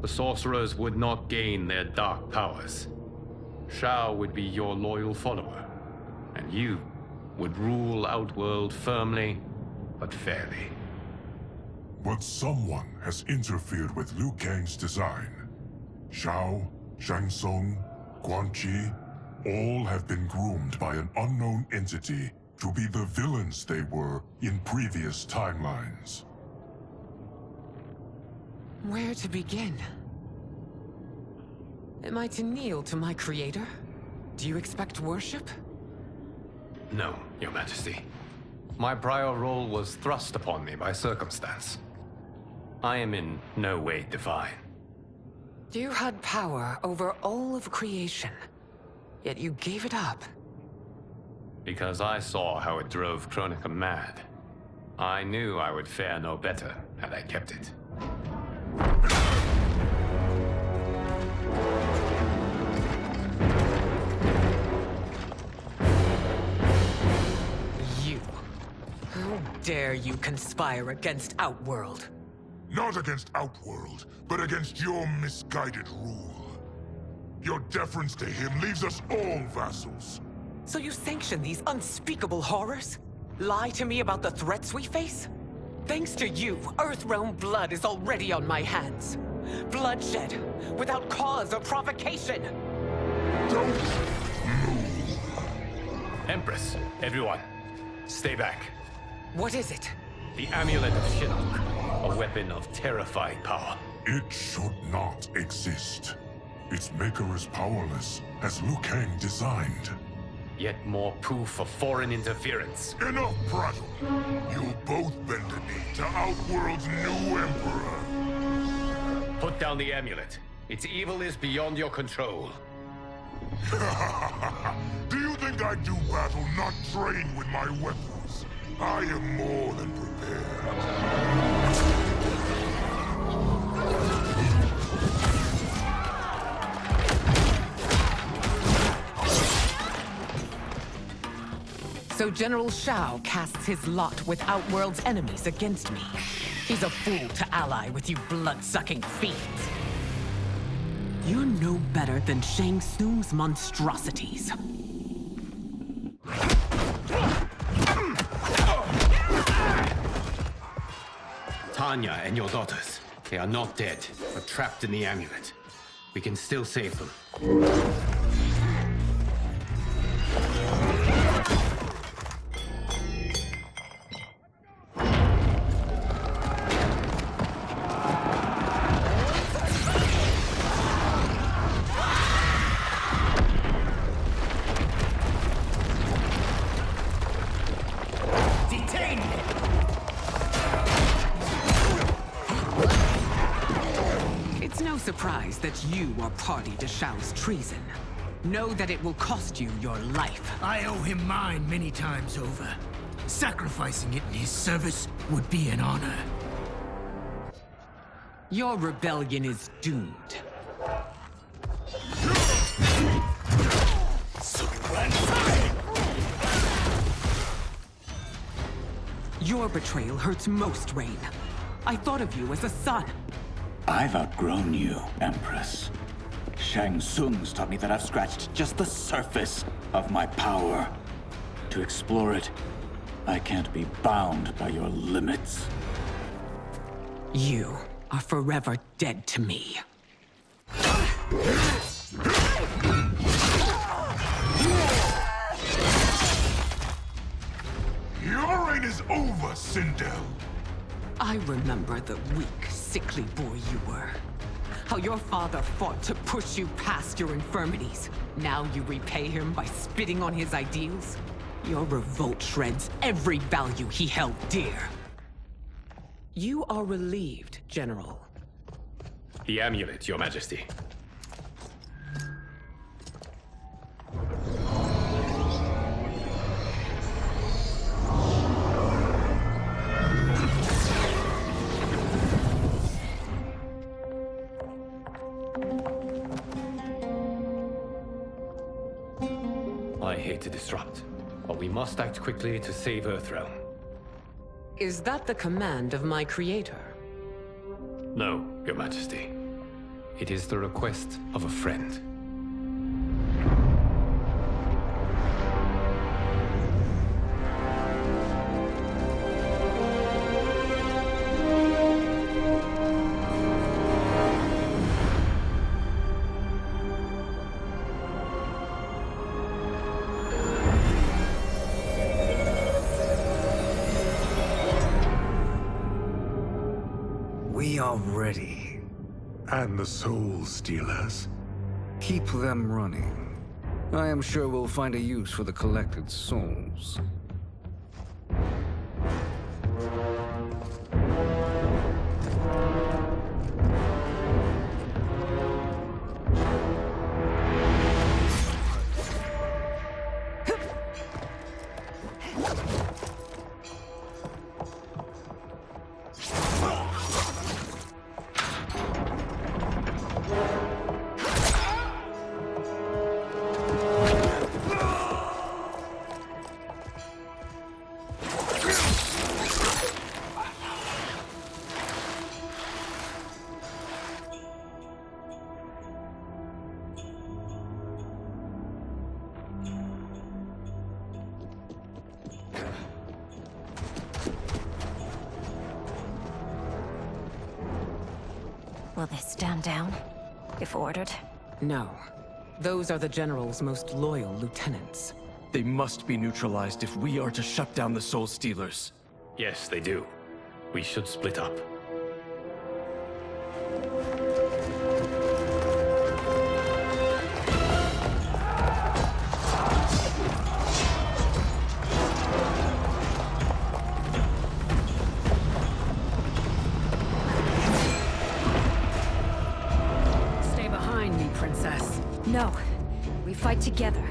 the sorcerers would not gain their dark powers. Shao would be your loyal follower, and you would rule Outworld firmly, but fairly. But someone has interfered with Liu Kang's design. Shao, Shang Tsung, Quan Chi, all have been groomed by an unknown entity to be the villains they were in previous timelines. Where to begin? Am I to kneel to my creator? Do you expect worship? No, Your Majesty. My prior role was thrust upon me by circumstance. I am in no way divine. You had power over all of creation, yet you gave it up. Because I saw how it drove Kronika mad. I knew I would fare no better had I kept it. You. How dare you conspire against Outworld? Not against Outworld, but against your misguided rule. Your deference to him leaves us all vassals. So you sanction these unspeakable horrors? Lie to me about the threats we face? Thanks to you, Earthrealm blood is already on my hands. Bloodshed, without cause or provocation. Don't move. Empress, everyone, stay back. What is it? The Amulet of Shinnok, a weapon of terrifying power. It should not exist. Its maker is powerless, as Liu Kang designed. Yet more proof of foreign interference. Enough prattle! You'll both bend a knee to Outworld's new emperor. Put down the amulet. Its evil is beyond your control. Do you think I do battle not trained with my weapons? I am more than prepared. So General Shao casts his lot with Outworld's enemies against me. He's a fool to ally with you blood-sucking fiends. You're no better than Shang Tsung's monstrosities. Tanya and your daughters, they are not dead, but trapped in the amulet. We can still save them. Surprised that you are party to Shao's treason. Know that it will cost you your life. I owe him mine many times over. Sacrificing it in his service would be an honor. Your rebellion is doomed. Your betrayal hurts most, Rain. I thought of you as a son. I've outgrown you, Empress. Shang Tsung's taught me that I've scratched just the surface of my power. To explore it, I can't be bound by your limits. You are forever dead to me. Your reign is over, Sindel. I remember the weak, sickly boy you were. How your father fought to push you past your infirmities. Now you repay him by spitting on his ideals? Your revolt shreds every value he held dear. You are relieved, General. The amulet, Your Majesty. I hate to disrupt, but we must act quickly to save Earthrealm. Is that the command of my creator? No, Your Majesty. It is the request of a friend. We are ready. And the Soul Stealers? Keep them running. I am sure we'll find a use for the collected souls. Will they stand down, if ordered? No. Those are the General's most loyal lieutenants. They must be neutralized if we are to shut down the Soul Stealers. Yes, they do. We should split up. Stay behind me, Princess. No. We fight together.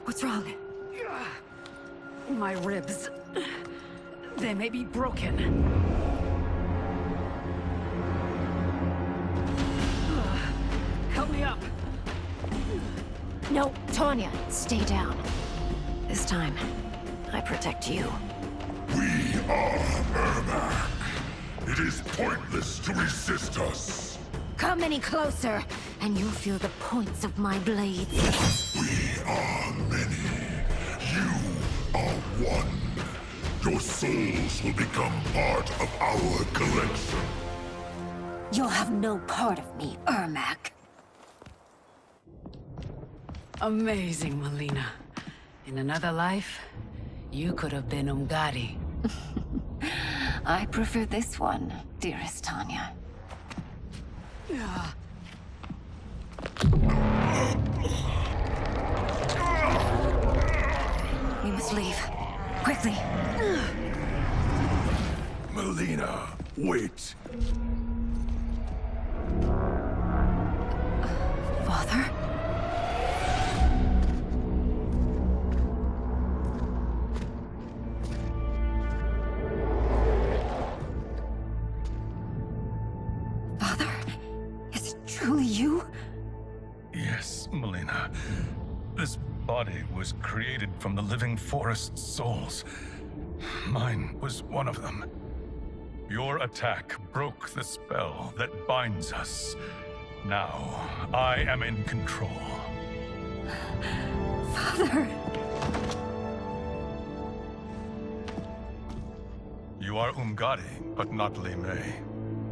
What's wrong? My ribs. They may be broken. Help me up. No, Tanya, stay down. This time, I protect you. We are Ermac. It is pointless to resist us. Come any closer, and you'll feel the points of my blades. We are many. You are one. Your souls will become part of our collection. You'll have no part of me, Ermac. Amazing, Melina. In another life, you could have been Umgadi. I prefer this one, dearest Tanya. We must leave. Quickly. Melina, wait. Father? Father? Is it truly you? Yes, Melina. This body was created from the living forest souls. Mine was one of them. Your attack broke the spell that binds us. Now, I am in control. Father! You are Umgadi, but not Li Mei.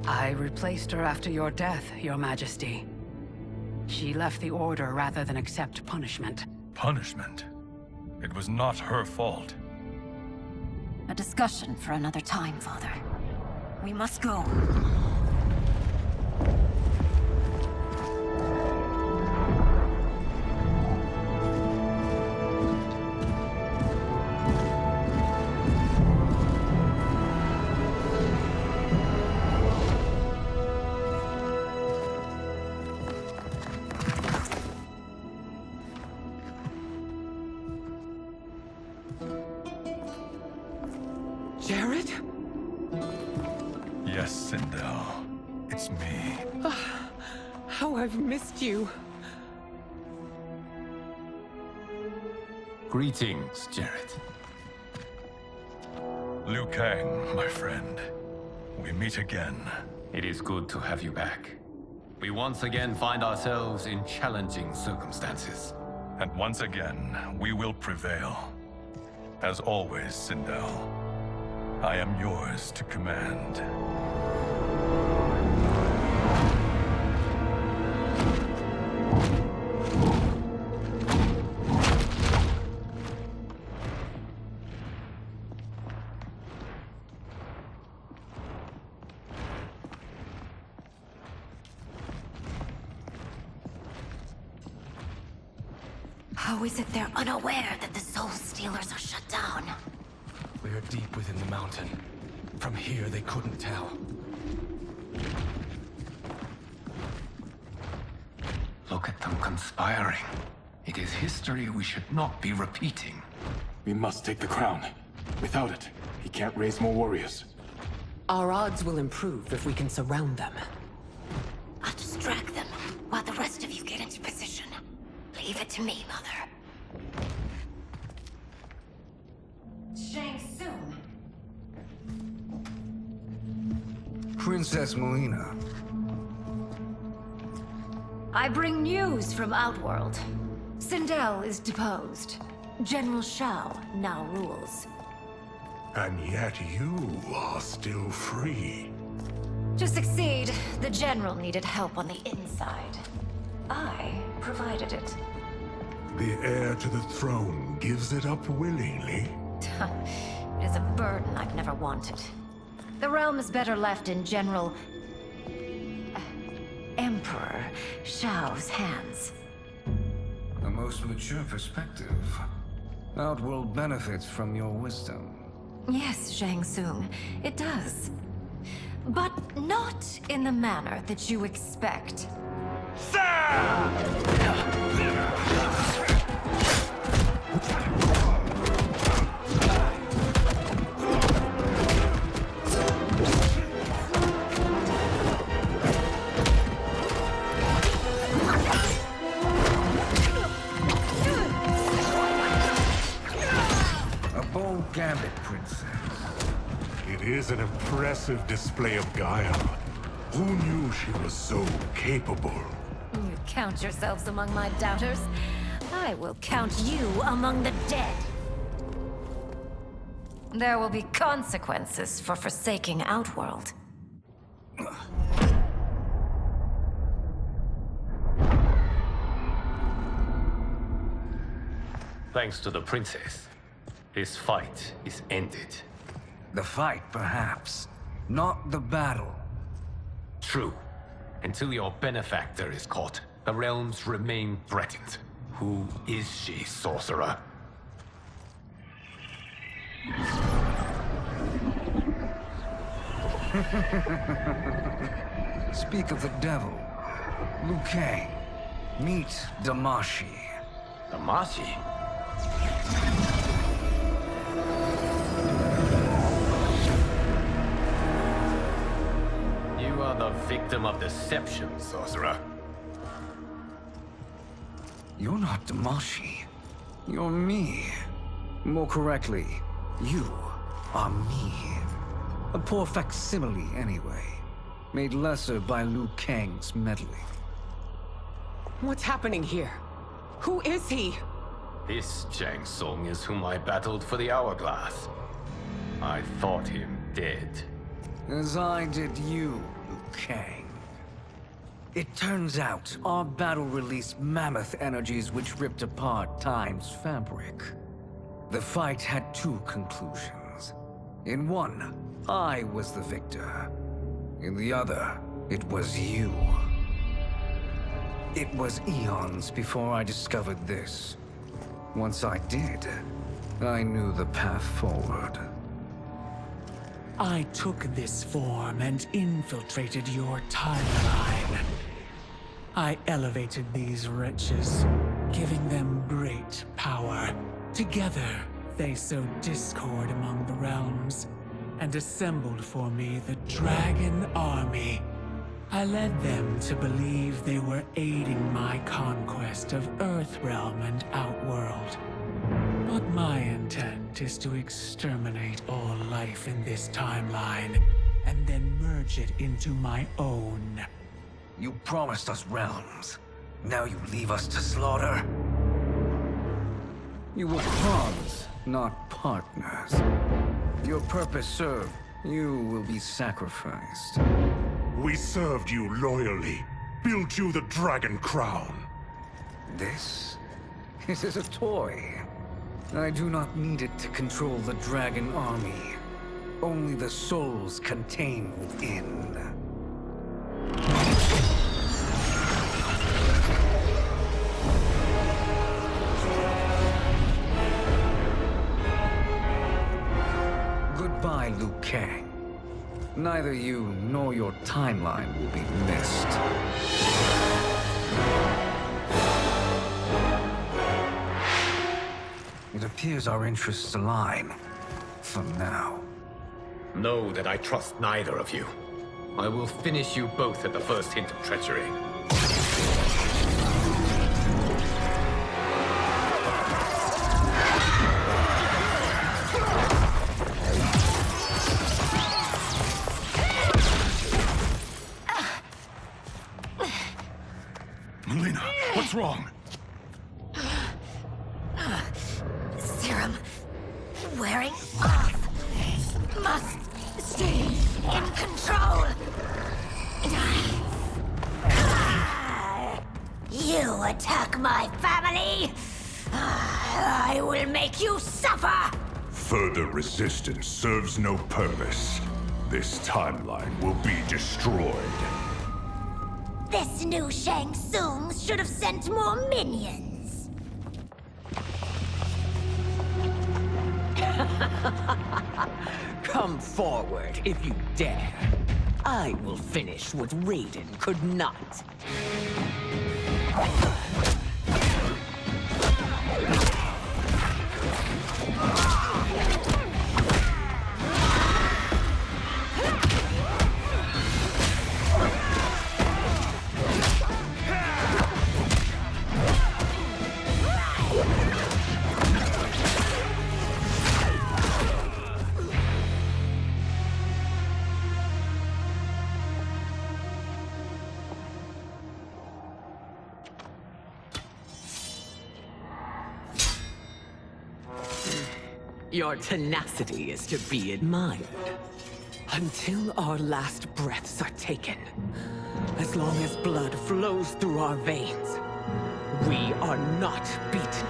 I replaced her after your death, Your Majesty. She left the Order rather than accept punishment. Punishment? It was not her fault. A discussion for another time, Father. We must go. How I've missed you. Greetings, Jared. Liu Kang, my friend. We meet again. It is good to have you back. We once again find ourselves in challenging circumstances. And once again, we will prevail. As always, Sindel, I am yours to command. How is it they're unaware that the Soul Stealers are shut down? We are deep within the mountain. From here, they couldn't tell. Look at them conspiring. It is history we should not be repeating. We must take the crown. Without it, he can't raise more warriors. Our odds will improve if we can surround them. I'll distract them while the rest of you get into position. Leave it to me, Mother. Shang Tsung. Princess Melina. I bring news from Outworld. Sindel is deposed. General Shao now rules. And yet you are still free. To succeed, the General needed help on the inside. I provided it. The heir to the throne gives it up willingly. It is a burden I've never wanted. The realm is better left in General... Emperor Shao's hands. A most mature perspective. Outworld benefits from your wisdom. Yes, Shang Tsung, it does. But not in the manner that you expect. A bold gambit, Princess. It is an impressive display of guile. Who knew she was so capable? You count yourselves among my doubters. I will count you among the dead. There will be consequences for forsaking Outworld. Thanks to the princess, this fight is ended. The fight, perhaps. Not the battle. True. Until your benefactor is caught, the realms remain threatened. Who is she, sorcerer? Speak of the devil. Liu Kang. Meet Damashi. Damashi? You are the victim of deception, sorcerer. You're not Damashi. You're me. More correctly, you are me. A poor facsimile, anyway. Made lesser by Liu Kang's meddling. What's happening here? Who is he? This Shang Tsung is whom I battled for the Hourglass. I thought him dead. As I did you, Liu Kang. It turns out our battle released mammoth energies which ripped apart time's fabric. The fight had two conclusions. In one, I was the victor. In the other, it was you. It was eons before I discovered this. Once I did, I knew the path forward. I took this form and infiltrated your timeline. I elevated these wretches, giving them great power. Together, they sowed discord among the realms, and assembled for me the Dragon Army. I led them to believe they were aiding my conquest of Earthrealm and Outworld. But my intent is to exterminate all life in this timeline, and then merge it into my own. You promised us realms. Now you leave us to slaughter? You were pawns, not partners. Your purpose served. You will be sacrificed. We served you loyally, built you the Dragon Crown. This is a toy. I do not need it to control the Dragon Army. Only the souls contained within. Goodbye, Liu Kang. Neither you nor your timeline will be missed. It appears our interests align. For now. Know that I trust neither of you. I will finish you both at the first hint of treachery. Melina, what's wrong? Serum wearing off. Must stay in control. You attack my family. I will make you suffer. Further resistance serves no purpose. This timeline will be destroyed. This new Shang Tsung should have sent more minions. Come forward if you dare. I will finish what Raiden could not. Your tenacity is to be admired. Until our last breaths are taken, as long as blood flows through our veins, we are not beaten.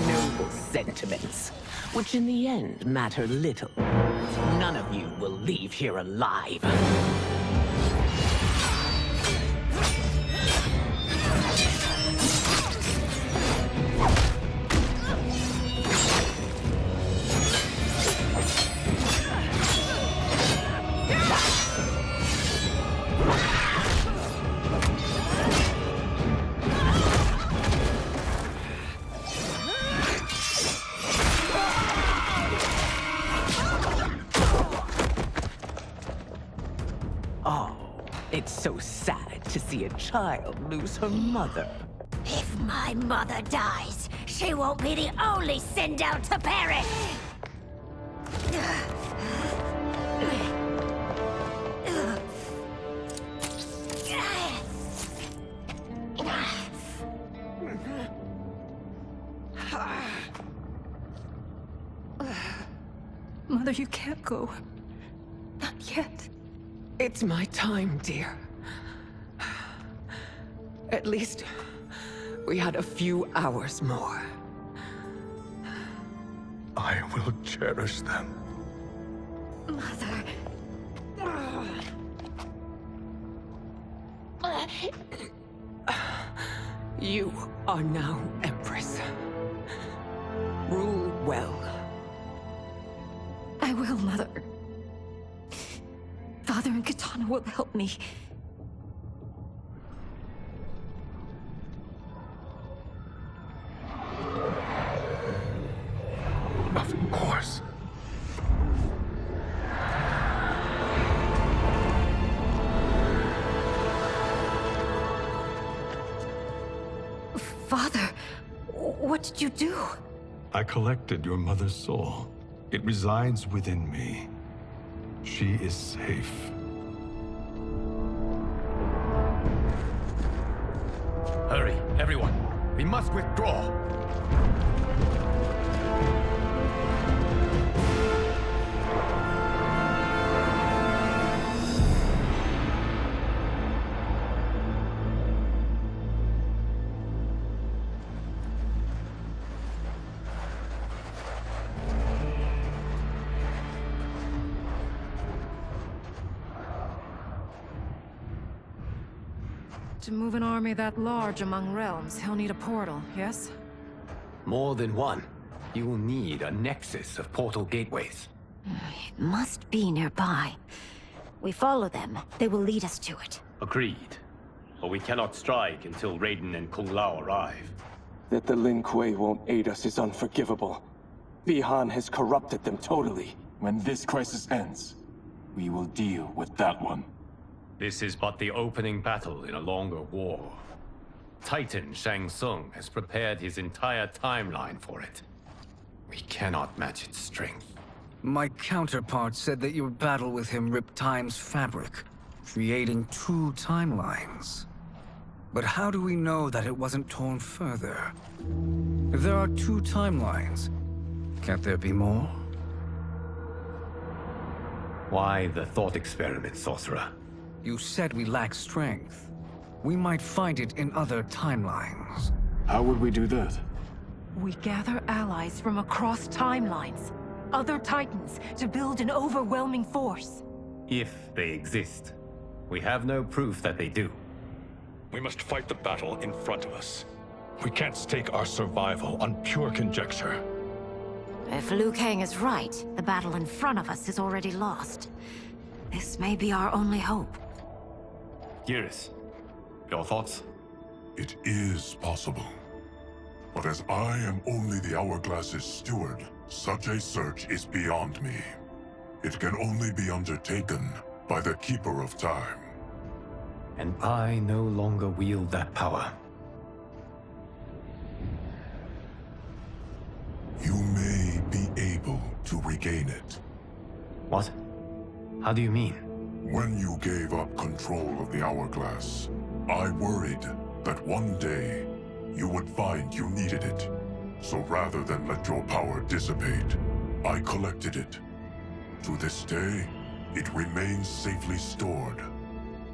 Noble sentiments, which in the end matter little. None of you will leave here alive. It's so sad to see a child lose her mother. If my mother dies, she won't be the only Sindel to perish! Mother, you can't go. Not yet. It's my time, dear. At least, we had a few hours more. I will cherish them. Mother... You are now Empress. Rule well. I will, Mother. Father and Katana will help me. Of course. Father, what did you do? I collected your mother's soul. It resides within me. She is safe. Hurry, everyone. We must withdraw. To move an army that large among realms, he'll need a portal, yes? More than one. You will need a nexus of portal gateways. It must be nearby. We follow them. They will lead us to it. Agreed. But we cannot strike until Raiden and Kung Lao arrive. That the Lin Kuei won't aid us is unforgivable. Bihan has corrupted them totally. When this crisis ends, we will deal with that one. This is but the opening battle in a longer war. Titan Shang Tsung has prepared his entire timeline for it. We cannot match its strength. My counterpart said that your battle with him ripped time's fabric, creating 2 timelines. But how do we know that it wasn't torn further? If there are 2 timelines, can't there be more? Why the thought experiment, Sorcerer? You said we lack strength. We might find it in other timelines. How would we do that? We gather allies from across timelines, other Titans, to build an overwhelming force. If they exist. We have no proof that they do. We must fight the battle in front of us. We can't stake our survival on pure conjecture. If Liu Kang is right, the battle in front of us is already lost. This may be our only hope. Geras, your thoughts? It is possible. But as I am only the Hourglass's steward, such a search is beyond me. It can only be undertaken by the Keeper of Time. And I no longer wield that power. You may be able to regain it. What? How do you mean? When you gave up control of the Hourglass, I worried that one day you would find you needed it. So rather than let your power dissipate, I collected it. To this day, it remains safely stored.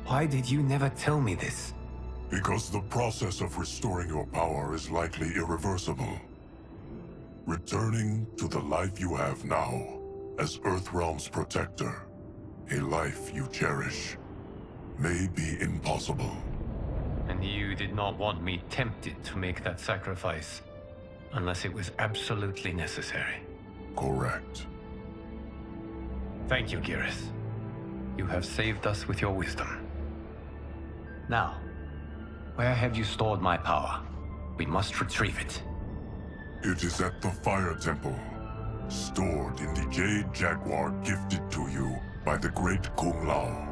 Why did you never tell me this? Because the process of restoring your power is likely irreversible. Returning to the life you have now, as Earthrealm's protector, a life you cherish, may be impossible. And you did not want me tempted to make that sacrifice, unless it was absolutely necessary. Correct. Thank you, Geras. You have saved us with your wisdom. Now, where have you stored my power? We must retrieve it. It is at the Fire Temple, stored in the Jade Jaguar gifted to you by the great Kung Lao.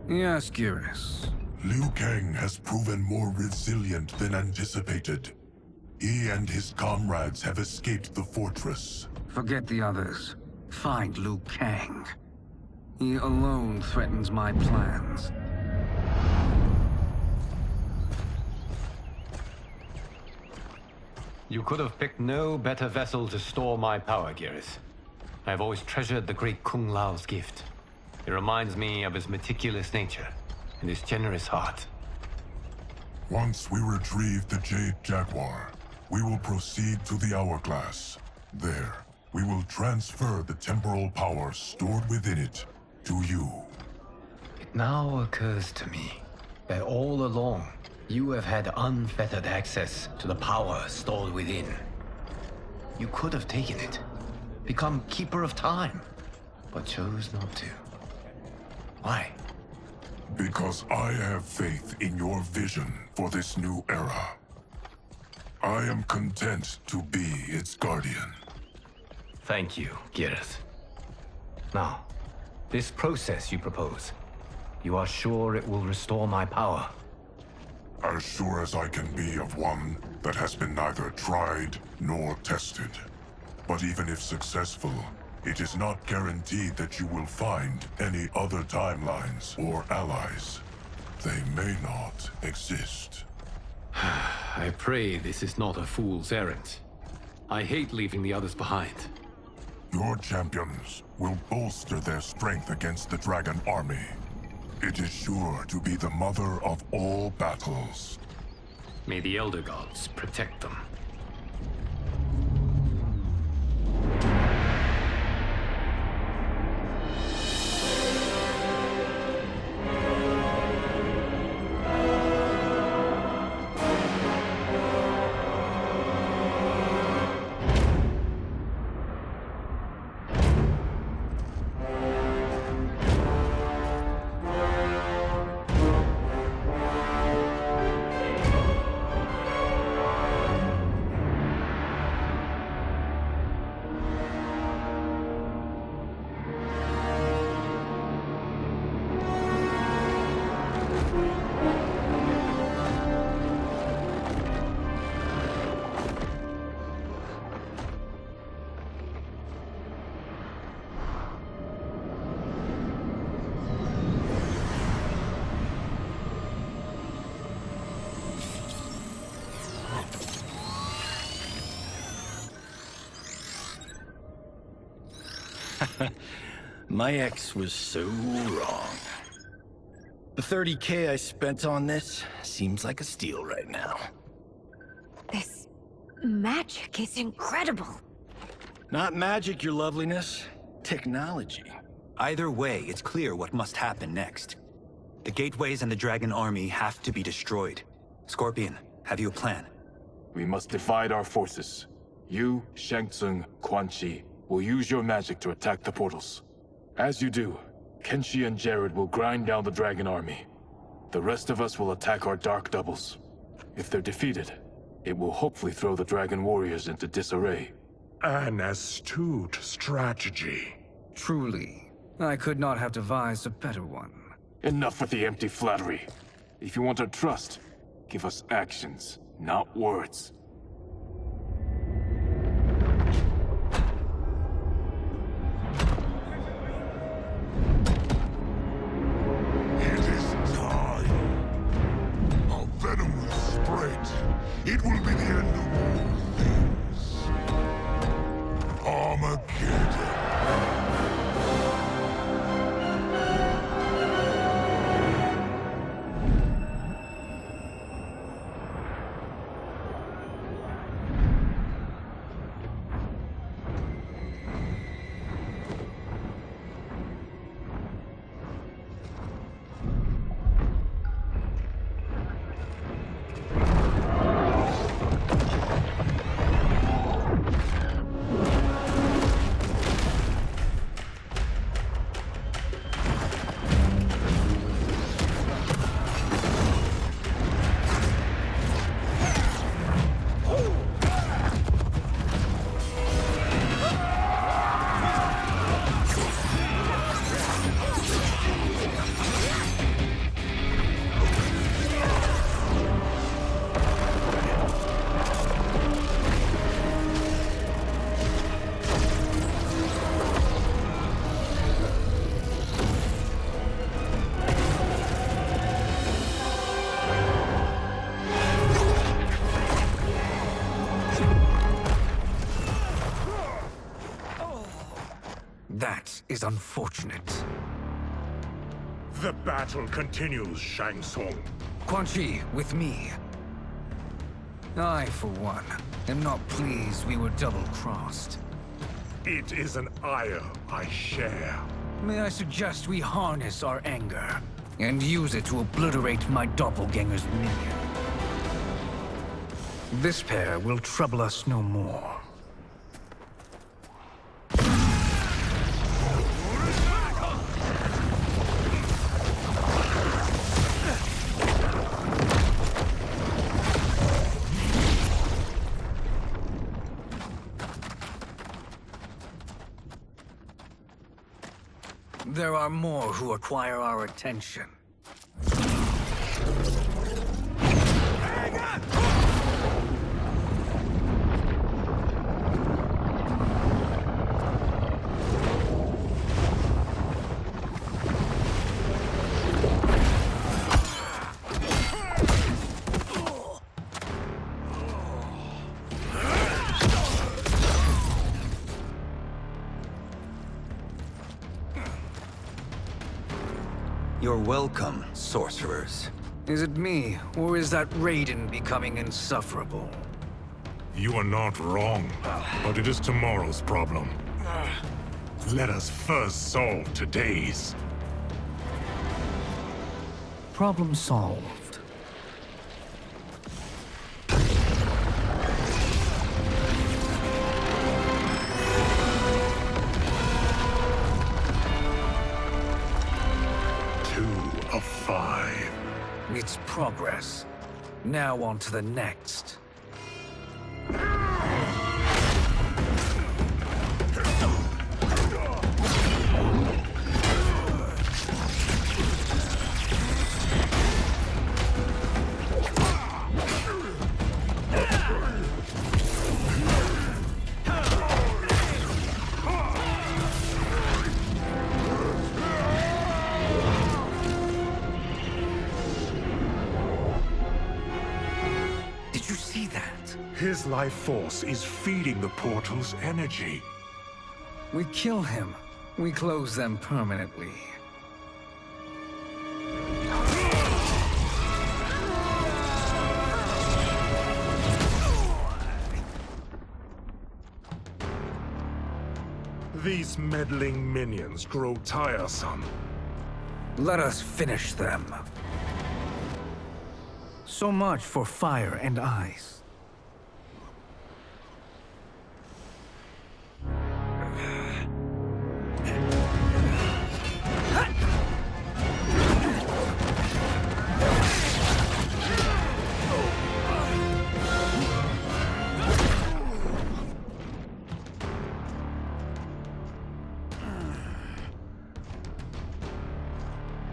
Yes, Geras. Liu Kang has proven more resilient than anticipated. He and his comrades have escaped the fortress. Forget the others. Find Liu Kang. He alone threatens my plans. You could have picked no better vessel to store my power, Geras. I have always treasured the great Kung Lao's gift. It reminds me of his meticulous nature and his generous heart. Once we retrieve the Jade Jaguar, we will proceed to the Hourglass. There, we will transfer the temporal power stored within it to you. It now occurs to me that all along, you have had unfettered access to the power stored within. You could have taken it, become Keeper of Time, but chose not to. Why? Because I have faith in your vision for this new era. I am content to be its guardian. Thank you, Gareth. Now, this process you propose, you are sure it will restore my power? As sure as I can be of one that has been neither tried nor tested. But even if successful, it is not guaranteed that you will find any other timelines or allies. They may not exist. I pray this is not a fool's errand. I hate leaving the others behind. Your champions will bolster their strength against the Dragon Army. It is sure to be the mother of all battles. May the Elder Gods protect them. My ex was so wrong. The 30K I spent on this seems like a steal right now. This magic is incredible. Not magic, your loveliness. Technology. Either way, it's clear what must happen next. The gateways and the Dragon Army have to be destroyed. Scorpion, have you a plan? We must divide our forces. You, Shang Tsung, Quan Chi, will use your magic to attack the portals. As you do, Kenshi and Jared will grind down the Dragon Army. The rest of us will attack our Dark Doubles. If they're defeated, it will hopefully throw the Dragon Warriors into disarray. An astute strategy. Truly, I could not have devised a better one. Enough with the empty flattery. If you want our trust, give us actions, not words. Venom will spread. It will be the end of all things. Armageddon. That is unfortunate. The battle continues, Shang Tsung. Quan Chi, with me. I, for one, am not pleased we were double-crossed. It is an ire I share. May I suggest we harness our anger and use it to obliterate my doppelganger's minion. This pair will trouble us no more. There are more who require our attention. You're welcome, sorcerers. Is it me, or is that Raiden becoming insufferable? You are not wrong, but it is tomorrow's problem. Let us first solve today's. Problem solved. Of 5. It's progress. Now on to the next. His life force is feeding the portal's energy. We kill him. We close them permanently. These meddling minions grow tiresome. Let us finish them. So much for fire and ice.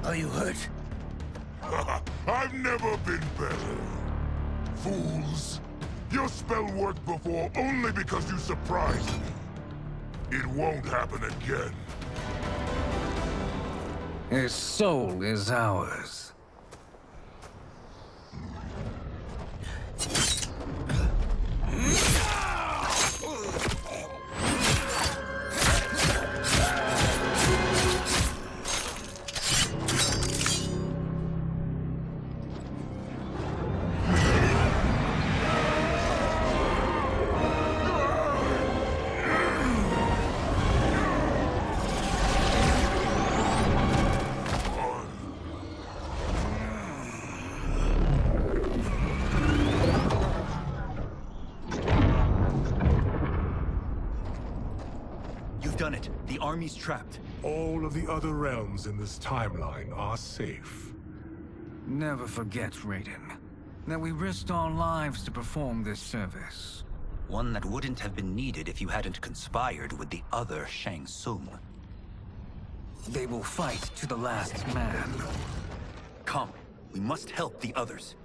Are you hurt? I've never been better. Fools. Your spell worked before only because you surprised me. It won't happen again. His soul is ours. Done it. The army's trapped. All of the other realms in this timeline are safe. Never forget, Raiden, that we risked our lives to perform this service. One that wouldn't have been needed if you hadn't conspired with the other Shang Tsung. They will fight to the last man. Come, we must help the others.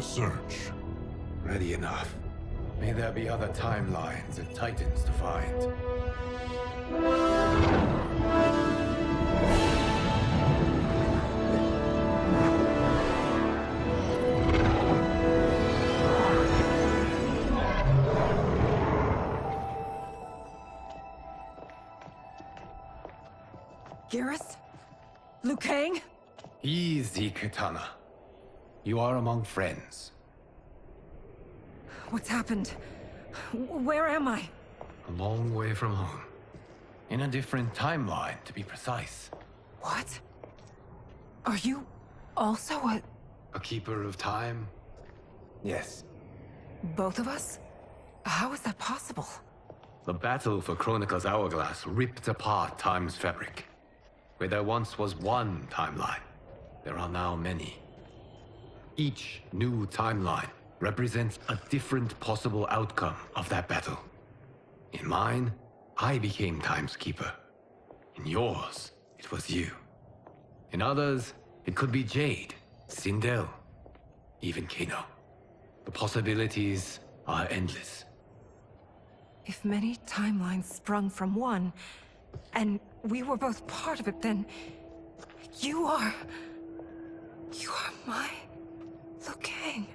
Search. Ready enough. May there be other timelines and titans to find. Garrus? Liu Kang? Easy, Kitana. You are among friends. What's happened? Where am I? A long way from home. In a different timeline, to be precise. What? Are you also a keeper of time? Yes. both of us? How is that possible? The battle for Chronica's Hourglass ripped apart time's fabric. Where there once was one timeline, there are now many. Each new timeline represents a different possible outcome of that battle. In mine, I became Time's Keeper. In yours, it was you. In others, it could be Jade, Sindel, even Kano. The possibilities are endless. If many timelines sprung from one, and we were both part of it, then you are my Liu Kang.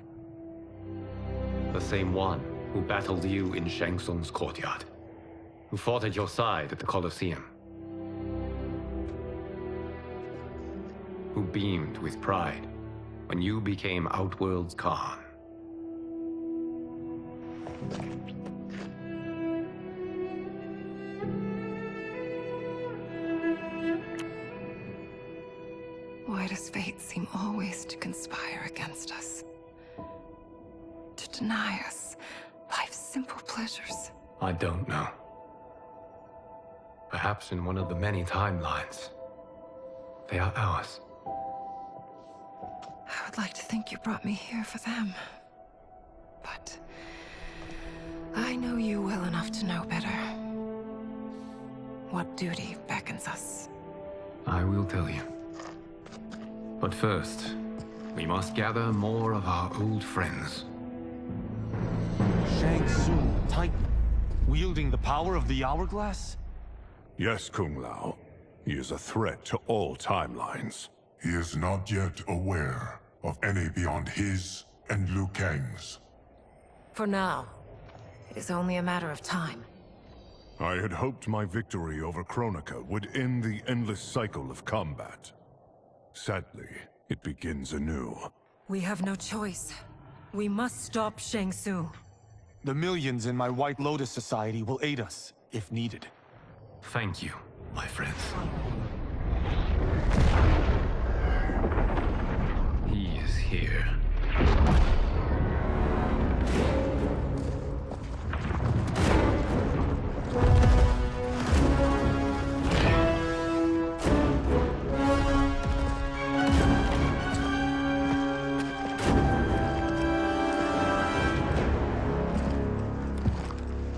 The same one who battled you in Shang Tsung's courtyard, who fought at your side at the Colosseum, who beamed with pride when you became Outworld's Khan. Why does fate seem always to conspire against us? To deny us life's simple pleasures? I don't know. Perhaps in one of the many timelines, they are ours. I would like to think you brought me here for them. But I know you well enough to know better. What duty beckons us? I will tell you. But first, we must gather more of our old friends. Shang Tsung, Titan, wielding the power of the Hourglass? Yes, Kung Lao. He is a threat to all timelines. He is not yet aware of any beyond his and Liu Kang's. For now, it is only a matter of time. I had hoped my victory over Chronica would end the endless cycle of combat. Sadly, it begins anew. We have no choice. We must stop Shang Tsung. The millions in my White Lotus Society will aid us, if needed. Thank you, my friends. He is here.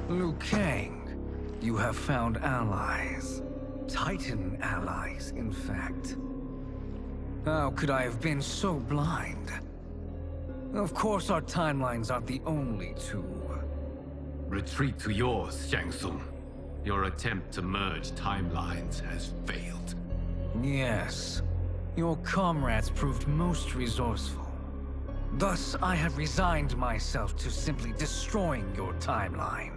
Liu Kang, you have found allies. Titan allies, in fact. How could I have been so blind? Of course our timelines aren't the only two. Retreat to yours, Shang Tsung. Your attempt to merge timelines has failed. Yes. Your comrades proved most resourceful. Thus, I have resigned myself to simply destroying your timeline.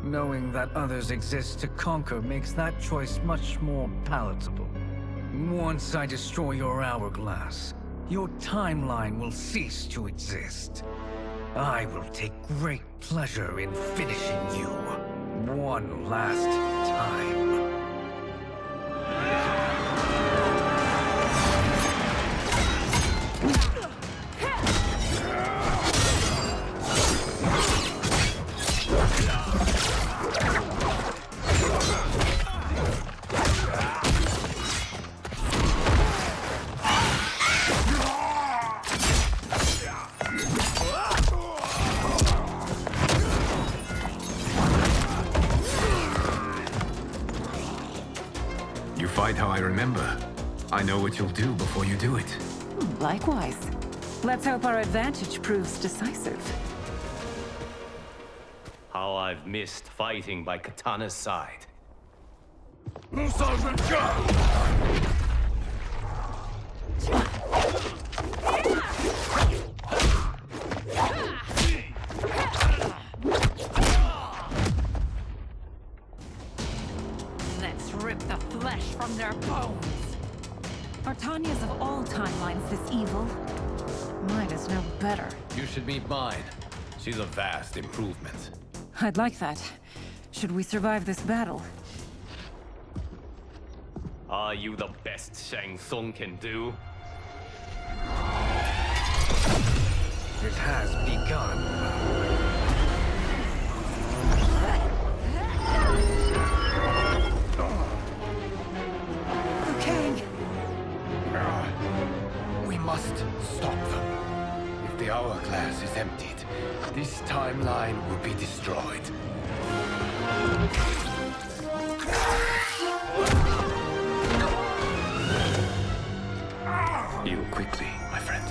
Knowing that others exist to conquer makes that choice much more palatable. Once I destroy your hourglass, your timeline will cease to exist. I will take great pleasure in finishing you one last time. Fight how I remember. I know what you'll do before you do it. Likewise. Let's hope our advantage proves decisive. How I've missed fighting by Katana's side. Let's rip the flesh from their bones. Are Tanya's of all timelines this evil? Mine is no better. You should meet mine. She's a vast improvement. I'd like that. Should we survive this battle? Are you the best Shang Tsung can do? It has begun. Liu Kang! We must stop them. If the hourglass is emptied, this timeline will be destroyed. Heal quickly, my friend.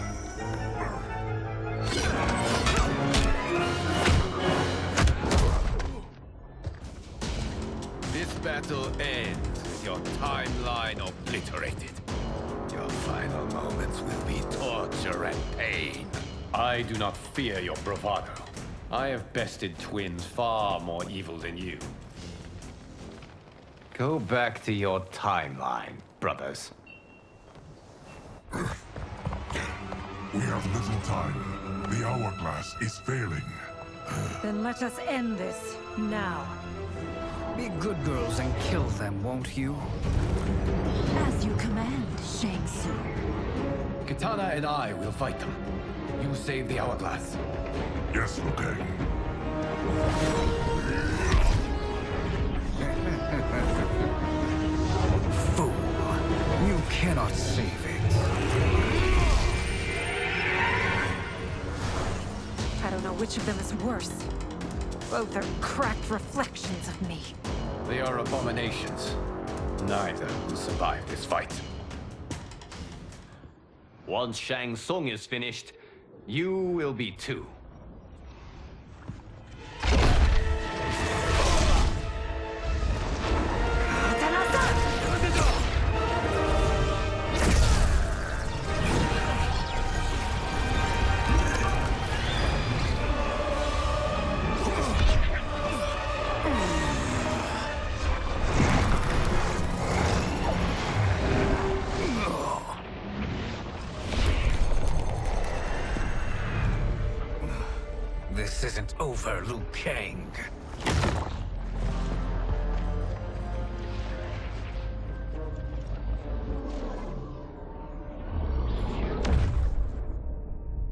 This battle ends with your timeline obliterated. Your final moments will be torture and pain. I do not fear your bravado. I have bested twins far more evil than you. Go back to your timeline, brothers. We have little time. The hourglass is failing. Then let us end this, now. Be good girls and kill them, won't you? As you command, Shang Tsung. Katana and I will fight them. You save the hourglass. Yes, Liu Kang. Fool. You cannot save it. I don't know which of them is worse. Both are cracked reflections of me. They are abominations. Neither will survive this fight. Once Shang Tsung is finished, you will be too. This isn't over, Liu Kang.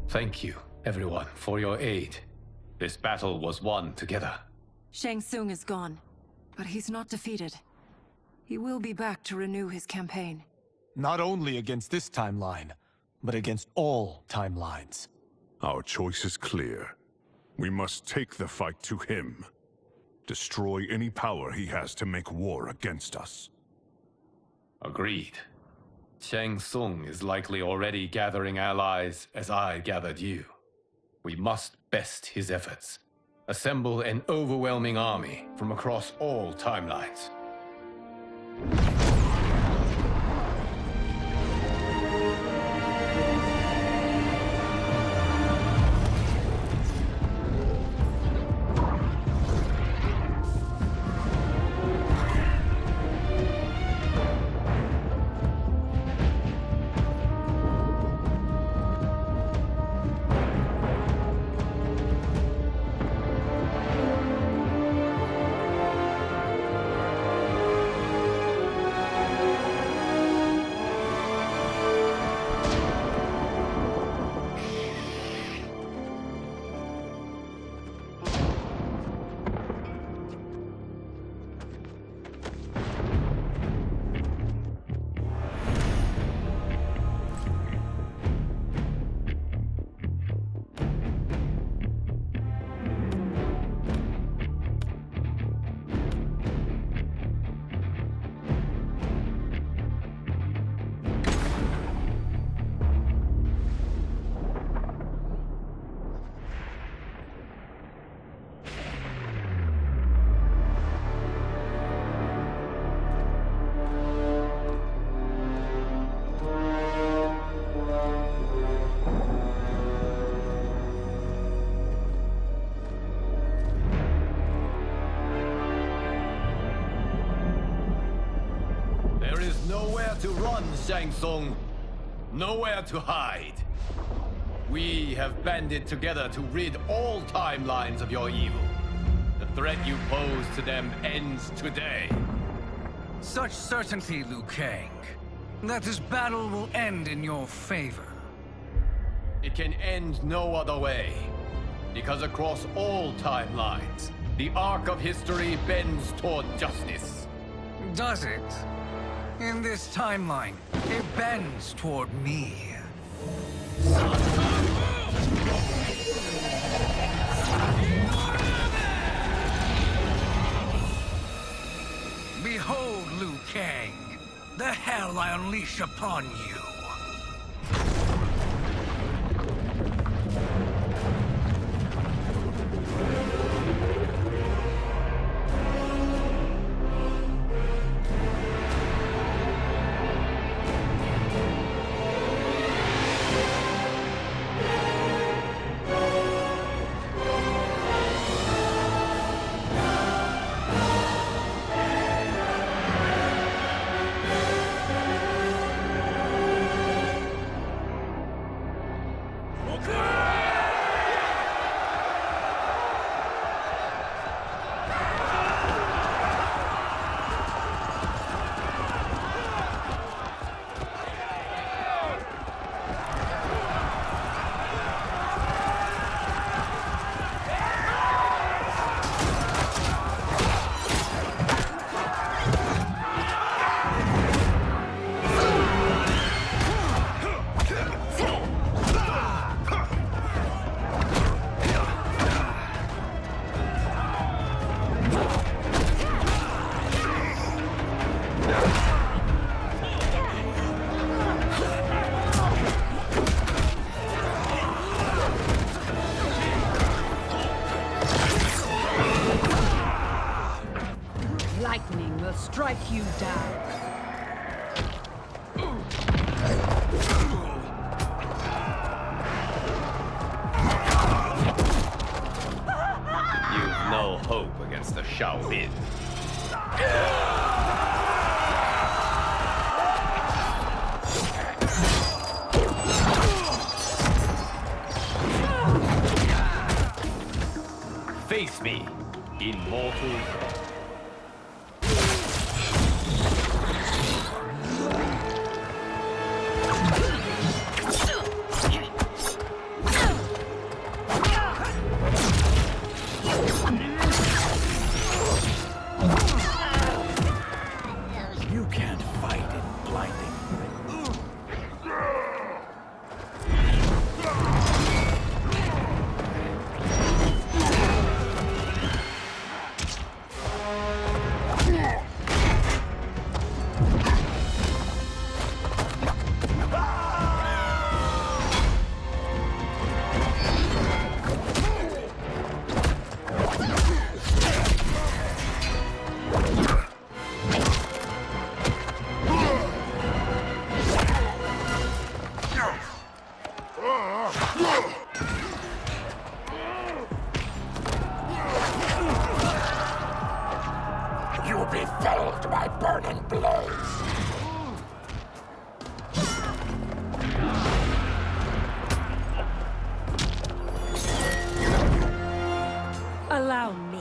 Thank you, everyone, for your aid. This battle was won together. Shang Tsung is gone, but he's not defeated. He will be back to renew his campaign. Not only against this timeline, but against all timelines. Our choice is clear. We must take the fight to him. Destroy any power he has to make war against us. Agreed. Shang Tsung is likely already gathering allies as I gathered you. We must best his efforts. Assemble an overwhelming army from across all timelines. To run, Shang Tsung. Nowhere to hide. We have banded together to rid all timelines of your evil. The threat you pose to them ends today. Such certainty, Liu Kang, that this battle will end in your favor. It can end no other way. Because across all timelines, the arc of history bends toward justice. Does it? In this timeline, it bends toward me. Behold, Liu Kang, the hell I unleash upon you. Lightning will strike you down. You've no hope against the Shaolin. Face me, immortal. You can't fight in blinding. You'll be felled by burning blaze. Allow me.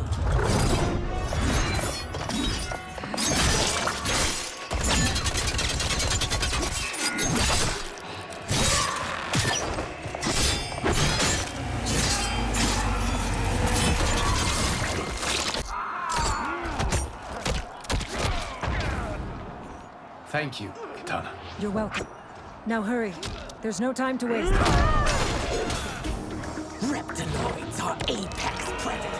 Thank you, Katana. You're welcome. Now hurry. There's no time to waste. Reptiloids are apex predator.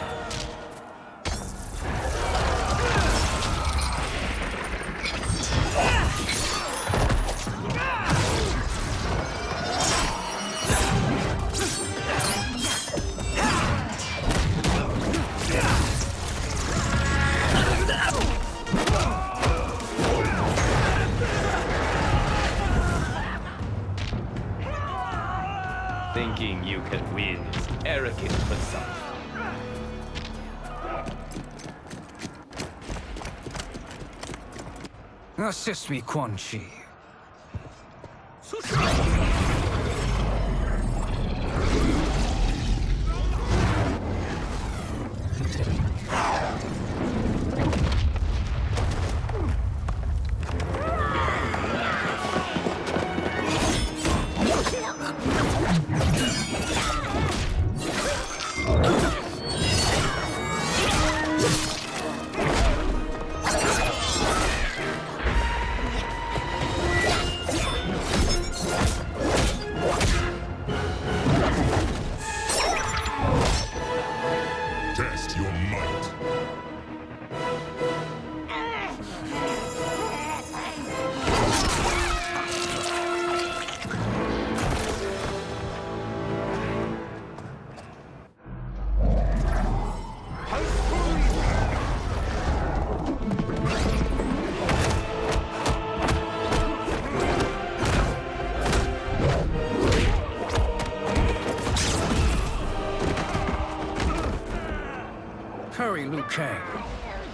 Thinking you can win is arrogant for some. Assist me, Quan Chi.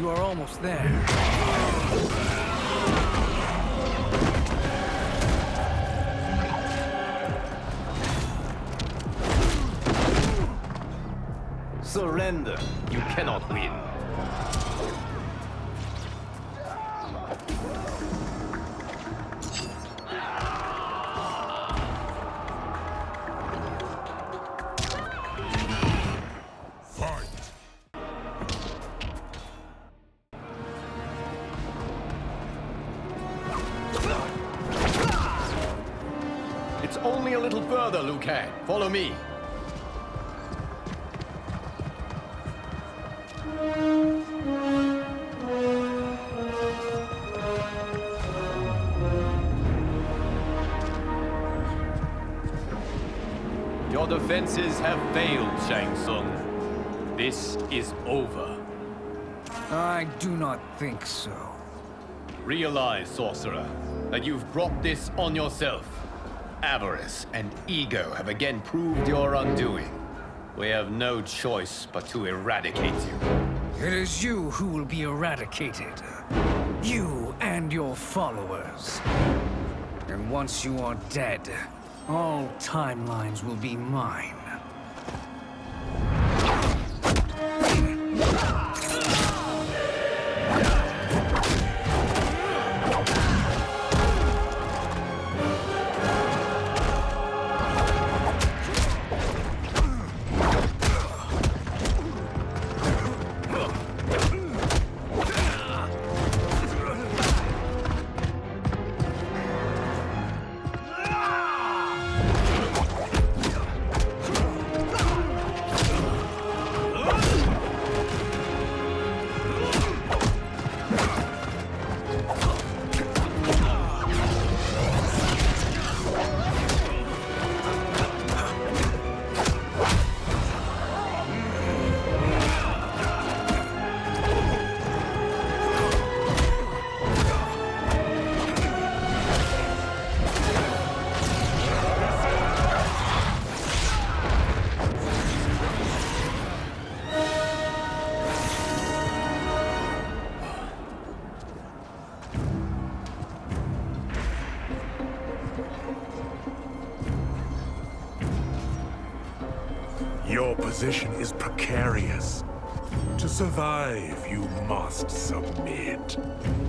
You are almost there. Surrender. You cannot win. It's only a little further, Liu Kang. Follow me. Your defenses have failed, Shang Tsung. This is over. I do not think so. Realize, sorcerer, that you've brought this on yourself. Avarice and ego have again proved your undoing. We have no choice but to eradicate you. It is you who will be eradicated. You and your followers. And once you are dead, all timelines will be mine. Your position is precarious. To survive, you must submit.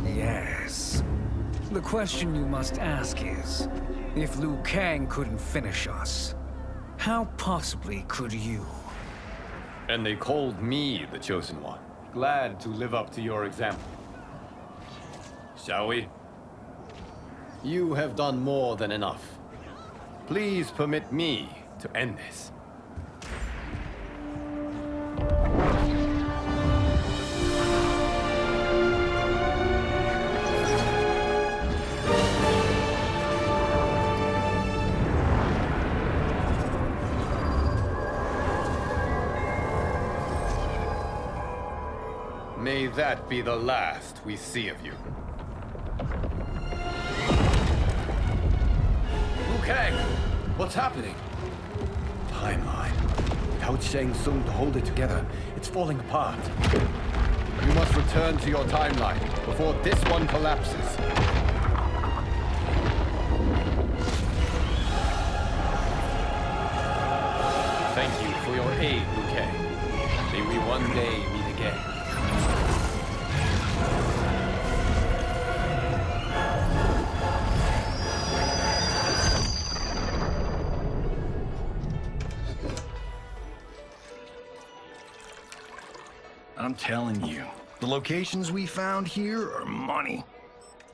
Yes. The question you must ask is, if Liu Kang couldn't finish us, how possibly could you? And they called me the Chosen One. Glad to live up to your example. Shall we? You have done more than enough. Please permit me to end this. May that be the last we see of you. Liu Kang! What's happening? Timeline. Without Shang Tsung to hold it together, it's falling apart. You must return to your timeline before this one collapses. Thank you for your aid, Liu Kang. May we one day meet again. I'm telling you, the locations we found here are money.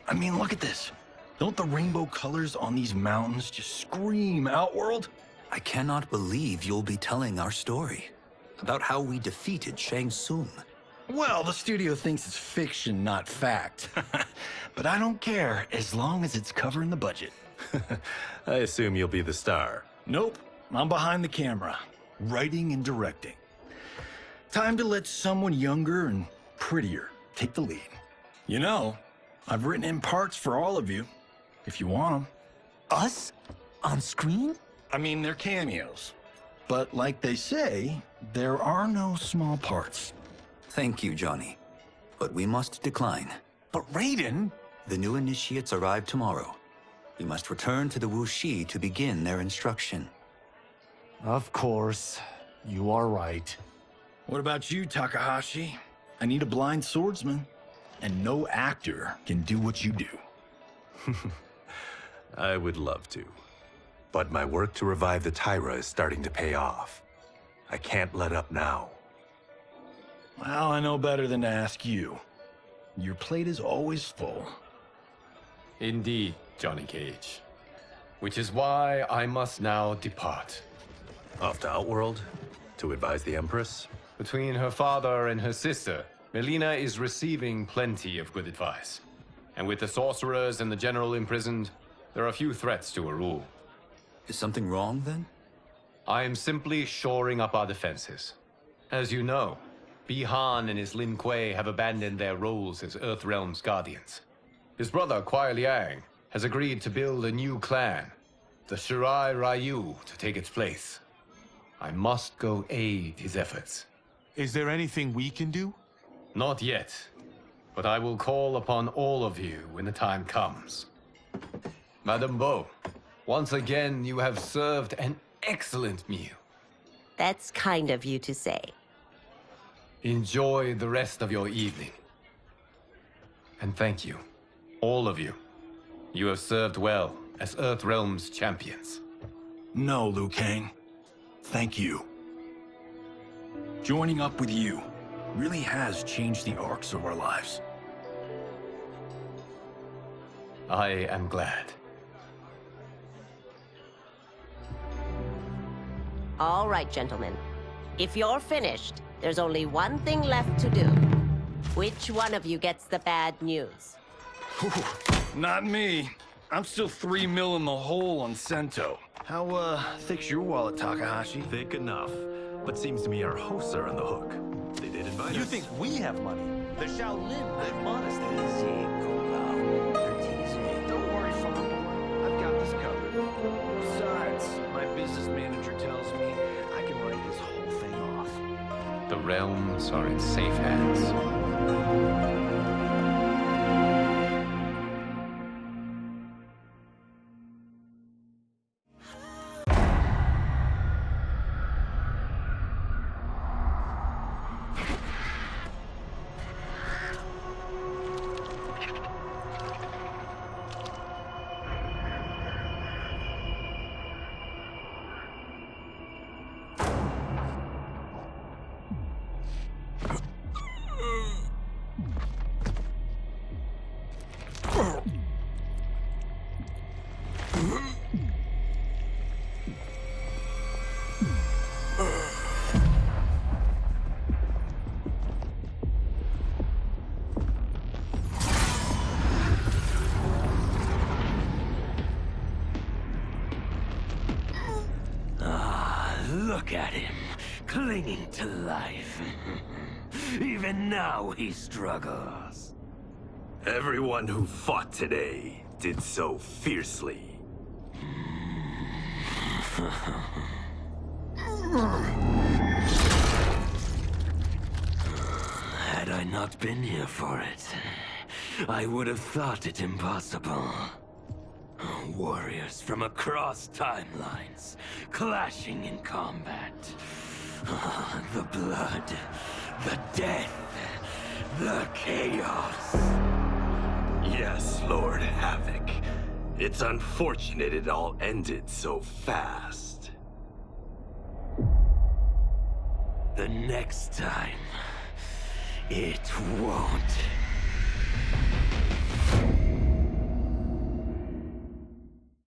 I mean, look at this. Don't the rainbow colors on these mountains just scream Outworld? I cannot believe you'll be telling our story about how we defeated Shang Tsung. Well, the studio thinks it's fiction, not fact. But I don't care, as long as it's covering the budget. I assume you'll be the star. Nope, I'm behind the camera, writing and directing. Time to let someone younger and prettier take the lead. You know, I've written in parts for all of you, if you want them. Us? On screen? I mean, they're cameos. But like they say, there are no small parts. Thank you, Johnny. but we must decline. But Raiden! The new initiates arrive tomorrow. We must return to the Wuxi to begin their instruction. Of course. You are right. What about you, Takahashi? I need a blind swordsman. And no actor can do what you do. I would love to. But my work to revive the Tyra is starting to pay off. I can't let up now. Well, I know better than to ask you. Your plate is always full. Indeed, Johnny Cage. Which is why I must now depart. Off to Outworld? To advise the Empress? Between her father and her sister, Melina is receiving plenty of good advice. And with the sorcerers and the general imprisoned, there are few threats to her rule. Is something wrong, then? I am simply shoring up our defenses. As you know, Bi-Han and his Lin Kuei have abandoned their roles as Earthrealm's guardians. His brother, Kuai Liang, has agreed to build a new clan, the Shirai Ryu, to take its place. I must go aid his efforts. Is there anything we can do? Not yet, but I will call upon all of you when the time comes. Madame Bo, once again you have served an excellent meal. That's kind of you to say. Enjoy the rest of your evening. And thank you, all of you. You have served well as Earthrealm's champions. No, Liu Kang. Thank you. Joining up with you really has changed the arcs of our lives. I am glad. All right, gentlemen. If you're finished, there's only one thing left to do. Which one of you gets the bad news? Not me. I'm still 3 mil in the hole on Sento. How, thick's your wallet, Takahashi? Thick enough. But seems to me our hosts are on the hook. They did invite us. You think we have money? The Shaolin live modestly. Easy, Kombat. They're teasing. Don't worry, Farm Boy. I've got this covered. Besides, my business manager tells me I can write this whole thing off. The realms are in safe hands. Look at him, clinging to life. Even now he struggles. Everyone who fought today did so fiercely. Had I not been here for it, I would have thought it impossible. Warriors from across timelines, clashing in combat. The blood, the death, the chaos. Yes, Lord Havoc. It's unfortunate it all ended so fast. The next time, it won't.